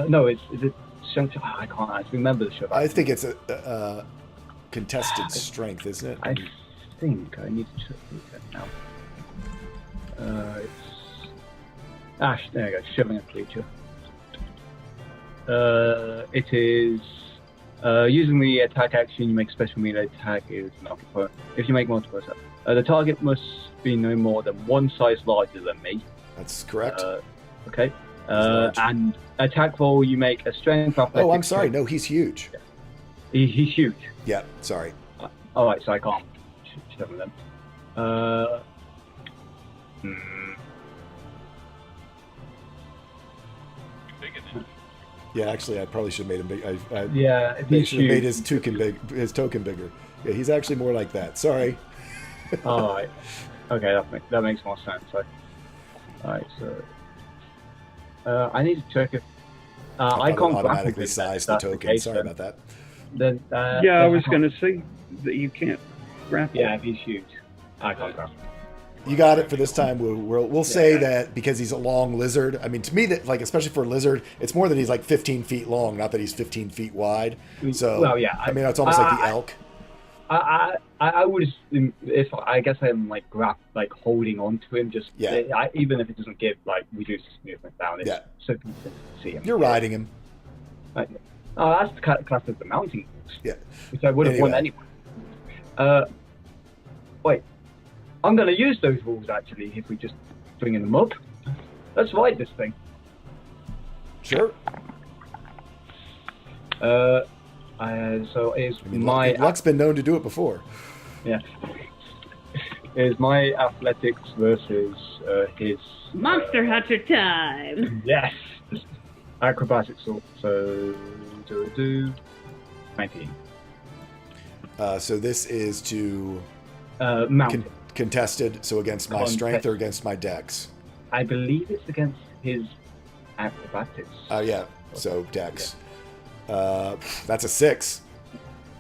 No, is it strength? I can't actually remember the shove I action. think it's a contested strength, isn't it? I think I need to check it now. There you go, shoving a creature. It is using the attack action. You make special melee attack is knock it prone. If you make multiple attacks, the target must be no more than 1 size larger than me. That's correct. Okay. large. And attack roll, you make a strength. Oh, I'm sorry. No, he's huge. He's huge. Yeah, sorry. All right, so I can't shove them. Yeah, actually, I probably should have made him big. I He's should have made huge. his token bigger. Yeah, he's actually more like that. Sorry. All right. Okay, that makes more sense. All right, so I need to check if I thought can't it automatically size the token. Sorry about that. Then, Yeah, I was going to say that you can't grapple. Yeah, if he's huge, I can't grapple. You got it for this time. We'll say that because he's a long lizard. I mean, to me, that especially for a lizard, it's more that he's like 15 feet long, not that he's 15 feet wide. So, well, yeah, I mean, it's almost like the elk. I would, if I guess I'm like holding on to him, just even if it doesn't give reduces movement down, it's so you can see him. You're riding him. Oh, that's the class of the mounting wolves. Yeah. Which I would have won anyway. Wait, I'm going to use those wolves actually if we just bring them up. Let's ride this thing. Sure. So is I mean, my Luck's been known to do it before. yeah. Is my athletics versus his Monster Hunter time! yes acrobatics. So do 19. So this is to Mounted. contested. So against my strength or against my dex. I believe it's against his acrobatics. Oh yeah. So dex. That's a 6.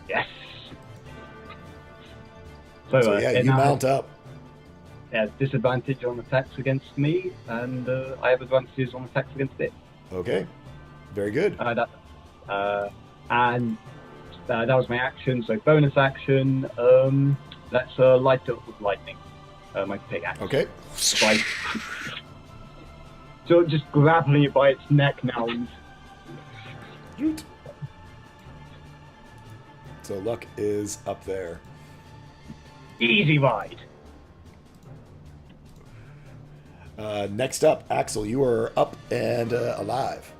Yes. So, So yeah, you mount up. Has disadvantage on attacks against me, and I have advantages on attacks against it. Okay. Very good. And that was my action. So bonus action. Let's light it up with lightning. My pickaxe. Okay. Right. So just grabbing it by its neck now. And So Luck is up there. easy ride. Next up, Axel, you are up and alive.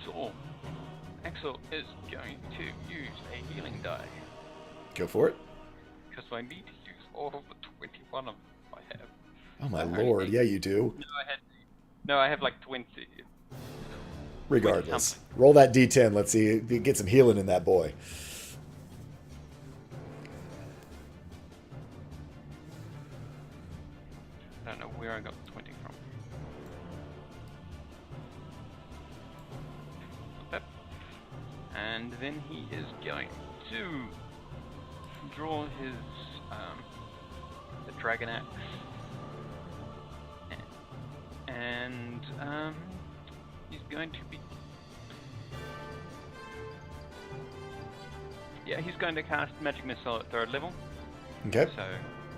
So, Axel is going to use a healing die. Go for it. Because I need to use all of the 21 of them I have. Oh my Alright. lord, yeah you do. No, I have like 20. Regardless. Roll that D10, let's see, get some healing in that boy. I don't know where I got 20 from. That. And then he is going to draw his the dragon axe, and he's going to be he's going to cast magic missile at 3rd level. Okay. So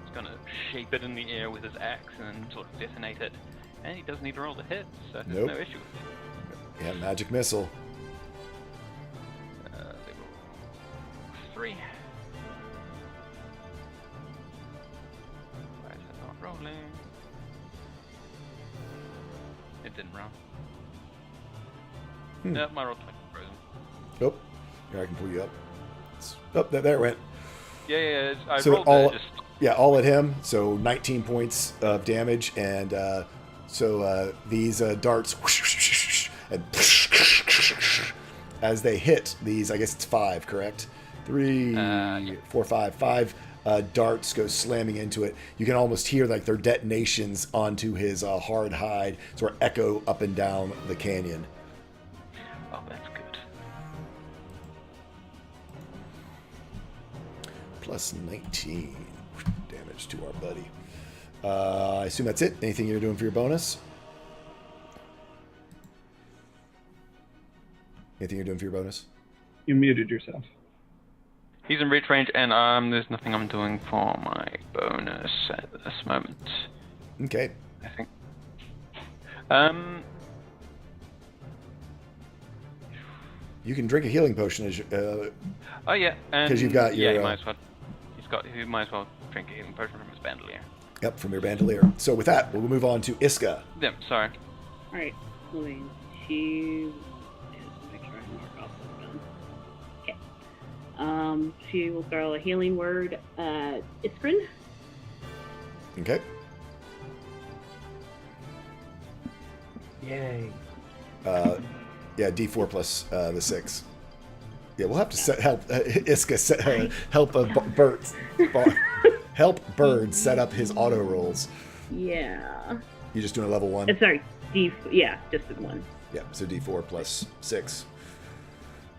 he's going to shape it in the air with his axe and sort of detonate it, and he doesn't need to roll the hit, so there's Nope. no issue with it. Yeah, magic missile. Level 3. Why is that not rolling? It didn't roll. No, my roll 20 frozen. Oh, here I can pull you up. Oh, there it went. Yeah, I So rolled all- that. Just Yeah, all at him. So 19 points of damage, and these darts and as they hit these, I guess it's 5, correct? 3, Yeah. 4, 5. 5 darts go slamming into it. You can almost hear like their detonations onto his hard hide, sort of echo up and down the canyon. oh, that's good. Plus 19 damage to our buddy. I assume that's it. Anything you're doing for your bonus? Anything you're doing for your bonus? You muted yourself. He's in reach range, and there's nothing I'm doing for my bonus at this moment. Okay. I think. You can drink a healing potion as Oh yeah, and 'Cause you've got your, he might as well. He might as well drink a healing potion from his bandolier. Yep, from your bandolier. So with that, we'll move on to Iska. Yeah, sorry. Alright, Lorraine. She. Just make sure I mark off what's done. Okay. She will throw a healing word at Iskrin. Okay. Yay. Yeah, D4 plus the 6. Yeah, we'll have to help Iska help help Bird set up his auto rolls. Yeah. You just doing a level 1? Sorry, yeah, just the one. Yeah, so D4 plus 6.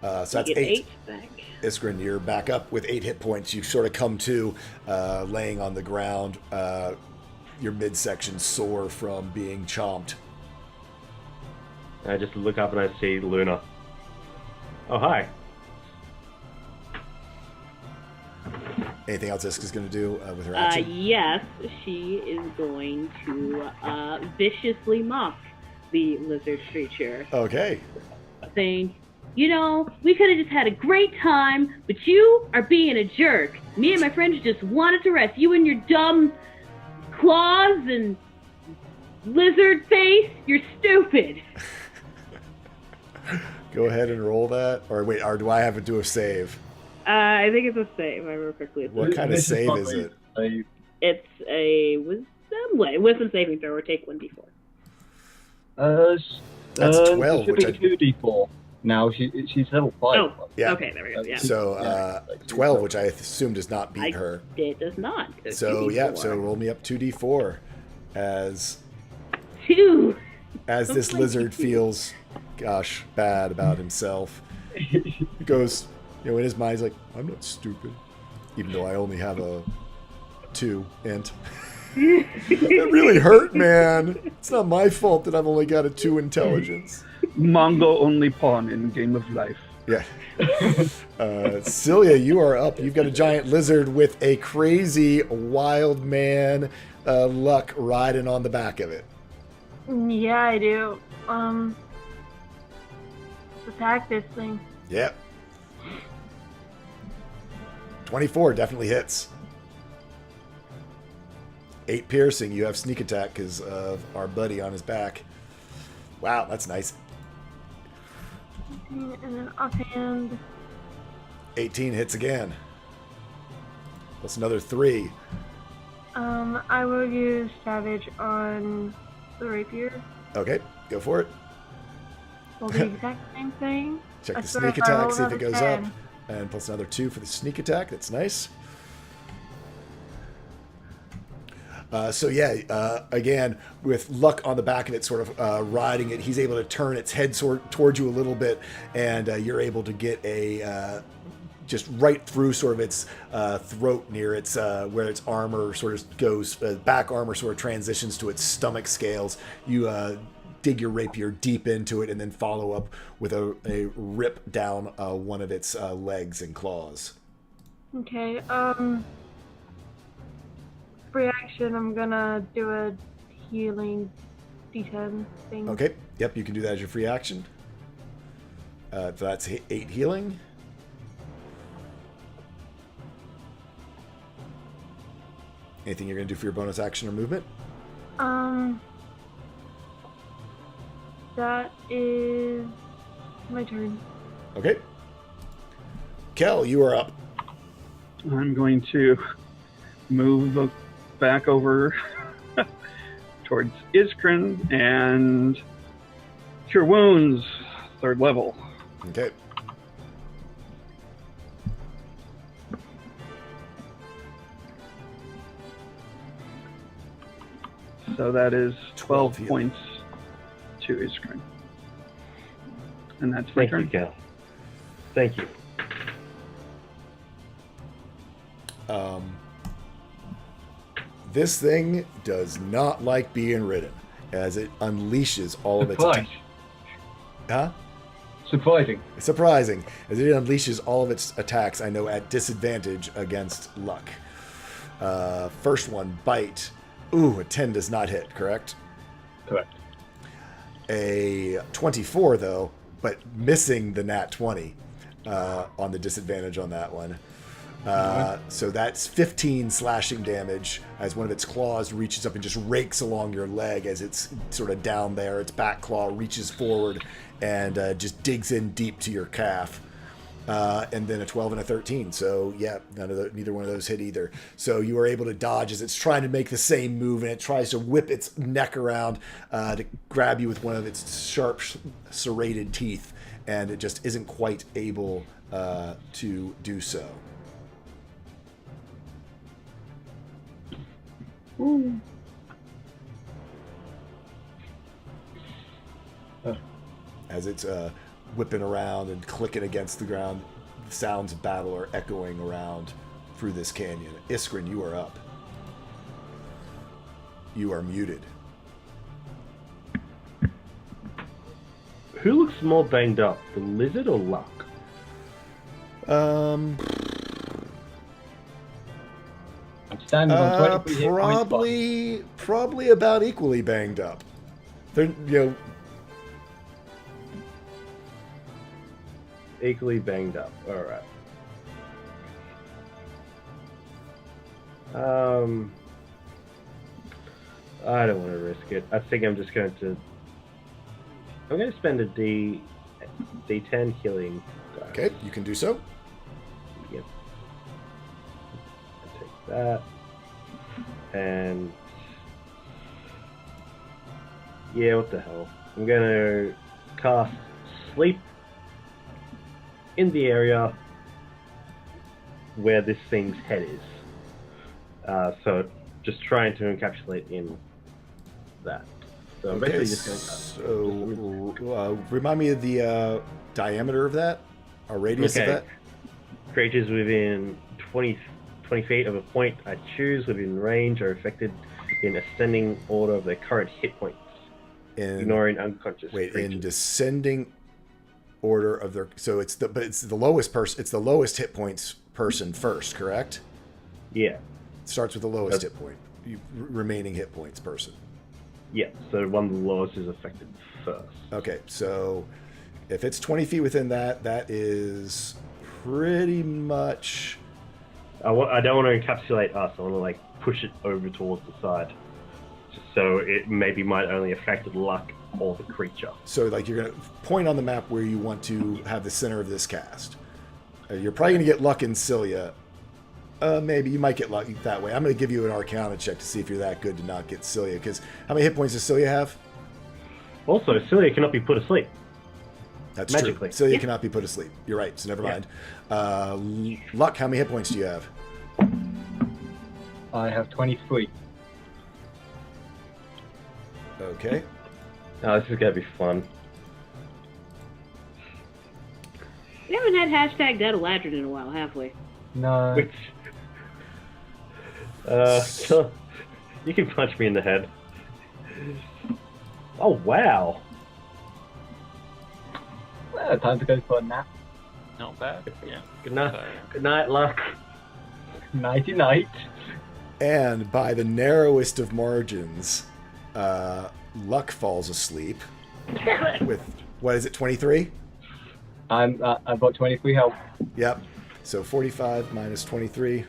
So that's You get 8. back. Iskrin, you're back up with 8 hit points. You sort of come to, laying on the ground. Your midsection sore from being chomped. I just look up and I see Luna. Oh, hi. Anything else Iska's going to do with her action? Yes, she is going to viciously mock the lizard creature, Okay. saying, "You know, we could have just had a great time, but you are being a jerk. Me and my friends just wanted to rest. You and your dumb claws and lizard face. You're stupid. Go ahead and roll that. Or wait, or do I have to do a save? I think it's a save, if I remember correctly. What kind of This save not is really it? a save. It's a wisdom saving throw, or take 1d4. That's 12, It should which be 2d4. Now she's level 5. Oh, Yeah. okay, there we go. Yeah, So Yeah. 12, which I assume does not beat her. it does not. So yeah, 2d4. so roll me up 2d4 as 2. this lizard feels, gosh, bad about himself. He goes, in his mind, he's like, I'm not stupid, even though I only have a 2 int. It really hurt, man. It's not my fault that I've only got a 2 intelligence. Mongo only pawn in Game of Life. Yeah. Celia, you are up. You've got a giant lizard with a crazy wild man luck riding on the back of it. Yeah, I do. Let's attack this thing. Yep. 24 definitely hits. 8 piercing. You have sneak attack because of our buddy on his back. Wow, that's nice. And then offhand. 18 hits again. Plus another 3. I will use Savage on the rapier. Okay, go for it. Well, the exact same thing. Check I the swear sneak if I attack, roll see if it another goes up. 10. And plus another 2 for the sneak attack. That's nice. Again, with luck on the back of it, sort of riding it, he's able to turn its head towards you a little bit, and you're able to get a just right through sort of its throat near its where its armor sort of goes, back armor sort of transitions to its stomach scales. You dig your rapier deep into it and then follow up with a rip down one of its legs and claws. Okay, free action, I'm gonna do a healing D10 thing. Okay, yep, you can do that as your free action. So that's 8 healing. Anything you're going to do for your bonus action or movement? That is my turn. Okay. Kel, you are up. I'm going to move back over towards Iskrin and Cure Wounds, 3rd level. Okay. So that is 12 heal. points to Iskrin. And that's my Thank you, turn. Cal. Thank you. This thing does not like being ridden, as it unleashes all of its Surprise. Surprising. Surprising, as it unleashes all of its attacks, I know, at disadvantage against luck. First one, bite. Ooh, a 10 does not hit, correct? Correct. A 24, though, but missing the nat 20 on the disadvantage on that one. So that's 15 slashing damage as one of its claws reaches up and just rakes along your leg as it's sort of down there. Its back claw reaches forward and just digs in deep to your calf. And then a 12 and a 13. So yeah, neither one of those hit either. So you are able to dodge as it's trying to make the same move, and it tries to whip its neck around to grab you with one of its sharp, serrated teeth, and it just isn't quite able to do so. Ooh. As it's whipping around and clicking against the ground, the sounds of battle are echoing around through this canyon. Iskrin, you are up. You are muted. Who looks more banged up, the lizard or Luck? I'm standing on 23 hit points. Probably about equally banged up. They're, Equally banged up. Alright. I don't want to risk it. I think I'm just going to. I'm going to spend a D10 healing. Die. Okay, you can do so. Yep. I take that. And. Yeah, what the hell? I'm going to cast Sleep in the area where this thing's head is. So just trying to encapsulate in that. So I'm basically just going to... So, remind me of the diameter of that, or radius of that. Creatures within 20 feet of a point I choose within range are affected in ascending order of their current hit points, ignoring unconscious creatures. In descending order of their... So it's the lowest person. It's the lowest hit points person first, correct? Yeah. It starts with the lowest hit point. Remaining hit points person. Yeah, so one of the lowest is affected first. Okay, so if it's 20 feet within that, that is pretty much... I don't want to encapsulate us. I want to like push it over towards the side, just so it maybe might only affect luck or the creature. So like you're going to point on the map where you want to have the center of this cast. You're probably going to get luck in Cilia. Maybe you might get lucky that way. I'm going to give you an Arcana check to see if you're that good to not get Cilia. Because how many hit points does Cilia have? Also, Cilia cannot be put asleep. That's magically. true. Cilia cannot be put asleep. You're right. So never mind. Luck, how many hit points do you have? I have 23. Okay. Oh, this is going to be fun. We haven't had hashtag Dead Eladrin in a while, have we? No. Which... you can punch me in the head. Oh, wow. Well, time to go for a nap. Not bad. Yeah. Good night. So, Good night, Luck. Nighty night. And by the narrowest of margins, Luck falls asleep with, what is it, 23? I've got 23 health. Yep. So 45 minus 23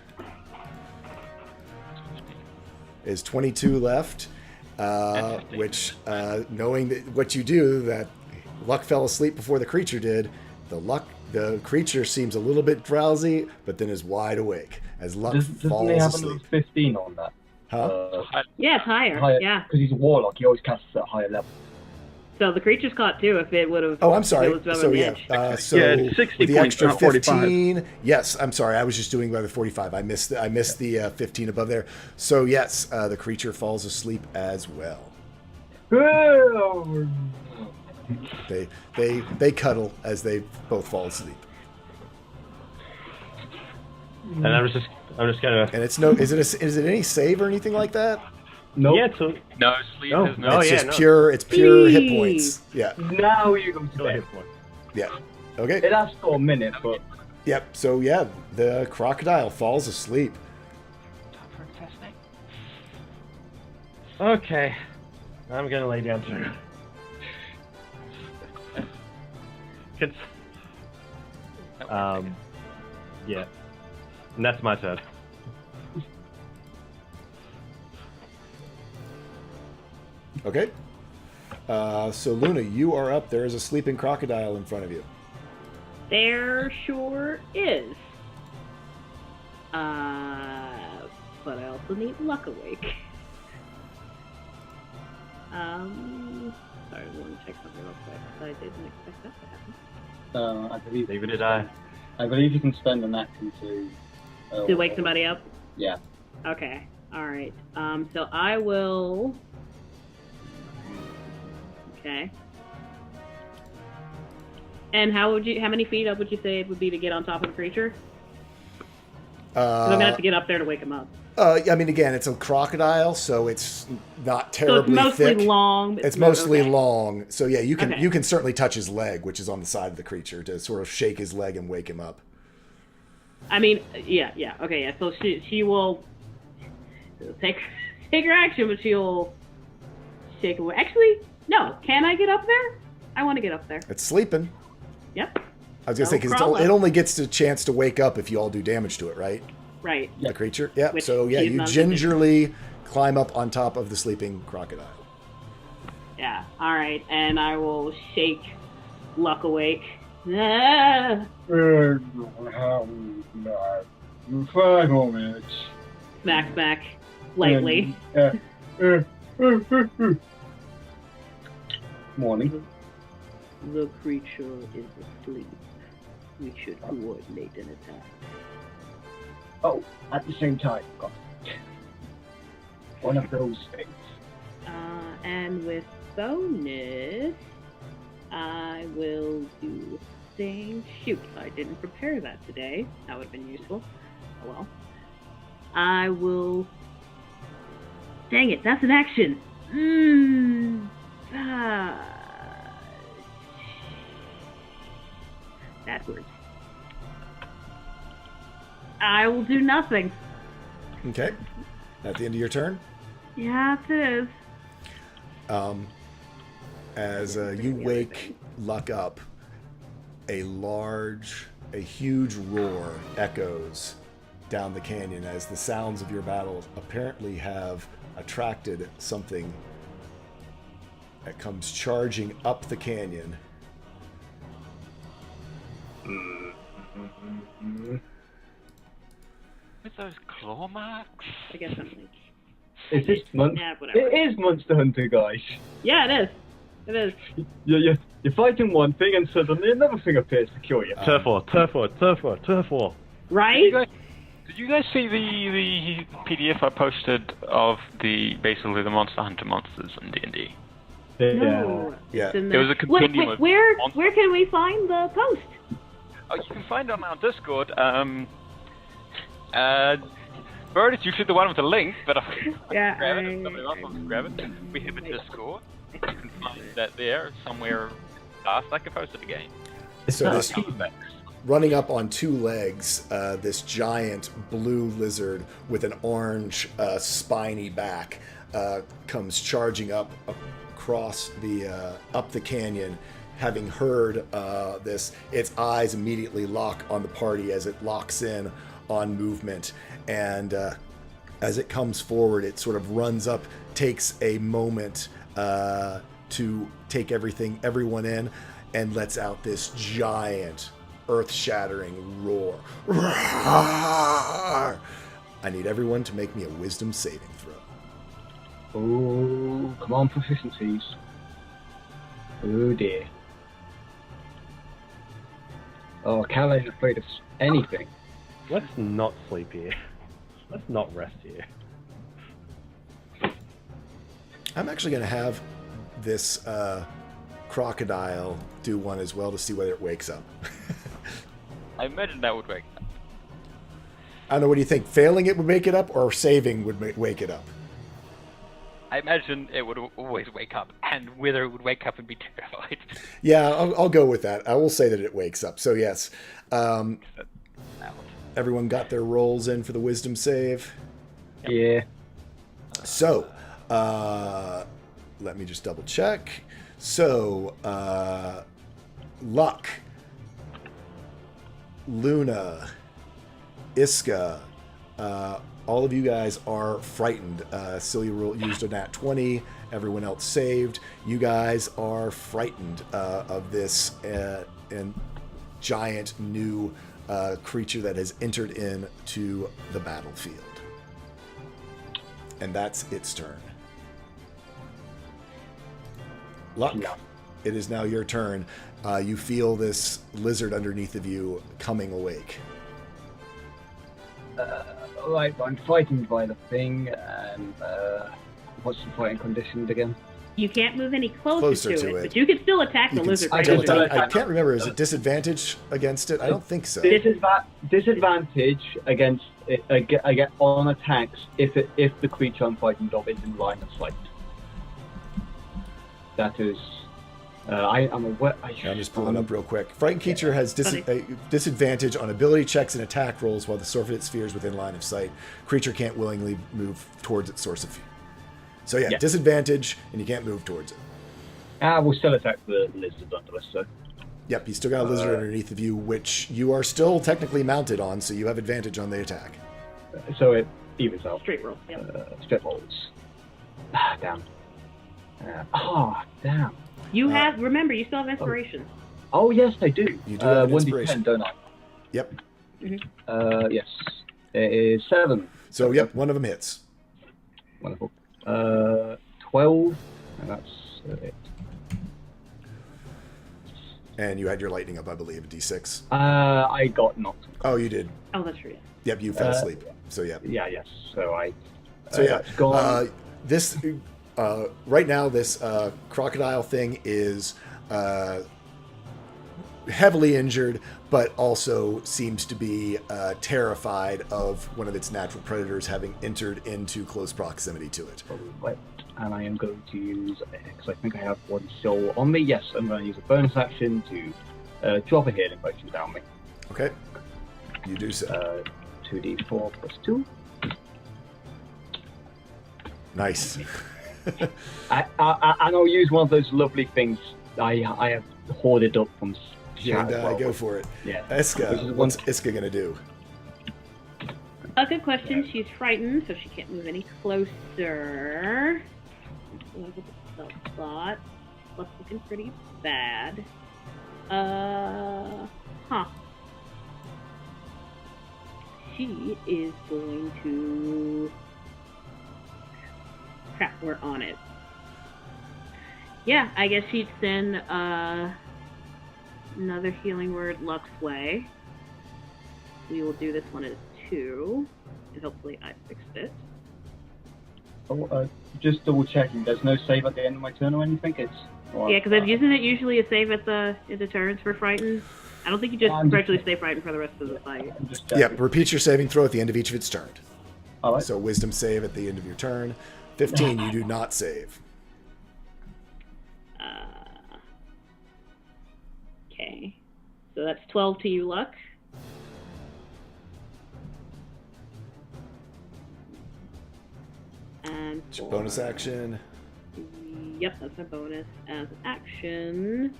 is 22 left, which, knowing that what you do, that Luck fell asleep before the creature did, the creature seems a little bit drowsy, but then is wide awake as Luck Doesn't falls he have a asleep. level 15 on that? Huh? Yeah, it's higher. Yeah. Because he's a warlock, he always casts at a higher level. So the creature's caught too if it would have. Oh, I'm sorry. It was So on the yeah, edge. so Yeah, it's 60 with the points, extra not 45. 15. Yes, I'm sorry. I was just doing by the 45. I missed the 15 above there. So yes, the creature falls asleep as well. They cuddle as they both fall asleep. And I'm just gonna. And it's no. Is it any save or anything like that? Nope. Yeah, so no sleep No. is No. not. It's yeah, just no. pure. It's pure hit Please. points. Yeah. Now you go to still bed. hit point. Yeah. Okay. It lasts for a minute, but Yep. So yeah, the crocodile falls asleep. Time for a test, mate. Okay, I'm gonna lay down too. Yeah, and that's my turn. Okay. So Luna, you are up. There is a sleeping crocodile in front of you. There sure is. But I also need Luck awake. Sorry, I want to check something real quick. I didn't expect that to happen. I believe Neither did I. I believe you can spend an action to To wake somebody up? Yeah. Okay. Alright. So I will... Okay. And how many feet up would you say it would be to get on top of the creature? 'Cause I'm gonna have to get up there to wake him up. I mean, again, it's a crocodile, so it's not terribly So it's mostly thick. long. It's mostly okay. long. So yeah, you can Okay. you can certainly touch his leg, which is on the side of the creature, to sort of shake his leg and wake him up. I mean, yeah. Okay, yeah. So she will take her action, but she'll shake away. Actually, no. Can I get up there? I want to get up there. It's sleeping. Yep. I was gonna say, because crawl it up. only gets a chance to wake up if you all do damage to it, right? Right. The creature. Yeah. Which So yeah, he's you not gingerly climb up on top of the sleeping crocodile. Yeah. All right, and I will shake Luck awake. Ah! 5 moments. Smack, smack, lightly. Morning. The creature is asleep. We should coordinate an attack. Oh, at the same time. God. One of those things. And with bonus, I will do thing. Shoot, I didn't prepare that today. That would have been useful. Oh well. I will. Dang it, that's an action. Backwards. I will do nothing. Okay. At the end of your turn, Yeah, it is. as you wake Luck up, a huge roar echoes down the canyon as the sounds of your battle apparently have attracted something that comes charging up the canyon. With those claw marks? I guess I'm like, Is this Monster? yeah, whatever. It is Monster Hunter, guys. Yeah, it is. It is. You're fighting one thing and suddenly another thing appears to cure you. Turf war, turf war, turf war, turf war. Right? Did you guys see the PDF I posted of basically the Monster Hunter monsters in D&D? No. Yeah. It's in There was a continuum of where monsters. can we find the post? Oh, you can find it on our Discord. Bird is usually the one with the link, but I Yeah, can grab it if somebody else wants to grab it. We have a Discord. You can find that there somewhere. Last I can post it again. So this T-Rex. running up on 2 legs, this giant blue lizard with an orange spiny back comes charging up across up the canyon. Having heard this, its eyes immediately lock on the party as it locks in on movement, and as it comes forward, it sort of runs up, takes a moment to take everyone in, and lets out this giant, earth-shattering roar. I need everyone to make me a wisdom saving throw. Oh, come on, proficiencies. Oh dear. Oh, Cal ain't afraid of anything. Let's not sleep here. Let's not rest here. I'm actually going to have this crocodile do one as well to see whether it wakes up. I imagine that would wake up. I don't know, what do you think? Failing it would wake it up, or saving would wake it up? I imagine it would always wake up, and whether it would wake up and be terrified. Yeah, I'll go with that. I will say that it wakes up. So yes, everyone got their rolls in for the wisdom save. Yeah. So, let me just double check. So, Luck, Luna, Iska, all of you guys are frightened. Celia used a nat 20. Everyone else saved. You guys are frightened of this and giant new creature that has entered into the battlefield. And that's its turn. Luck, it is now your turn. You feel this lizard underneath of you coming awake. Right, I'm frightened by the thing, and what's the fighting conditions again? You can't move any closer to to it. but you can still attack the You can lizard. still right can away. still attack. I can't remember. Is it disadvantage against it? I don't think so. Disadvantage against I get on attacks if the creature I'm fighting of is in line of sight. That is, I'm aware. I'm just pulling up real quick. Frightened creature has disadvantage on ability checks and attack rolls while the source of its sphere is within line of sight. Creature can't willingly move towards its source of fear. So yeah, disadvantage, and you can't move towards it. We'll still attack the lizard under us, so. Yep, you still got a lizard underneath of you, which you are still technically mounted on, so you have advantage on the attack. So it evens out. Straight roll. Yep. Straight rolls. Damn. Damn. You have, remember, you still have inspiration. Oh, yes, I do. You do have 1d10, inspiration. don't I? Yep. Yes. It is 7. So, yep, one of them hits. Wonderful. 12, and that's it. And you had your lightning up, I believe, a D6. I got knocked. Oh, you did. Oh, that's true. Yep, you fell asleep. So, yeah. Yeah, yes. So I. So, yeah. It's gone. This, right now, this crocodile thing is heavily injured, but also seems to be terrified of one of its natural predators having entered into close proximity to it. Right. And I am going to use, because I think I have one soul on me. Yes, I'm going to use a bonus action to drop a healing potion down me. Okay. You do so. 2d4 plus 2. Nice. And I'll use one of those lovely things I have hoarded up from And go for it. Yeah. Iska, what's Iska going to do? A good question. She's frightened, so she can't move any closer. Look at the stealth slot. That's looking pretty bad. She is going to... Crap, we're on it. Yeah, I guess she'd send another healing word Luck's way. We will do this one as 2, and hopefully I fixed it. Oh, just double checking. There's no save at the end of my turn or anything. Yeah, because isn't it usually a save at the turns for frightened? I don't think you just gradually stay frightened for the rest of the fight. Yep, repeat your saving throw at the end of each of its turn. All right. So wisdom save at the end of your turn. 15, you do not save. Okay. So that's 12 to you, Luck. And It's your bonus action. Yep, that's my bonus. As an action...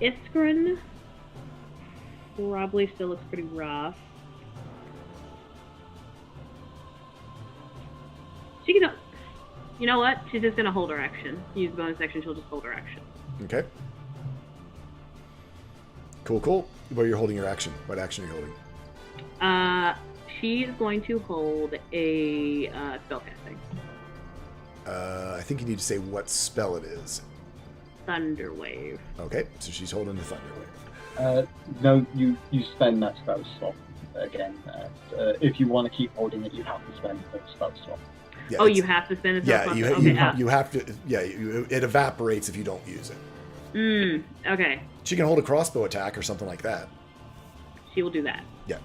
Iskrin probably still looks pretty rough. She can... You know what? She's just going to hold her action. Use bonus action, she'll just hold her action. Okay. Cool. Where you're holding your action. What action are you holding? She's going to hold a spellcasting. I think you need to say what spell it is. Thunder Wave. Okay, so she's holding the Thunder Wave. No, you spend that spell slot again. If you want to keep holding it, you have to spend the spell slot. Yeah, you have to spend a spell slot? You have to. Yeah, it evaporates if you don't use it. Okay. She can hold a crossbow attack or something like that. She will do that. Yeah.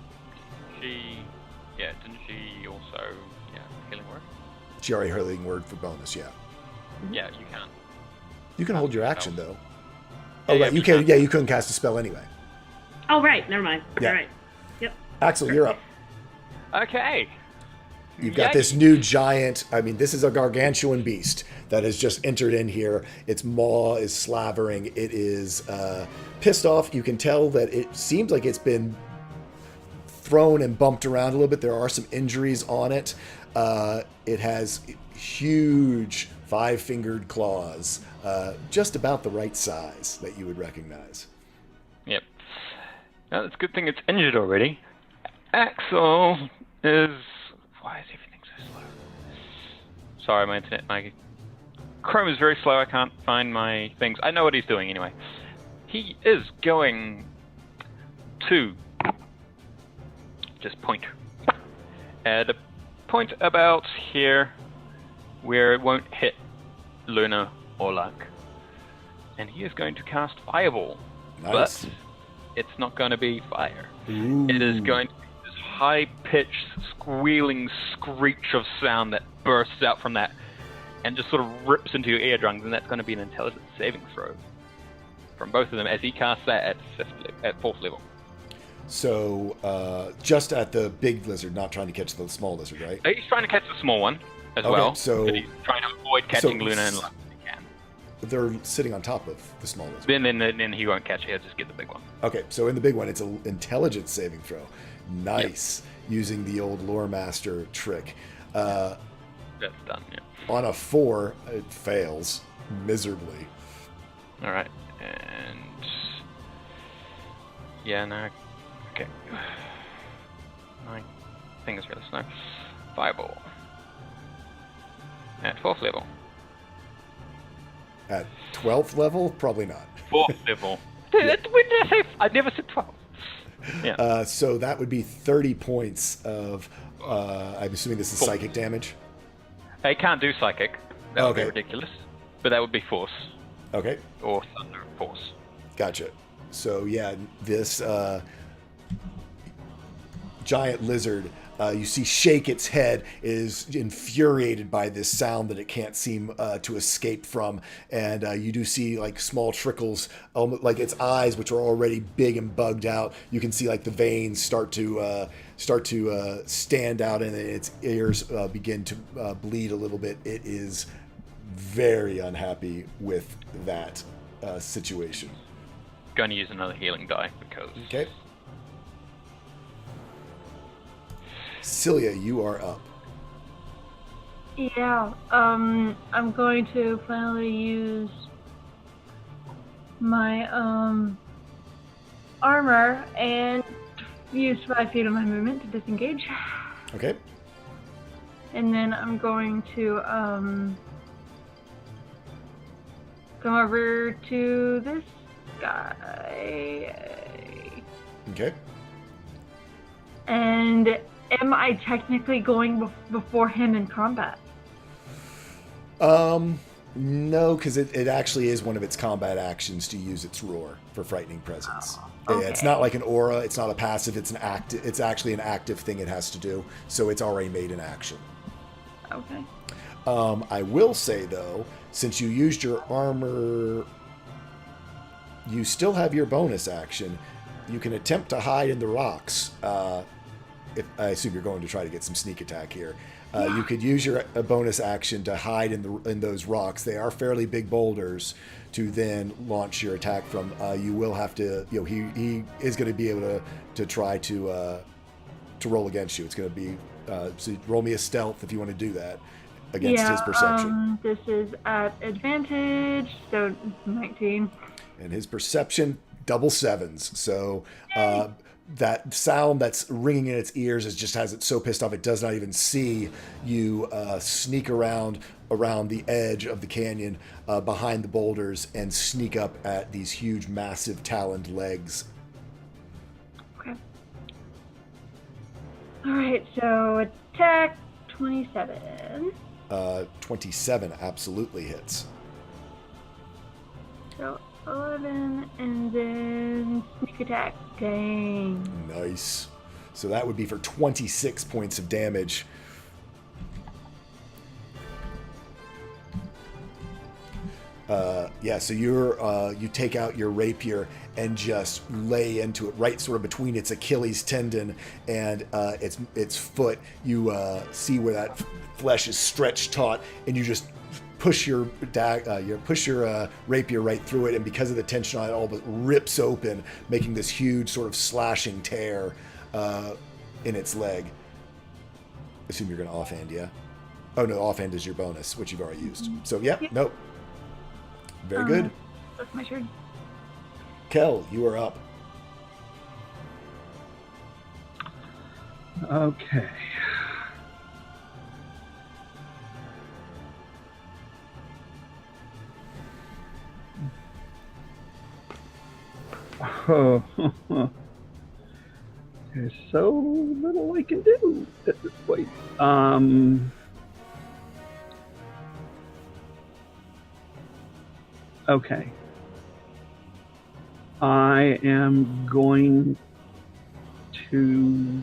Didn't she also, healing word? She already healing word for bonus, yeah. Yeah, you can. You can hold your action, though. Yeah, Oh, right, you can. Yeah, you couldn't cast a spell anyway. Oh, right, never mind. Yeah. All right. Yep. Axel, you're up. Okay. You've got this new giant, this is a gargantuan beast that has just entered in here. Its maw is slavering. It is pissed off. You can tell that it seems like it's been thrown and bumped around a little bit. There are some injuries on it. It has huge 5-fingered claws, just about the right size that you would recognize. Yep. Now, it's a good thing it's injured already. Axel is... Why is everything so slow? Sorry, my internet, my Chrome is very slow. I can't find my things. I know what he's doing anyway. He is going to just point at a point about here where it won't hit Luna or Luck. And he is going to cast Fireball. Nice. But it's not going to be fire. Ooh. It is going to be this high-pitched, squealing screech of sound that bursts out from that and just sort of rips into your eardrums, and that's going to be an intelligence saving throw from both of them as he casts that at 4th level. So, just at the big lizard, not trying to catch the small lizard, right? He's trying to catch the small one as Okay, well, so- but he's trying to avoid catching Luna and Luck if he can. they're sitting on top of the small lizard. Then he won't catch it. He'll just get the big one. Okay, so in the big one, it's an intelligence saving throw. Nice, using the old lore master trick. That's done. Yeah. On a 4, it fails miserably. All right, and yeah, no, okay. My thing is really slow. Fireball at 4th level. At 12th level, probably not. 4th level. When did I say? I never said 12. Yeah. So that would be 30 points of. I'm assuming this is psychic damage. I can't do psychic. That would be Okay. ridiculous. But that would be force Okay, or thunder force. gotcha. So yeah, this giant lizard, you see shake its head, is infuriated by this sound that it can't seem to escape from, and you do see like small trickles, almost like its eyes, which are already big and bugged out. You can see like the veins start to stand out, and its ears begin to bleed a little bit. It is very unhappy with that situation. Going to use another healing die because. Okay. Celia, you are up. Yeah, I'm going to finally use my armor and use 5 feet of my movement to disengage. Okay. And then I'm going to come over to this guy. Okay. And am I technically going before him in combat? No, because it actually is one of its combat actions to use its roar for frightening presence. Oh, Yeah, it's okay. not like an aura. It's not a passive. It's an active. It's actually an active thing it has to do. So it's already made an action. Okay. I will say though, since you used your armor, you still have your bonus action. You can attempt to hide in the rocks. If I assume you're going to try to get some sneak attack here, you could use your bonus action to hide in those rocks. They are fairly big boulders to then launch your attack from. You will have to, he is going to be able to try to roll against you. It's going to be so roll me a stealth if you want to do that against his perception. This is at advantage, so 19. And his perception, double 7s. So that sound that's ringing in its ears has it so pissed off it does not even see you sneak around the edge of the canyon behind the boulders and sneak up at these huge, massive taloned legs. Okay. Alright, so attack 27. 27 absolutely hits. So 11, and then sneak attack. Dang. Nice. So that would be for 26 points of damage. So you take out your rapier and just lay into it right sort of between its Achilles tendon and its foot. You see where that flesh is stretched taut, and you just push your rapier right through it, and because of the tension on it, all but rips open, making this huge sort of slashing tear in its leg. Assume you're going to offhand, yeah? Oh no, offhand is your bonus, which you've already used. So yeah, nope. Very good. That's my turn. Kel, you are up. Okay. Oh, there's so little I can do at this point. Okay. I am going to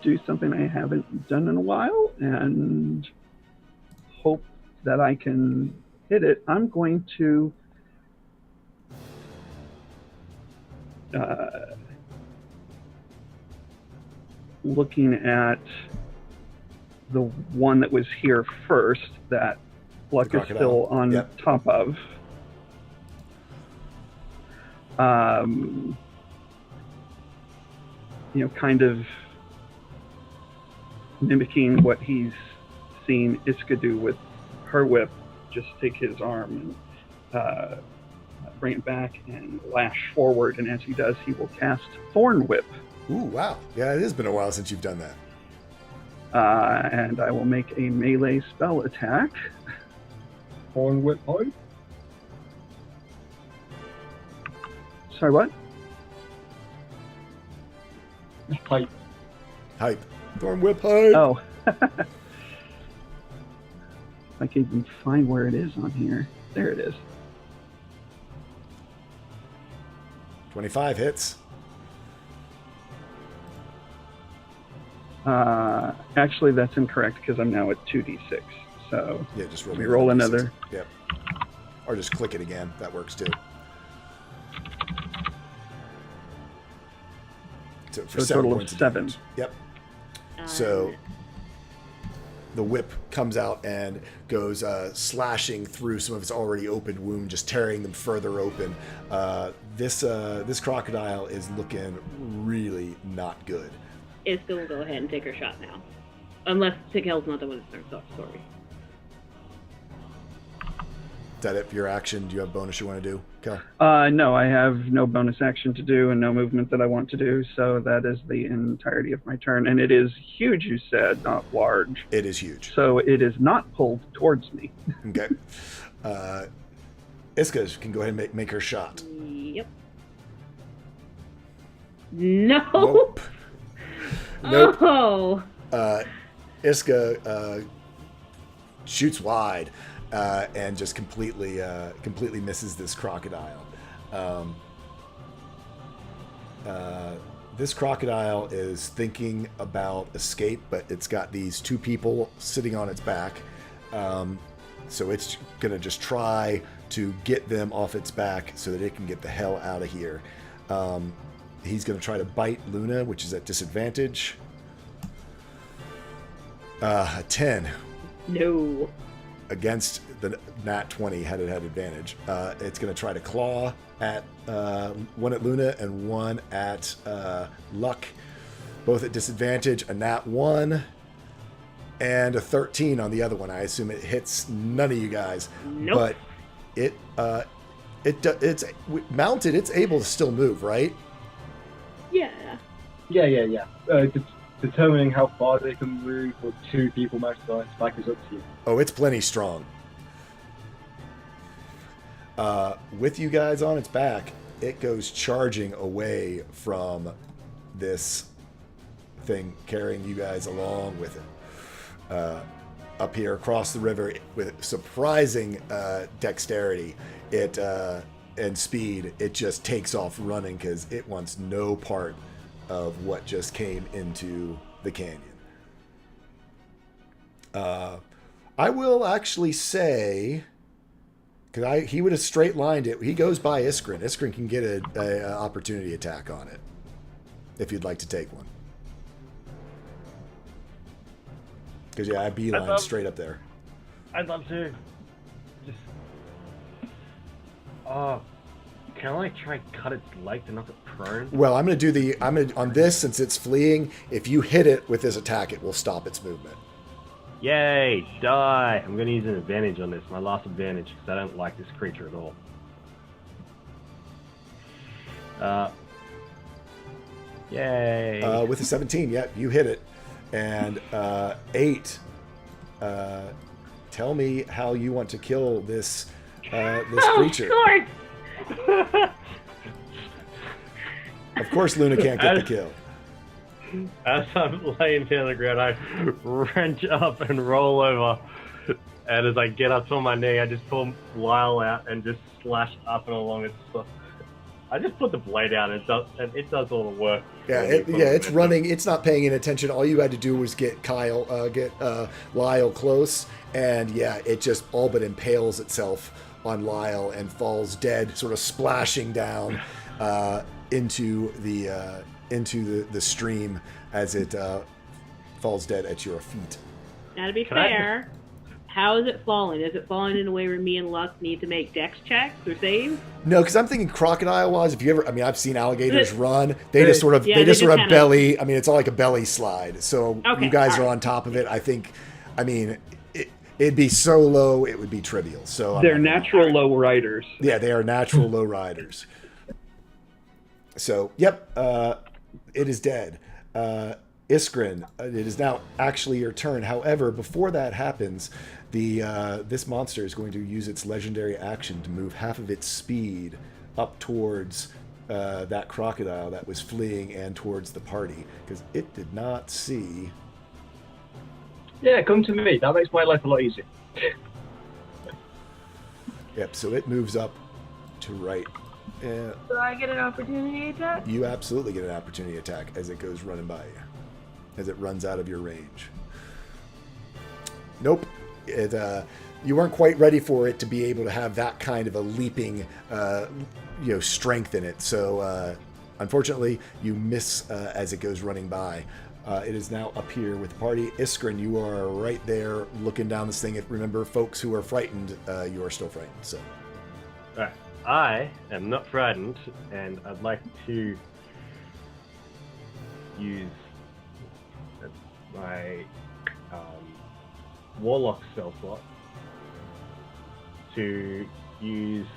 do something I haven't done in a while and hope that I can hit it. I'm going to looking at the one that was here first that Luck is Crocodile. still on Yep. top of. kind of mimicking what he's seen Iska do with her whip. Just take his arm and bring it back and lash forward, and as he does, he will cast Thorn Whip. Ooh, wow. Yeah, it has been a while since you've done that. And I will make a melee spell attack. Horn whip pipe. Sorry, what? Pipe. Hype. Thorn whip hype. Oh. I can even find where it is on here. There it is. 25 hits. Actually, that's incorrect because I'm now at 2d6. So Yeah, just let me roll another. Yep. Or just click it again. That works too. So for So a 7 total of points 7. damage. Yep. So the whip comes out and goes slashing through some of its already opened wound, just tearing them further open. This crocodile is looking really not good. Iska will go ahead and take her shot now. Unless Tikel's not the one that starts off, sorry. Is that it for your action? Do you have a bonus you want to do, Kel? No, I have no bonus action to do and no movement that I want to do, so that is the entirety of my turn. And it is huge, you said, not large. It is huge. So it is not pulled towards me. Okay. Iska can go ahead and make her shot. Yep. No! Nope. Nope. Oh! Iska shoots wide and just completely misses this crocodile. This crocodile is thinking about escape, but it's got these two people sitting on its back. So it's going to just try to get them off its back so that it can get the hell out of here. He's going to try to bite Luna, which is at disadvantage. 10 No. against the nat 20 had it had advantage. It's going to try to claw at one at Luna and one at Luck, both at disadvantage. A nat 1 and a 13 on the other one. I assume it hits none of you guys. Nope. But it's mounted. It's able to still move, right? Yeah. Yeah. Determining how far they can move with 2 people match size back is up to you. Oh, it's plenty strong. With you guys on its back, it goes charging away from this thing, carrying you guys along with it. Up here across the river with surprising dexterity and speed, it just takes off running because it wants no part of what just came into the canyon. I will actually say, because he would have straight lined it. He goes by Iskrin. Iskrin can get an opportunity attack on it if you'd like to take one. Because I beeline straight up there. I'd love to. Just. Can I try cut its leg to knock it prone? Well, I'm gonna on this, since it's fleeing. If you hit it with this attack, it will stop its movement. Yay! Die! I'm gonna use an advantage on this, my last advantage, because I don't like this creature at all. Yay! With a 17, yeah, you hit it. And 8. Tell me how you want to kill this creature. Short! Of course, Luna can't get the kill. As I'm laying down on the ground, I wrench up and roll over. And as I get up on my knee, I just pull Lyle out and just slash up and along its stuff. I just put the blade out and it does all the work. Yeah, it's running. It's not paying any attention. All you had to do was get Lyle close, and yeah, it just all but impales itself on Lyle and falls dead, sort of splashing down into the stream as it falls dead at your feet. Now, to be fair, how is it falling? Is it falling in a way where me and Luck need to make dex checks or saves? No, because I'm thinking crocodile-wise. If you ever, I mean, I've seen alligators run. They just sort of, Yeah, they just they sort just of kinda- belly. I mean, it's all like a belly slide. So Okay, you guys all are right. on top of it. I think, I mean, it'd be so low, it would be trivial. So I'm They're not- natural low riders. Yeah, they are natural low riders. So, yep, it is dead. Iskrin, it is now actually your turn. However, before that happens, this monster is going to use its legendary action to move half of its speed up towards that crocodile that was fleeing and towards the party, because it did not see. Yeah, come to me. That makes my life a lot easier. Yep, so it moves up to right. Do I get an opportunity attack? You absolutely get an opportunity attack as it goes running by you, as it runs out of your range. Nope. You weren't quite ready for it to be able to have that kind of a leaping, strength in it. So, unfortunately, you miss as it goes running by. It is now up here with the party. Iskrin, you are right there looking down this thing. Remember, folks who are frightened, you are still frightened. So, All right. I am not frightened, and I'd like to use my Warlock spell slot to use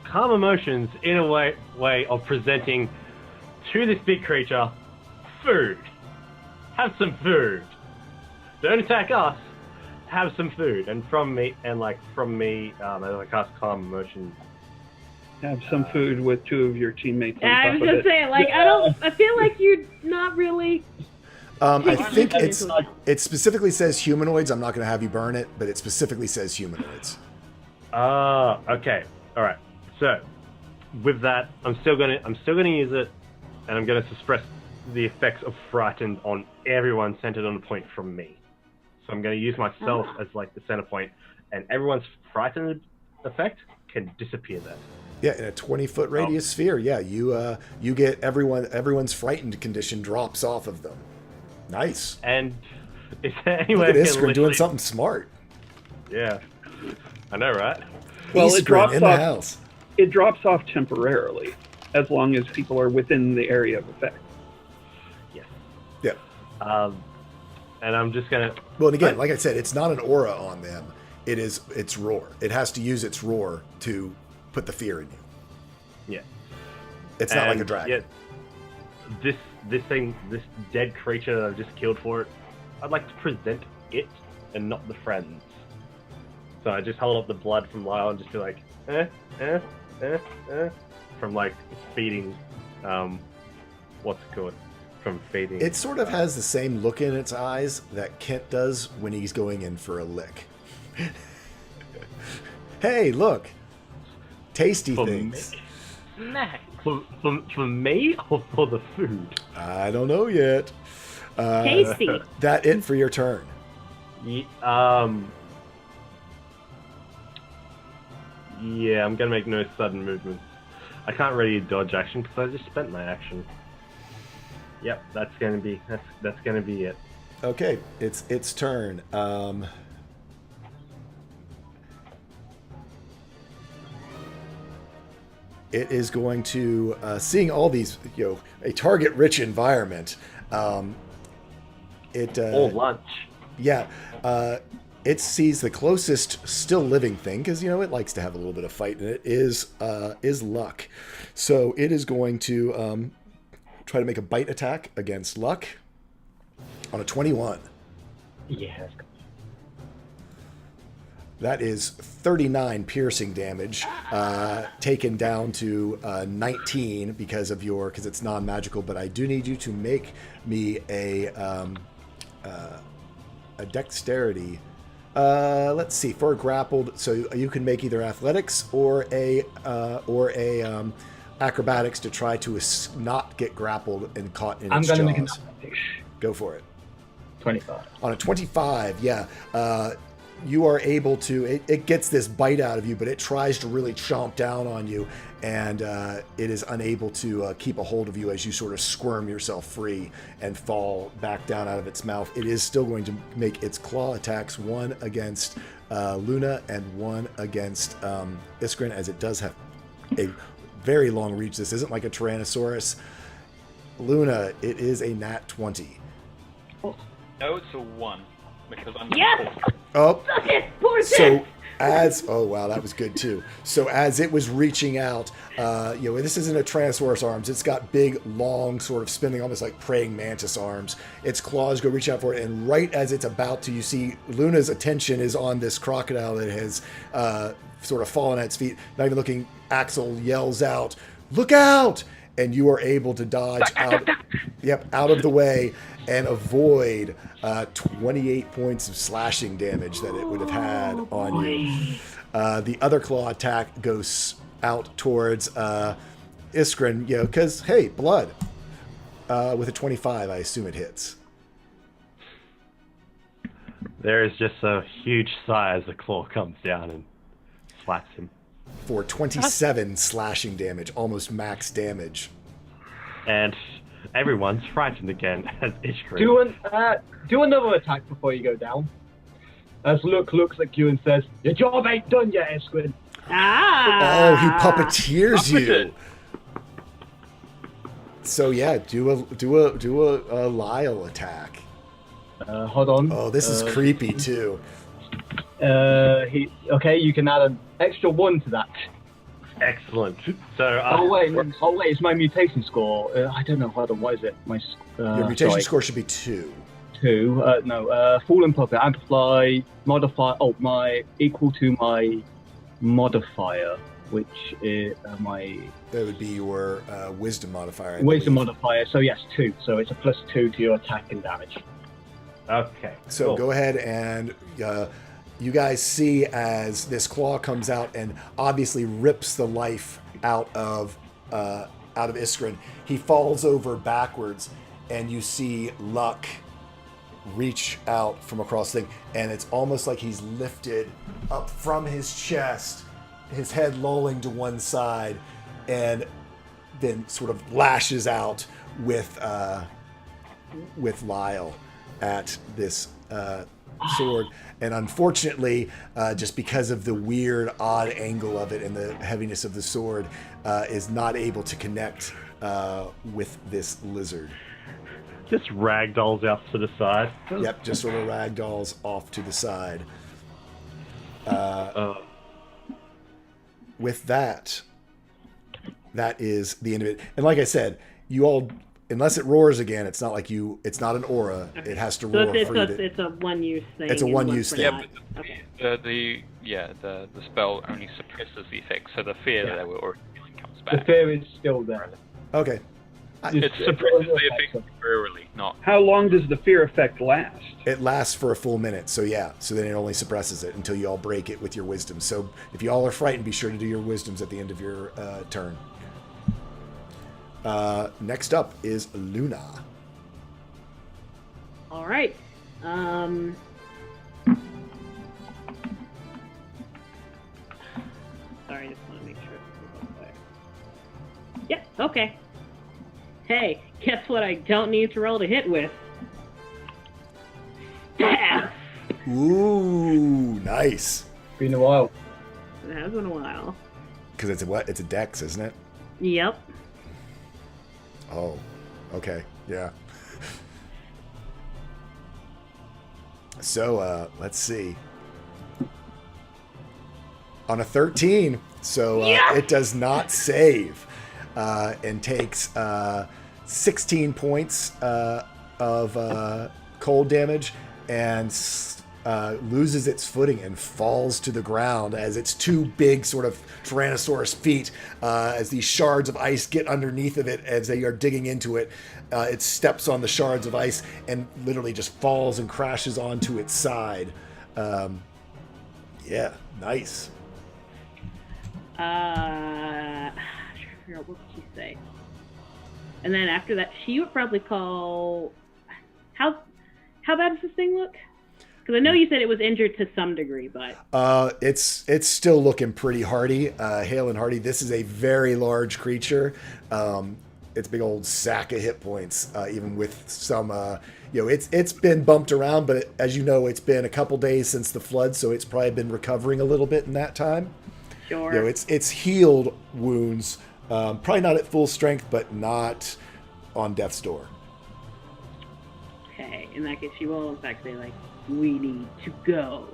Calm Emotions in a way of presenting to this big creature food. Have some food. Don't attack us. Have some food. And from me, as I cast Calm Emotions. Have some food with two of your teammates on I top was of gonna it. say, like, I feel like you're not really. I think It's- it specifically says humanoids. I'm not going to have you burn it, but it specifically says humanoids. Okay. All right. So, with that, I'm still gonna use it, and I'm gonna suppress the effects of frightened on everyone centered on a point from me. So I'm gonna use myself as like the center point, and everyone's frightened effect can disappear there. Yeah, in a 20-foot radius sphere. Yeah, you get everyone's frightened condition drops off of them. Nice. And is there any way Look at I can Iskrin doing literally- something smart. Yeah, I know, right? Well, it Iskrin drops in the off- house. It drops off temporarily, as long as people are within the area of effect. Yes. Yep. And I'm just gonna. Well, and again, like I said, it's not an aura on them. It's roar. It has to use its roar to put the fear in you. Yeah. It's not like a And, dragon. Yeah, this dead creature that I've just killed for it, I'd like to present it and not the friends. So I just hold up the blood from Lyle and just be like, from like feeding, what's it called? From feeding. It sort of has the same look in its eyes that Kent does when he's going in for a lick. Hey, look. Tasty For things. For me or for the food? I don't know yet. Tasty. That it for your turn. Yeah, I'm gonna make no sudden movements. I can't really dodge action because I just spent my action. Yep, that's gonna be it. Okay, it's its turn. It is going to, seeing all these, a target-rich environment. Or lunch. Yeah, it sees the closest still living thing because it likes to have a little bit of fight in it. Is Luck, so it is going to try to make a bite attack against Luck on a 21. Yeah. That is 39 piercing damage, taken down to 19 because it's non-magical. But I do need you to make me a dexterity. Let's see, for a grappled. So you can make either athletics or a acrobatics to try to not get grappled and caught in I'm its going to make an jaws. Go for it. 25. On a 25, yeah. you are able to, it gets this bite out of you, but it tries to really chomp down on you, and it is unable to keep a hold of you as you sort of squirm yourself free and fall back down out of its mouth. It is still going to make its claw attacks, one against Luna and one against Iskrin, as it does have a very long reach. This isn't like a Tyrannosaurus. Luna, it is a nat 20. No, it's a 1 because I'm. Yes! Oh, Suck it! Poor so oh wow, that was good too. So as it was reaching out, this isn't a Tyrannosaurus arms. It's got big, long, sort of spinning, almost like praying mantis arms. Its claws go reach out for it, and right as it's about to, you see Luna's attention is on this crocodile that has sort of fallen at its feet. Not even looking, Axel yells out, "Look out!" And you are able to dodge out of the way and avoid 28 points of slashing damage that it would have had on you. The other claw attack goes out towards Iskrin, because, hey, blood. With a 25, I assume it hits. There is just a huge sigh as the claw comes down and slaps him. For 27 slashing damage, almost max damage. And everyone's frightened again as Iskrin. Do another attack before you go down. As Luke looks at you and says, "Your job ain't done yet, Iskrin." Oh, he puppeteers you. So yeah, do a Lyle attack. Hold on. Oh, this is creepy too. You can add an extra 1 to that. Excellent. So. Oh wait, it's my mutation score. I don't know. Hold on, what is it? Your mutation score should be 2. 2. Fallen Puppet, Amplify, Modify. Oh, my equal to my modifier, which is my. That would be your Wisdom modifier. Wisdom modifier. So yes, 2. So it's a +2 to your attack and damage. Okay. So cool. Go ahead and you guys see as this claw comes out and obviously rips the life out of Iskrin. He falls over backwards, and you see Luck reach out from across the thing, and it's almost like he's lifted up from his chest, his head lolling to one side, and then sort of lashes out with Lyle at this sword. And unfortunately, just because of the weird, odd angle of it and the heaviness of the sword, is not able to connect with this lizard. Just ragdolls out to the side. Yep, just sort of ragdolls off to the side. With that is the end of it. And like I said, you all, unless it roars again, it's not like it's not an aura. Okay. It has to roar. It's a one-use thing. It's a one-use thing. Yeah, but the spell only suppresses the effect, so the fear that we're already feeling comes back. The fear is still there. Okay. It suppresses the effect temporarily, not. How long does the fear effect last? It lasts for a full minute, so yeah. So then it only suppresses it until you all break it with your wisdom. So if you all are frightened, be sure to do your wisdoms at the end of your turn. Next up is Luna. All right. Sorry, I just want to make sure it's clear. Yep. Okay. Hey, guess what I don't need to roll to hit with? Staff! Ooh, nice. Been a while. It has been a while. Because it's a what? It's a dex, isn't it? Yep. Oh, okay. Yeah. So, let's see. On a 13, so it does not save and takes 16 points of cold damage and loses its footing and falls to the ground as its two big sort of Tyrannosaurus feet, as these shards of ice get underneath of it as they are digging into it. It steps on the shards of ice and literally just falls and crashes onto its side. Yeah, nice. I'm trying to figure out what she say. And then after that, she would probably call. How bad does this thing look? Because I know you said it was injured to some degree, but It's still looking pretty hardy, hale and hardy. This is a very large creature. It's a big old sack of hit points, even with some. It's been bumped around, but as you know, it's been a couple days since the flood, so it's probably been recovering a little bit in that time. sure. It's healed wounds, probably not at full strength, but not on death's door. Okay, in that case, she will in fact say like, "We need to go,"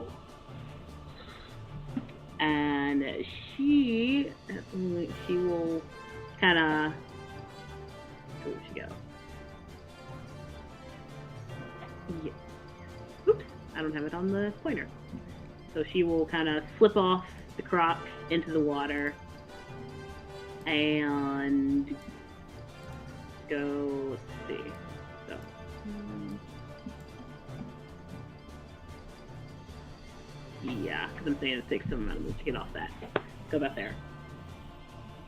and she will kind of. Where would she go? Yeah. Oops, I don't have it on the pointer. So she will kind of slip off the Crocs into the water and go. Let's see. So. Yeah, because I'm saying it takes some amount of moves to get off that. Go back there.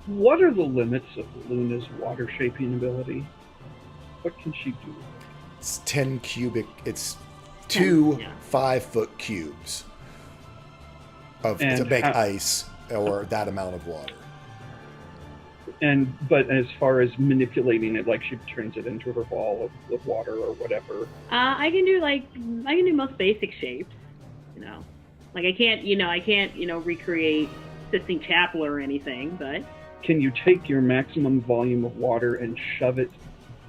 What are the limits of Luna's water shaping ability? What can she do? It's 10 cubic. It's two yeah. 5-foot cubes of And to make how- ice or that amount of water. But as far as manipulating it, like she turns it into her ball of water or whatever. I can do most basic shapes. Like I can't recreate Sistine Chapel or anything, but Can you take your maximum volume of water and shove it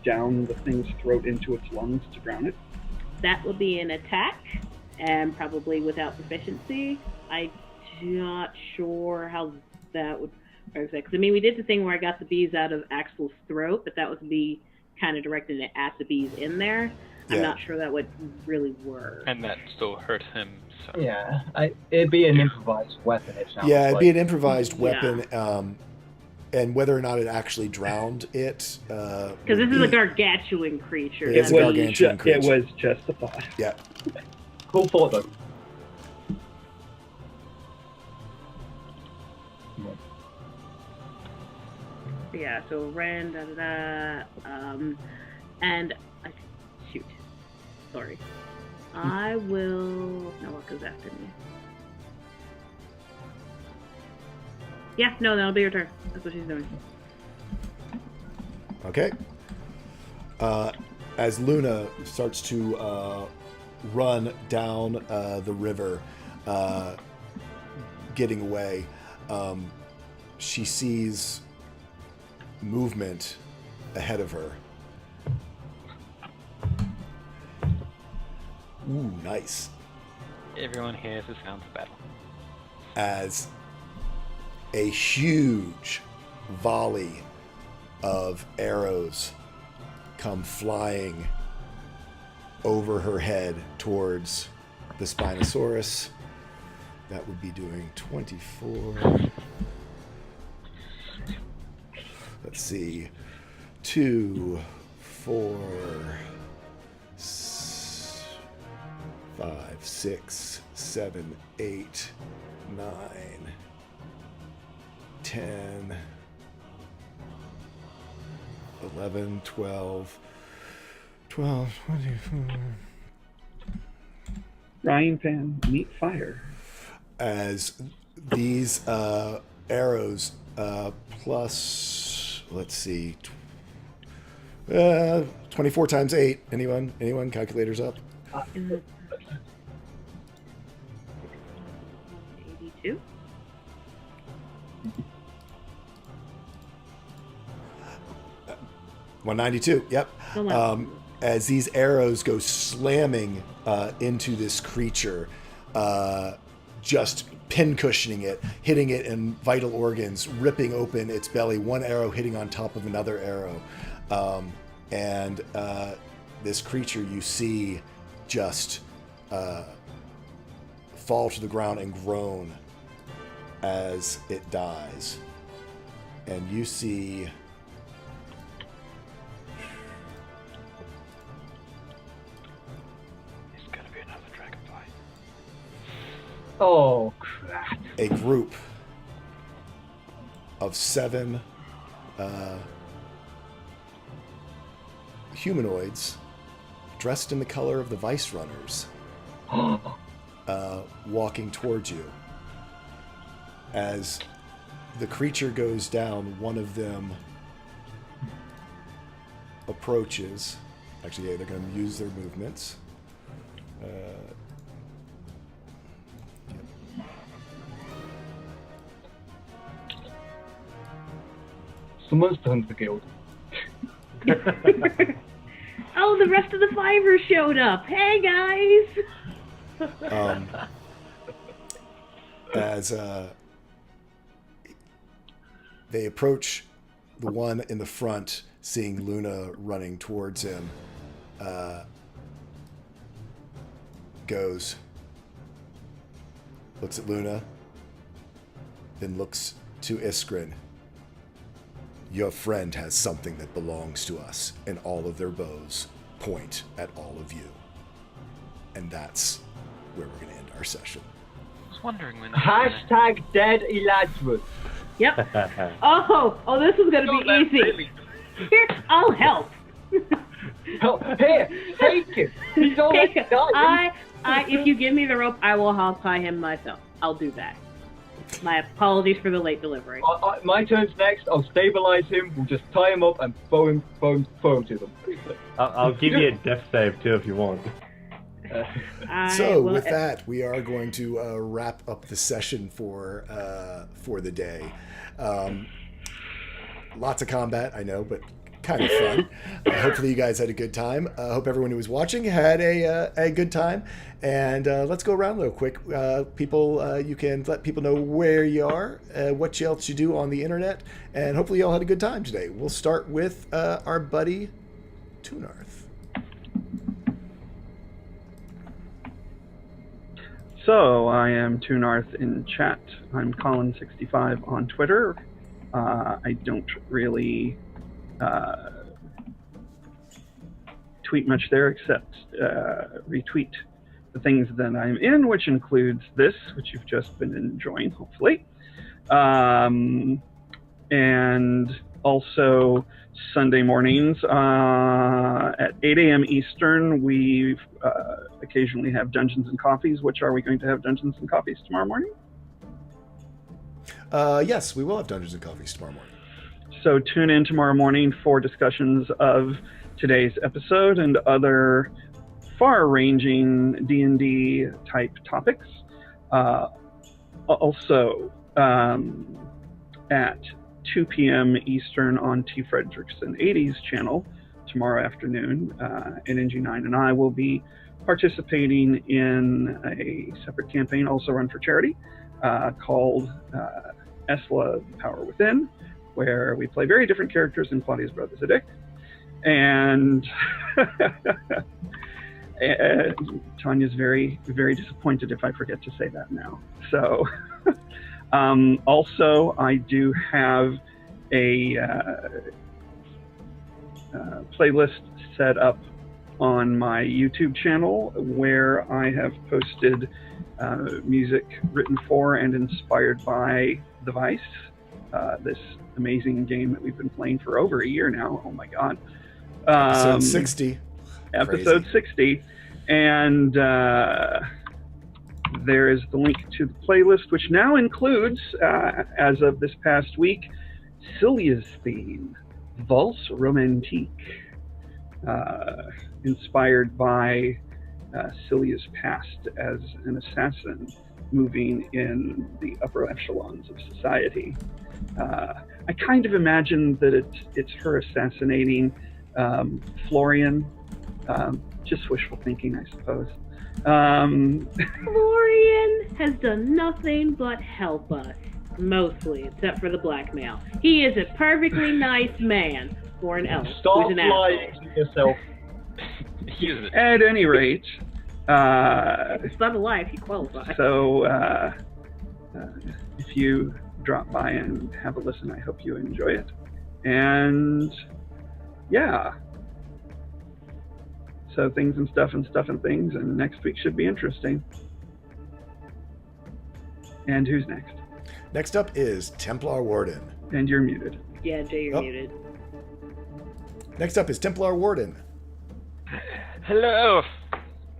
down the thing's throat into its lungs to drown it? that would be an attack, and probably without proficiency. I'm not sure how that would work. Because I mean, we did the thing where I got the bees out of Axel's throat, but that was me kind of directing it at the bees in there. Yeah. I'm not sure that would really work. And that still hurt him. So. Yeah, it'd be an improvised weapon. It sounds Yeah, it'd like. be an improvised Yeah. weapon, and whether or not it actually drowned it. Because this is a gargantuan creature. It's That a means- gargantuan It creature. was just a thought. Yeah. Cool thought, though. Yeah, so Ren, and shoot, sorry. I will. No, what goes after me? Yeah, no, that'll be your turn. That's what she's doing. Okay. As Luna starts to run down the river, getting away, she sees movement ahead of her. Ooh, nice. Everyone hears the sounds of battle. As a huge volley of arrows come flying over her head towards the Spinosaurus. That would be doing 24. Let's see. 2, 4, 5, 6, 7, 8, 9, 10, 11, 12, 24. Frying pan, meat fire. As these arrows plus, let's see, 24 times 8. Anyone? Calculators up? 82. 192. Yep. So much. As these arrows go slamming into this creature, just pincushioning it, hitting it in vital organs, ripping open its belly, one arrow hitting on top of another arrow. And this creature you see just fall to the ground and groan as it dies. And you see It's gonna be another dragonfly. Oh, crap. a group of 7 humanoids dressed in the color of the Vice Runners walking towards you. As the creature goes down, one of them approaches. Actually, yeah, they're going to use their movements. Someone's turned the guild. Oh, the rest of the Fivers showed up. Hey, guys. As they approach the one in the front, seeing Luna running towards him, looks at Luna, then looks to Iskrin. Your friend has something that belongs to us, and all of their bows point at all of you. And that's where we're going to end our session. I was wondering when. Hashtag dead Eladrin. Yep. Oh, this is gonna be easy. Really. Here, I'll help. Here, take him. He's already Take it. dying. If you give me the rope, I will hog tie him myself. I'll do that. My apologies for the late delivery. My turn's next. I'll stabilize him. We'll just tie him up and throw him to them. I'll give you a death save too if you want. So with that, we are going to wrap up the session for the day. Lots of combat, I know, but kind of fun. Hopefully you guys had a good time. I hope everyone who was watching had a good time. And let's go around real quick. People, you can let people know where you are, what else you do on the internet, and hopefully you all had a good time today. We'll start with our buddy Tunarth. So, I am Tunarth in chat. I'm Colin65 on Twitter. I don't really tweet much there except retweet the things that I'm in, which includes this, which you've just been enjoying, hopefully. And also Sunday mornings at 8 a.m. Eastern, we occasionally have Dungeons and Coffees. Which are we going to have Dungeons and Coffees tomorrow morning? Yes, we will have Dungeons and Coffees tomorrow morning. So tune in tomorrow morning for discussions of today's episode and other far-ranging D&D type topics. Also, at 2 p.m. Eastern on T. Fredrickson 80s channel tomorrow afternoon, NNG9 and I will be participating in a separate campaign, also run for charity, called Esla Power Within, where we play very different characters than Claudia's brother Zedek. And Tanya's very, very disappointed if I forget to say that now. So, also, I do have a playlist set up on my YouTube channel where I have posted music written for and inspired by The Vice, this amazing game that we've been playing for over a year now. Oh my God. Episode 60. Episode 60. And there is the link to the playlist, which now includes, as of this past week, Celia's theme, Valse Romantique, inspired by Celia's past as an assassin moving in the upper echelons of society. I kind of imagine that it's her assassinating Florian. Just wishful thinking, I suppose. Florian has done nothing but help us, mostly, except for the blackmail. He is a perfectly nice man for an elf. Stop who's an lying to yourself. At any rate, It's not a life, he qualifies. so if you drop by and have a listen, I hope you enjoy it. And yeah. So things and stuff and things, and next week should be interesting. And who's next? Next up is Templar Warden. And you're muted. Yeah, Jay, you're muted. Next up is Templar Warden. Hello.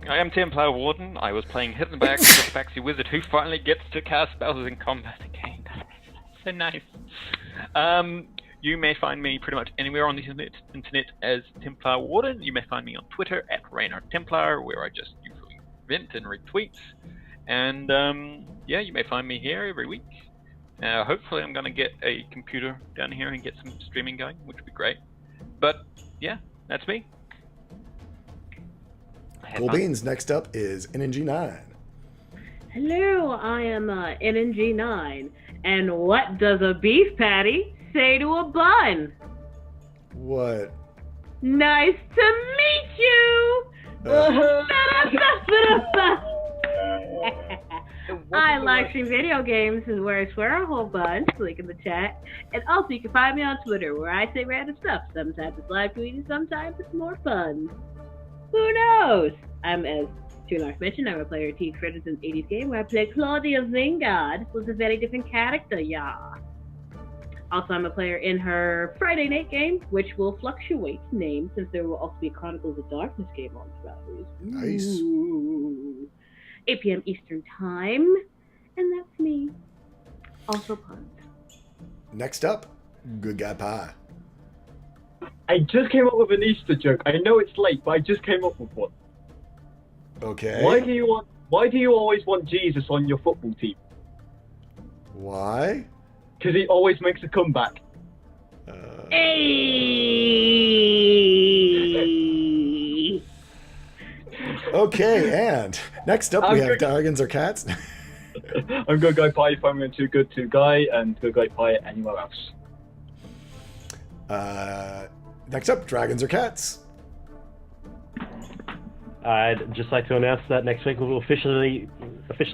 I am Templar Warden. I was playing Hittenbach, the Tabaxi Wizard, who finally gets to cast spells in combat again. So nice. You may find me pretty much anywhere on the internet as Templar Warden. You may find me on Twitter at ReinhardtTemplar, where I just usually vent and retweet. And yeah, you may find me here every week. Hopefully I'm going to get a computer down here and get some streaming going, which would be great. But yeah, that's me. Cool beans. Next up is NNG9. Hello, I am NNG9. And what does a beef patty say to a bun? What? Nice to meet you! I live stream video games is where I swear a whole bunch, link in the chat. And also you can find me on Twitter where I say random stuff. Sometimes it's live tweeting, sometimes it's more fun. Who knows? I'm, as Tunark mentioned, I'm a player of Team Frederickson's 80s game where I play Claudia Zingard with a very different character, yeah. Also, I'm a player in her Friday night game, which will fluctuate name since there will also be a Chronicles of Darkness game on Fridays. Nice. Ooh. 8 p.m. Eastern Time. And that's me. Also puns. Next up, Good Guy Pie. I just came up with an Easter joke. I know it's late, but I just came up with one. Okay. Why do you always want Jesus on your football team? Why? Because he always makes a comeback. Hey! Okay, and next up we have Dragons or Cats. I'm Good Guy Pie if I'm going to Good To Guy, and Good Guy Pie anywhere else. Next up, Dragons or Cats. I'd just like to announce that next week will officially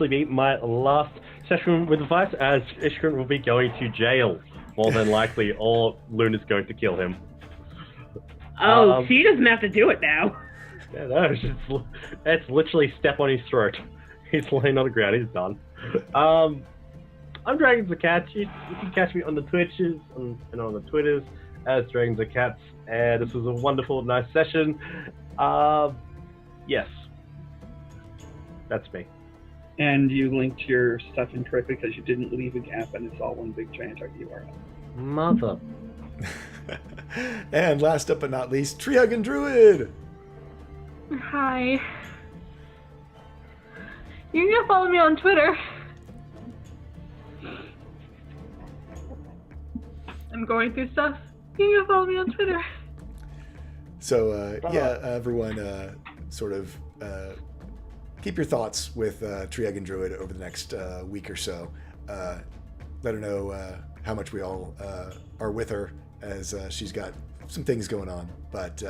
be my last session with the Vice, as Ishkrin will be going to jail, more than likely, or Luna's going to kill him. Oh, she doesn't have to do it now. Yeah, no, it's literally step on his throat. He's laying on the ground, he's done. I'm Dragons or Cats. You can catch me on the Twitches and on the Twitters as Dragons or Cats, and this was a wonderful, nice session. Yes. That's me. And you linked your stuff incorrectly because you didn't leave a gap, and it's all one big giant URL. Mother. And last up but not least, Tree Huggin' Druid. Hi. You can follow me on Twitter. I'm going through stuff. You can follow me on Twitter. So, yeah, everyone sort of keep your thoughts with Tree Huggin' Druid over the next week or so. Let her know how much we all are with her, as she's got some things going on. But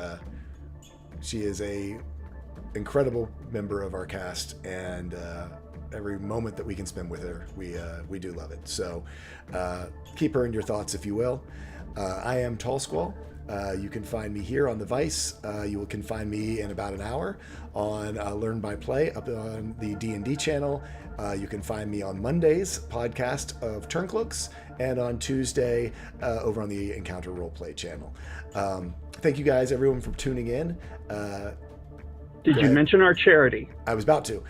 she is a incredible member of our cast, and every moment that we can spend with her, we do love it. So keep her in your thoughts, if you will. I am Tall Squall. You can find me here on the Vice. You can find me in about an hour on Learn by Play up on the D&D channel. You can find me on Monday's podcast of Turncloaks, and on Tuesday over on the Encounter Roleplay channel. Thank you guys, everyone, for tuning in. Did you mention our charity? I was about to.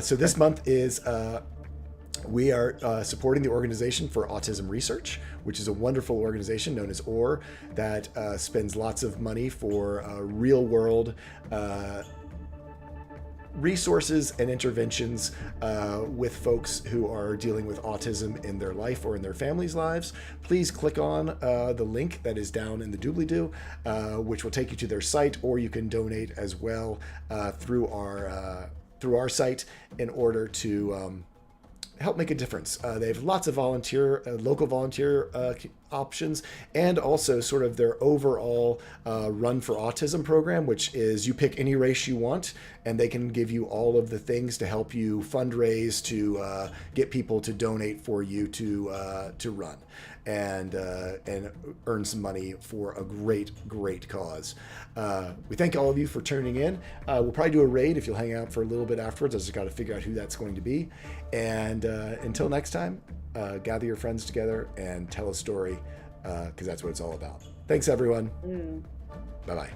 So this month is... we are supporting the Organization for Autism Research, which is a wonderful organization known as OR that spends lots of money for real-world resources and interventions with folks who are dealing with autism in their life or in their families' lives. Please click on the link that is down in the doobly-doo, which will take you to their site, or you can donate as well through our site in order to help make a difference. They have lots of local volunteer options, and also sort of their overall Run for Autism program, which is you pick any race you want, and they can give you all of the things to help you fundraise, to get people to donate for you to run, and earn some money for a great cause. We thank all of you for tuning in. We'll probably do a raid if you'll hang out for a little bit afterwards. I just got to figure out who that's going to be. And until next time, gather your friends together and tell a story, because that's what it's all about. Thanks, everyone. Bye-bye.